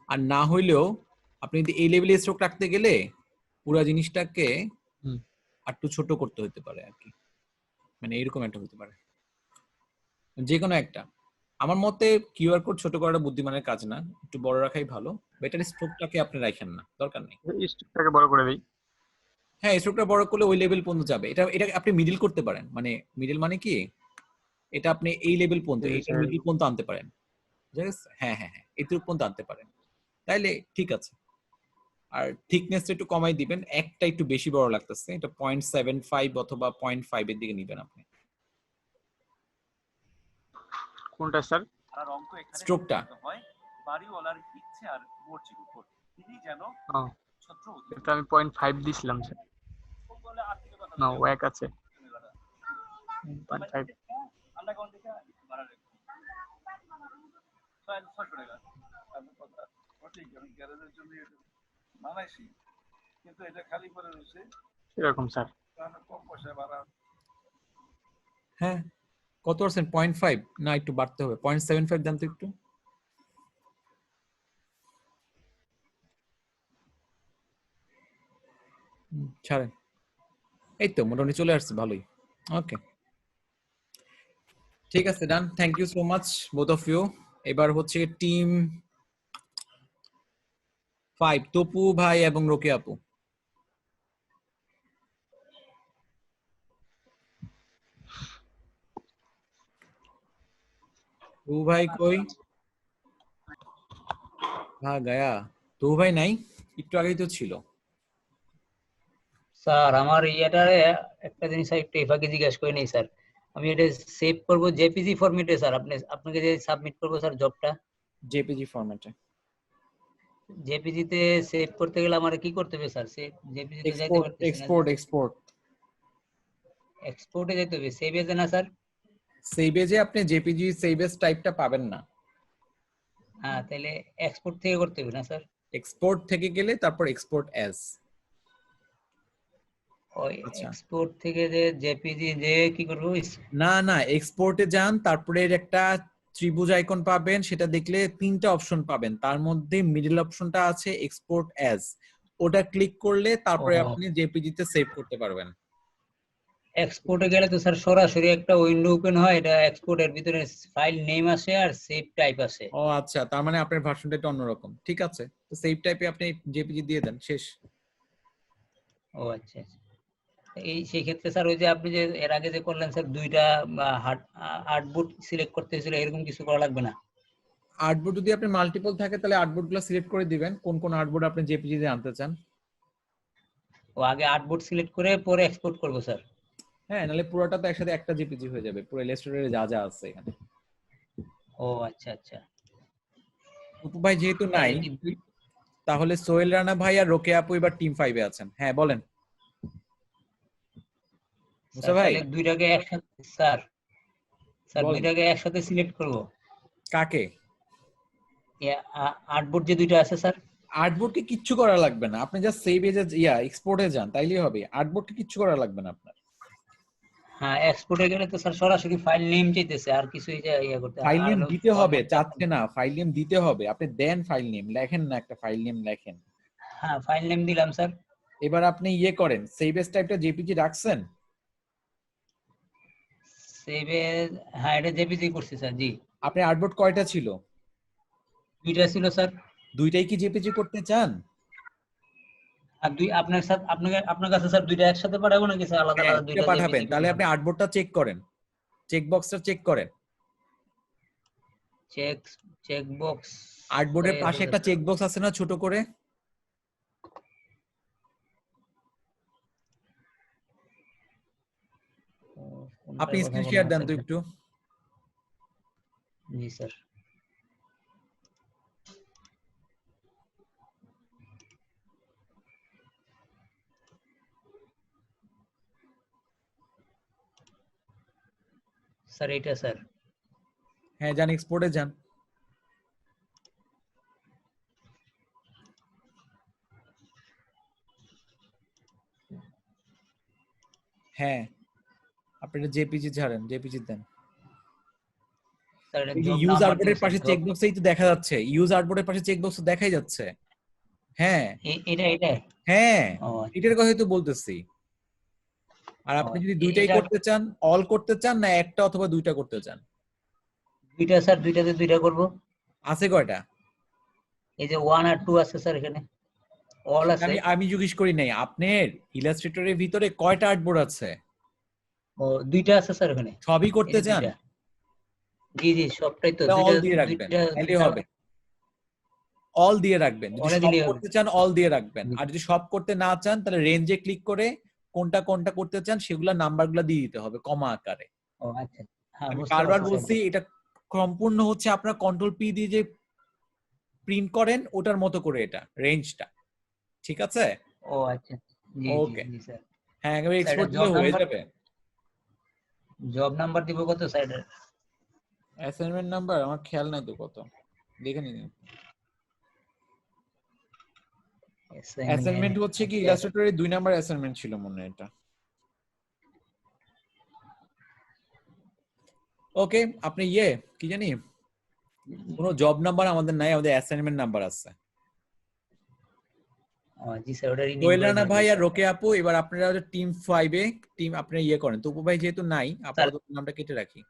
আর না হইলেও আপনি যদি এই লেভেলে স্ট্রোক রাখতে গেলে পুরো জিনিসটাকে একটু ছোট করতে হতে পারে আর কি, মানে এরকম একটা হতে পারে, যে কোনো একটা। আমার মতে কিউআর কোড ছোট করাটা বুদ্ধিমানের কাজ না, একটু বড় রাখাই ভালো। বেটার স্ট্রোকটাকে আপনি রাখেন না, দরকার নেই। স্টকটাকে বড় করে দেই। হ্যাঁ, স্ট্রোকটা বড় করলে ওই লেভেল পর্যন্ত যাবে। এটা এটা আপনি মিডল করতে পারেন, মানে মিডল মানে কি, এটা আপনি এই লেভেল পর্যন্ত, এটা মিডল পর্যন্ত আনতে পারেন। ঠিক আছে, হ্যাঁ হ্যাঁ হ্যাঁ, এটুকু পর্যন্ত আনতে পারেন, তাইলে ঠিক আছে। আর থিকনেসটা একটু কমাই দিবেন, একটা একটু বেশি বড় লাগতেছে, এটা 0.75 অথবা 0.5 এর দিকে নিবেন আপনি। কোনটা স্যার? আর অঙ্ক এখানে স্ট্রোকটা হয় বাড়িওয়ালার ইচ্ছে আর মর্জির উপর। তিনি যেন ছত্র এটা আমি 0.5 দিছিলাম স্যার। বলে আর্থিক কথা না ও এক আছে 0.5। আন্ডারগ্রাউন্ড থেকে ভাড়া রেখে 600 টাকা। আপনার কথা সঠিক, আমি গ্যারেজের জন্য বানাইছি, কিন্তু এটা খালি করে রয়েছে এরকম স্যার। কারণ কম পয়সা ভাড়া। হ্যাঁ, কত পার্সেন্ট? 0.5 না একটু বাড়তে হবে, 0.75 দেন তো একটু। ছাড়েন, এই তো মোটামুটি চলে আসছে, ভালোই। ওকে, ঠিক আছে, done. Thank you so much both of you. এবার হচ্ছে টিম 5, তপু ভাই এবং রোকে আপু। তপু ভাই কই? হ্যাঁ গায়া, তপু ভাই নাই, একটু আগেই তো ছিল। স্যার আমার ইয়াটারে একটা জিনিস একটু এফাকে জিজ্ঞাসা করে নেই স্যার, আমি এটা সেভ করব জেপিজি ফরম্যাটে স্যার, আপনাকে যে সাবমিট করব স্যার জবটা জেপিজি ফরম্যাটে। জেপিজি তে সেভ করতে গেলে আমার কি করতে হবে স্যার? সেভ জেপিজি তে যাইতে এক্সপোর্ট পারতেছি না। এক্সপোর্ট এক্সপোর্ট এক্সপোর্টে যেতে হবে, সেভ এজে না স্যার? সেভ এজে আপনি জেপিজি সেভ এজ টাইপটা পাবেন না। হ্যাঁ, তাহলে এক্সপোর্ট থেকে করতে হবে না স্যার? এক্সপোর্ট থেকে গেলে তারপর এক্সপোর্ট অ্যাজ। ওই এক্সপোর্ট থেকে যে জেপিজি যে কি করব? না না, এক্সপোর্টে যান, তারপরে একটা ত্রিভুজ আইকন পাবেন, সেটা দেখলে 3টা অপশন পাবেন, তার মধ্যে মিডল অপশনটা আছে এক্সপোর্ট অ্যাজ, ওটা ক্লিক করলে তারপরে আপনি জেপিজি তে সেভ করতে পারবেন। এক্সপোর্টে গেলে তো স্যার সরাসরি একটা উইন্ডো ওপেন হয়, এটা এক্সপোর্টের ভিতরে ফাইল নেম আসে আর সেভ টাইপ আসে। ও আচ্ছা, তার মানে আপনার ভার্সনটা একটু অন্যরকম। ঠিক আছে, তো সেভ টাইপে আপনি জেপিজি দিয়ে দেন, শেষ। ও আচ্ছা আচ্ছা, এই সেই ক্ষেত্রে স্যার ওই যে আপনি যে এর আগে যে করলেন স্যার 2টা আর্টবোর্ড সিলেক্ট করতে হয়েছিল, এরকম কিছু করা লাগবে না? আর্টবোর্ড যদি আপনি মাল্টিপল থাকে তাহলে আর্টবোর্ডগুলো সিলেক্ট করে দিবেন কোন কোন আর্টবোর্ড আপনি জেপিজি তে আনতে চান। ও আগে আর্টবোর্ড সিলেক্ট করে পরে এক্সপোর্ট করব স্যার? হ্যাঁ, নাহলে পুরোটা তো একসাথে একটা জেপিজি হয়ে যাবে, পুরো ইলাস্ট্রেটরে যা যা আছে এখানে। ও আচ্ছা আচ্ছা। উপু ভাই যেহেতু নাই, তাহলে সোহেল রানা ভাই আর রোকে আপু এবার টিম 5 এ আছেন। হ্যাঁ বলেন। মুসা ভাই তাহলে দুইটাকে একসাথে স্যার স্যার বলেন দুইটাকে একসাথে সিলেক্ট করব কাকে? আর্টবোর্ড যে দুইটা আছে স্যার। আর্টবোর্ডকে কিচ্ছু করা লাগবে না, আপনি জাস্ট সেভ এজে এক্সপোর্টে যান তাইলেই হবে। আর্টবোর্ডকে কিচ্ছু করা লাগবে না আপনার। হ্যাঁ এক্সপোর্টে গেলে তো স্যার সরাসরি ফাইল নেম চাইতেছে, আর কিছুই ইয়া করতে ফাইল আর নেম হলো দিতে হবে, format চাচ্ছে না, ফাইল নেম দিতে হবে। আপনি দেন ফাইল নেম, লেখেন না একটা ফাইল নেম লেখেন। হ্যাঁ ফাইল নেম দিলাম স্যার। এবার আপনি করেন, সেভ এজ টাইপটা জেপিজি রাখছেন? সেভে হ্যাঁ এটা জেপিজি করছি স্যার। জি। আপনি আর্টবোর্ড কয়টা ছিল? দুইটা ছিল স্যার। দুইটাই কি জেপিজি করতে চান? আর দুই আপনার সাথে আপনার কাছে স্যার দুইটা একসাথে পাঠাবো নাকি স্যার আলাদা আলাদা দুইটা পাঠাবেন, জেপিজি তাহলে আপনি আর্টবোর্ডটা চেক করেন, চেক বক্সটা চেক করেন। চেক বক্স আর্টবোর্ডের পাশে একটা চেক বক্স আছে না ছোট করে? আপনি স্ক্রিন শেয়ার দেন তো একটু। জি স্যার। স্যার এটা স্যার। হ্যাঁ যান, এক্সপোর্টে যান। হ্যাঁ আপনি এটা জেপিজি ছাড়েন, জেপিজি দেন। স্যার এটা ইউজ জব নাম্বার আর্টবোর্ডের দিন পাশে স্যার। চেক বক্সেই তো দেখা যাচ্ছে, ইউজ আর্টবোর্ডের পাশে চেক বক্স দেখাই যাচ্ছে। হ্যাঁ এটা হ্যাঁ ও এটার কথাই তো বলতেছি। আর আপনি যদি দুইটাই এটা করতে চান, অল করতে চান না একটা অথবা দুইটা করতে চান? দুইটা স্যার, দুইটাতে দুইটা করব। আছে কয়টা? এই যে 1 আর 2 আছে স্যার এখানে। অল আছে। আমি জিজ্ঞেস করি নাই, আপনার ইলাস্ট্রেটরের ভিতরে কয়টা আর্টবোর্ড আছে? ও দুইটা আছে স্যার এখানে। সবই করতে চান? জি জি সবটাই তো অল দিয়ে রাখবেন, তাহলে হবে। অল দিয়ে রাখবেন, যদি সব করতে চান অল দিয়ে রাখবেন, আর যদি সব করতে না চান তাহলে রেঞ্জে ক্লিক করে কোনটা কোনটা করতে চান সেগুলা নাম্বারগুলো দিয়ে দিতে হবে কমা আকারে। ও আচ্ছা হ্যাঁ আমি বুঝতে বারবার পারছি বলছি এটা সম্পূর্ণ হচ্ছে আপনার কন্ট্রোল পি দিয়ে যে প্রিন্ট করেন ওটার মতো করে এটা রেঞ্জটা, ঠিক আছে? ও আচ্ছা জি ওকে জি স্যার। হ্যাঁ একবার এক্সপোর্ট দিলে হয়ে যাবে। জব নাম্বার দিব কত স্যার? অ্যাসাইনমেন্ট নাম্বার আমার খেয়াল নাই তো কত, দেখে নিন। অ্যাসাইনমেন্ট হচ্ছে কি ইলাস্ট্রেটরের 2 নাম্বার অ্যাসাইনমেন্ট ছিল মনে হয় এটা। ওকে আপনি কি জানি কোনো জব নাম্বার আমাদের নাই, আমাদের অ্যাসাইনমেন্ট নাম্বার আছে। জি স্যার ওটা রিনিউ দোয়েল করে রানা দিন ভাই আর রোকে আপু, এবার আপনারা টিম 5 এ টিম আপনারা করেন। তো উপু ভাই যেহেতু নাই আপাতত নামটা কেটে রাখি।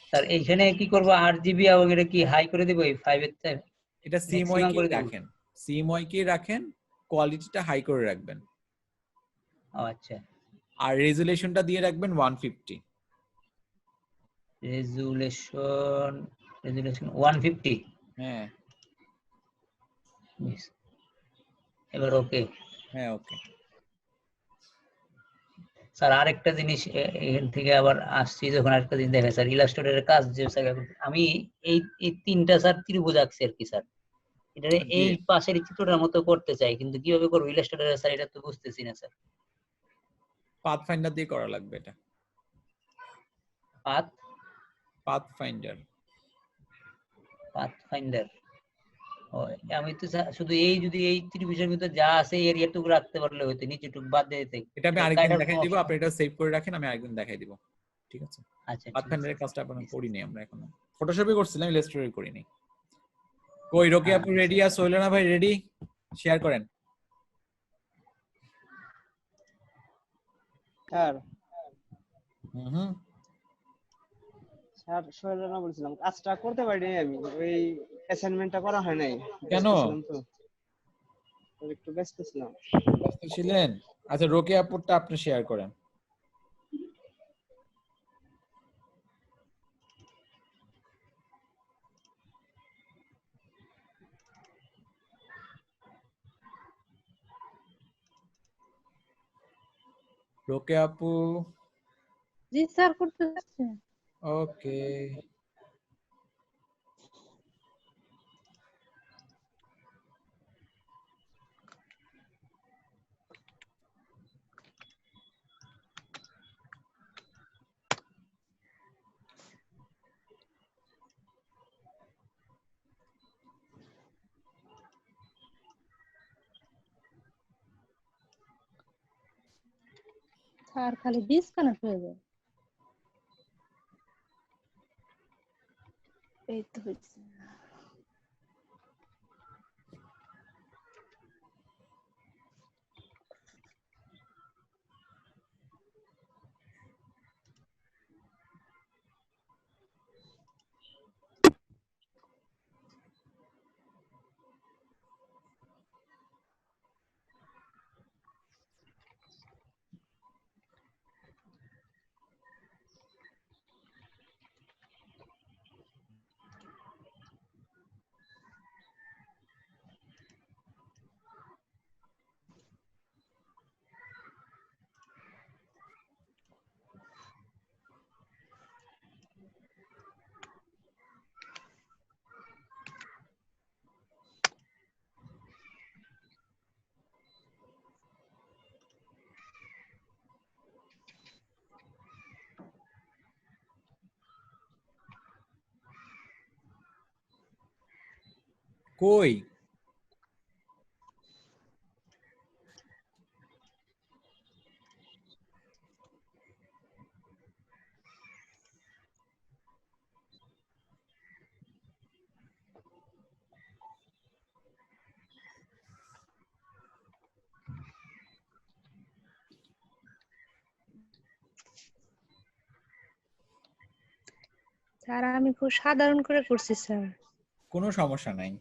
স্যার এইখানে কি করব 8 জিবি আর এটা কি হাই করে দেব এই 5 এর তে? এটা সিএমওয়াই কে রাখেন, সিএমওয়াই কে রাখেন, কোয়ালিটিটা হাই করে রাখবেন। আচ্ছা আর রেজুলেশনটা দিয়ে রাখবেন 150। রেজুলেশন 150। হ্যাঁ এবার ওকে। হ্যাঁ ওকে। স্যার আরেকটা জিনিস এখান থেকে আবার আসছি যখন আরেকটা জিনিস দেখা স্যার ইলাস্ট্রেটরের কাজ যে আমি এই তিনটা স্যার ত্রিভুজ আঁকছি আর কি স্যার। এটা এই পাশের চিত্রটার মতো করতে চাই কিন্তু কিভাবে করব ইলাস্ট্রেটরে স্যার এটা তো বুঝতেছি না স্যার। পাথ ফাইন্ডার দিয়ে করা লাগবে এটা। পাথ ফাইন্ডার ও আমি তো শুধু যদি এই ত্রিভুজের ভিতর যা আছে এই এরিয়াটুকু রাখতে পারলে হয়তো নিচেটুকু বাদ দিয়ে দিতে। এটা আমি আরেকদিন দেখাই দিব, আপনি এটা সেভ করে রাখেন, আমি আরেকদিন দেখাই দিব। ঠিক আছে আচ্ছা পাথ ফাইন্ডারের কাজটা আপনারা করি নাই আমরা এখনো, ফটোশপে করছিলাম, ইলাস্ট্রেটরে করি নাই। কই রকি আপু রেডি আর সোহেলানা ভাই রেডি? শেয়ার করেন। স্যার হুম স্যার সোহেলানা বলছিলাম, কাজটা করতে পারিনি আমি, ওই অ্যাসাইনমেন্টটা করা হয় নাই। কেন? তো একটু ব্যস্ত ছিলাম। ব্যস্ত ছিলেন? আচ্ছা রকি আপুরটা আপনি শেয়ার করেন। রকি আপু জি স্যার করতে যাচ্ছে। ওকে স্যার খালি ডিসকানেক্ট হয়ে যায়। এই তো হচ্ছে। কই স্যার আমি খুব সাধারণ করে করছি স্যার। কোনো সমস্যা নাই।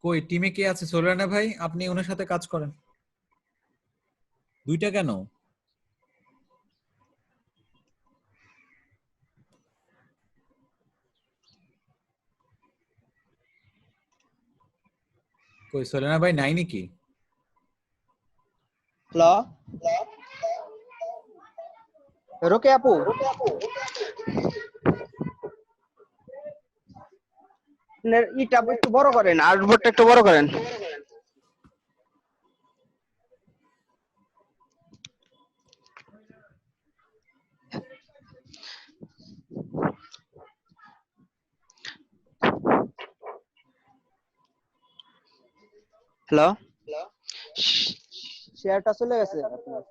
কই টিমে কে আছে? সোলানা ভাই, আপনি ওনার সাথে কাজ করেন। দুইটা কেন? কই সোলানা ভাই নাই নাকি? হ্যালো রোকে আপু, আপনার ইটা একটু বড় করেন, আর্টবোর্ডটা একটু বড় করেন। হ্যালো, শেয়ারটা চলে গেছে আপনার।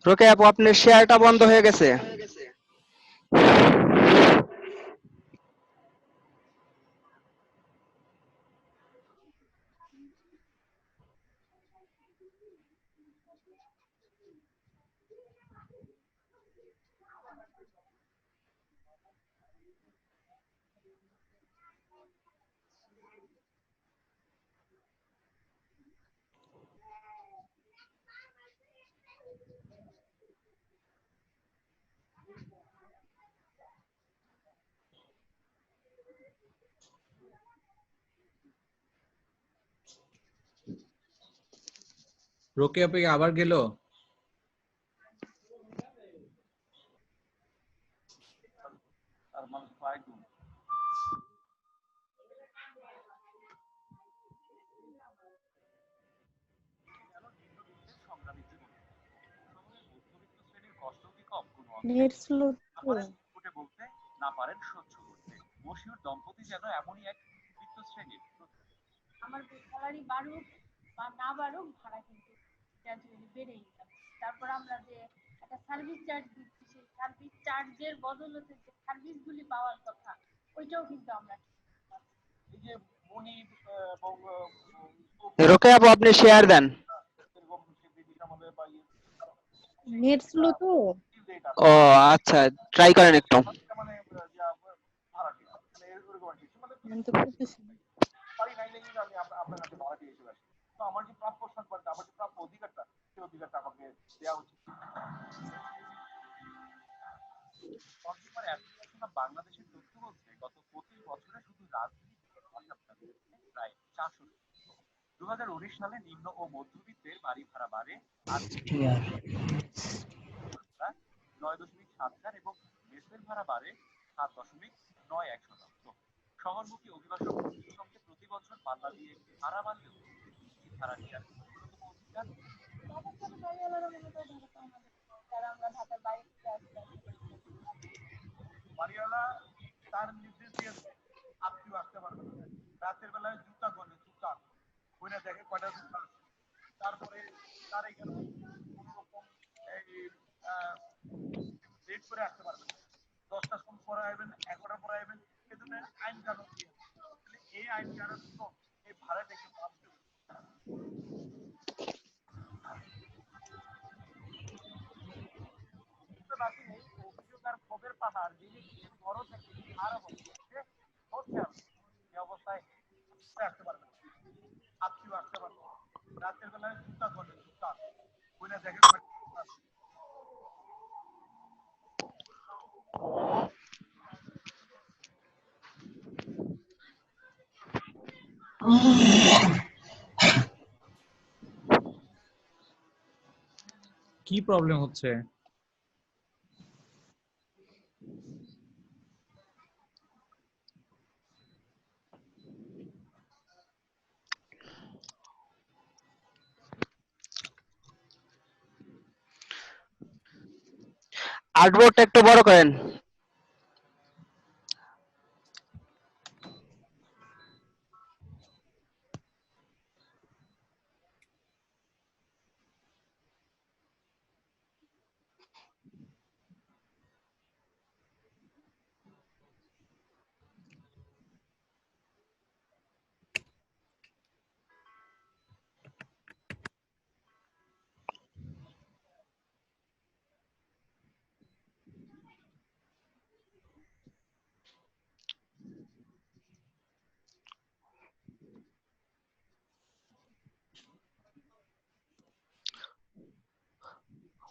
রোকে আপু, আপনার শেয়ারটা বন্ধ হয়ে গেছে। রোকে আপনি আবার গেল? নেট স্লো তো। বলতে না পারেন সহ্য করতে। মশিউর দম্পতি যেন এমনই এক বৃত্ত শ্রেণীর। আমার স্যালারি বাড়ুক বা না বাড়ুক, ভাড়া কিন্তু গ্র্যাজুয়ালি বেড়েই যাচ্ছে। তারপর আমরা যে একটা সার্ভিস চার্জ দিচ্ছি, সেই সার্ভিস চার্জের বদলতে যে সার্ভিসগুলি পাওয়ার কথা, ওইটাও কিন্তু আমরা এই যে মনির এবং রোকে আপু, আপনি শেয়ার দেন। নেট স্লো তো। ও আচ্ছা, ট্রাই করেন একটু। আমি তো করতেছি। পারি নাই লেগে আমি আপনার কাছে ভাড়া দিয়ে চলে আসি। তো আমার যে প্রাপ্য সম্পর্কে, আমার যে প্রাপ্য অধিকারটা, সেই অধিকারটা আমাকে দেওয়া উচিত। কনজিউমার অ্যাসোসিয়েশন অফ বাংলাদেশের তথ্য বলছে গত 25 বছরে শুধু রাজনীতি প্রায় 400। 2019 সালে নিম্ন ও মধ্যবিত্তের বাড়ি ভাড়া বাড়ে 9.74 এবং মেসের ভাড়া বাড়ে 7.91%। শহরমুখী অভিবাসন সঙ্গে প্রতি বছর পাল্লা দিয়ে ভাড়া বাড়লেও ভাড়া নেওয়ার ন্যূনতম অধিকার বাড়িওয়ালা তার নির্দেশ দিয়েছে আপনি আসতে পারবেন রাতের বেলায় জুতা গলে জুতা কইনা দেখে কয়টা জুতা তারপরে তার এখানে কোনো রকম এই লেট করে আসতে পারবেন 10টার সময় পরে আসবেন 11টার পরে আসবেন এজন্য আইন কানুন দিয়ে এই আইন কানুন তো এই ভাড়াটা একটু বাড়তে বাকি নেই অভিযোগ আর ক্ষোভের পাহাড় যিনি বড় থেকে আরো হচ্ছে এই অবস্থায় আসতে পারবেন আপনিও আসতে পারবেন রাতের বেলায় জুতা করবে জুতা কইনা দেখে কি প্রবলেম হচ্ছে? আর্টবোর্ডটা একটু বড় করেন।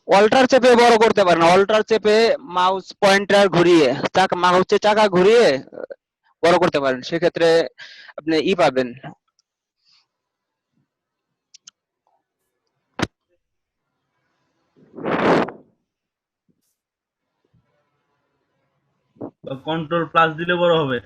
অল্টার চেপে বড় করতে পারেন, অল্টার চেপে মাউস পয়েন্টার ঘুরিয়ে চাকা ঘুরিয়ে বড় করতে পারেন, সেক্ষেত্রে আপনি পাবেন। কন্ট্রোল প্লাস দিলে বড় হবে।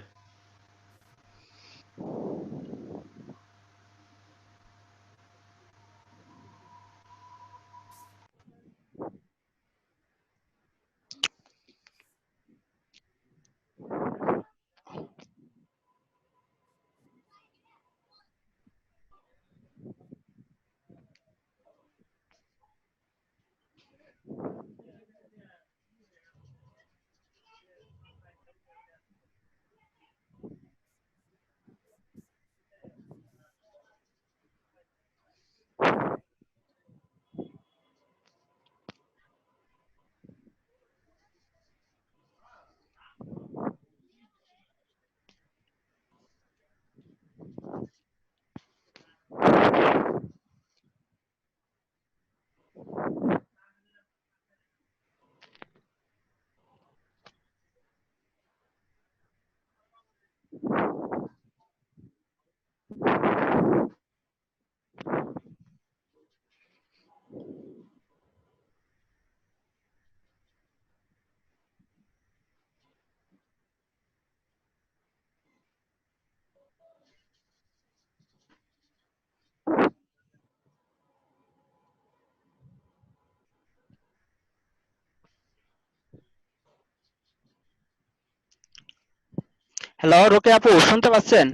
হ্যালো রোকে আপু, শুনতে পাচ্ছেন?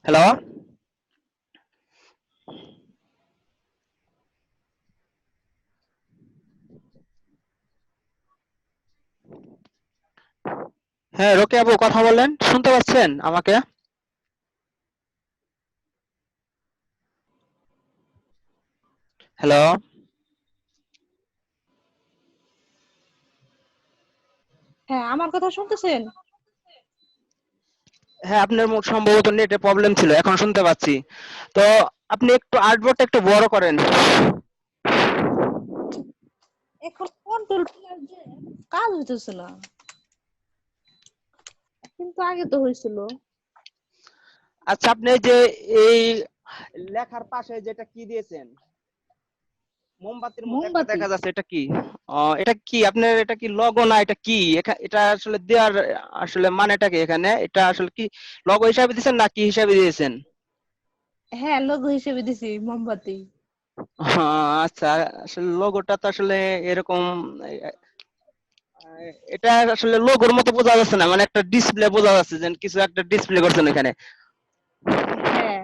হ্যালো হ্যাঁ রোকে আপু, কথা বলেন, শুনতে পাচ্ছেন আমাকে? হ্যালো হ্যাঁ, আমার কথা শুনতেছেন? হ্যাঁ, আপনার সম্ভবত নেটে প্রবলেম ছিল, এখন শুনতে পাচ্ছি। তো আপনি একটু আর্টবোর্ডটা একটু বড় করেন। এখন কন্ট্রোল প্লাস যে কাজ হইতেছে না, কিন্তু আগে তো হয়েছিল। আচ্ছা আপনি এই যে এই লেখার পাশে যেটা কি দিয়েছেন, মোমবাতির মতো একটা দেখা যাচ্ছে, এটা কি? এটা কি আপনার, এটা কি লগো না এটা কি? এটা আসলে দেওয়ার আসলে মানেটা কি এখানে? এটা আসলে কি লগো হিসাবে দিয়েছেন না কি হিসাবে দিয়েছেন? হ্যাঁ, লোগো হিসেবে দিছি মোমবাতি। আচ্ছা আসলে লোগোটা তো আসলে এরকম, এটা আসলে লোগোর মতো বোঝা যাচ্ছে না, মানে একটা ডিসপ্লে বোঝা যাচ্ছে যে কিছু একটা ডিসপ্লে করছেন এখানে। হ্যাঁ,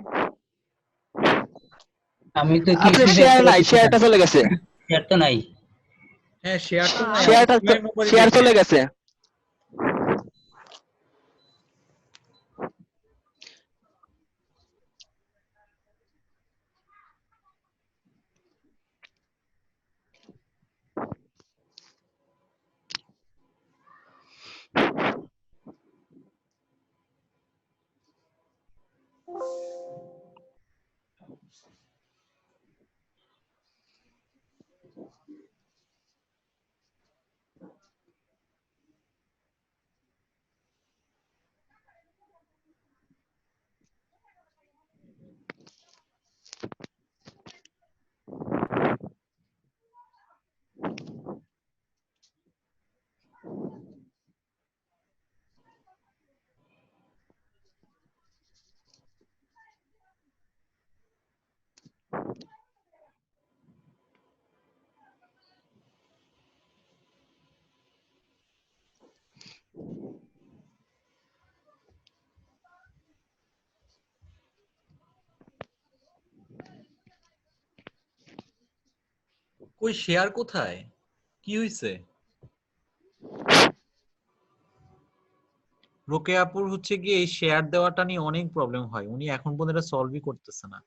আমি তো আপনার কিছু শেয়ার দেখতে নাই, পাচ্ছি না। শেয়ারটা চলে গেছে। শেয়ার তো নাই। হ্যাঁ শেয়ারটা নাই, শেয়ারটা আমার মোবাইলে শেয়ার দেখে। চলে গেছে। কই শেয়ার কোথায়? কি হইছে? রোকেয়াপুর হচ্ছে গিয়ে এই শেয়ার দেওয়াটা নিয়ে অনেক প্রবলেম হয়, উনি এখন পর্যন্ত এটা সলভই করতেছে না।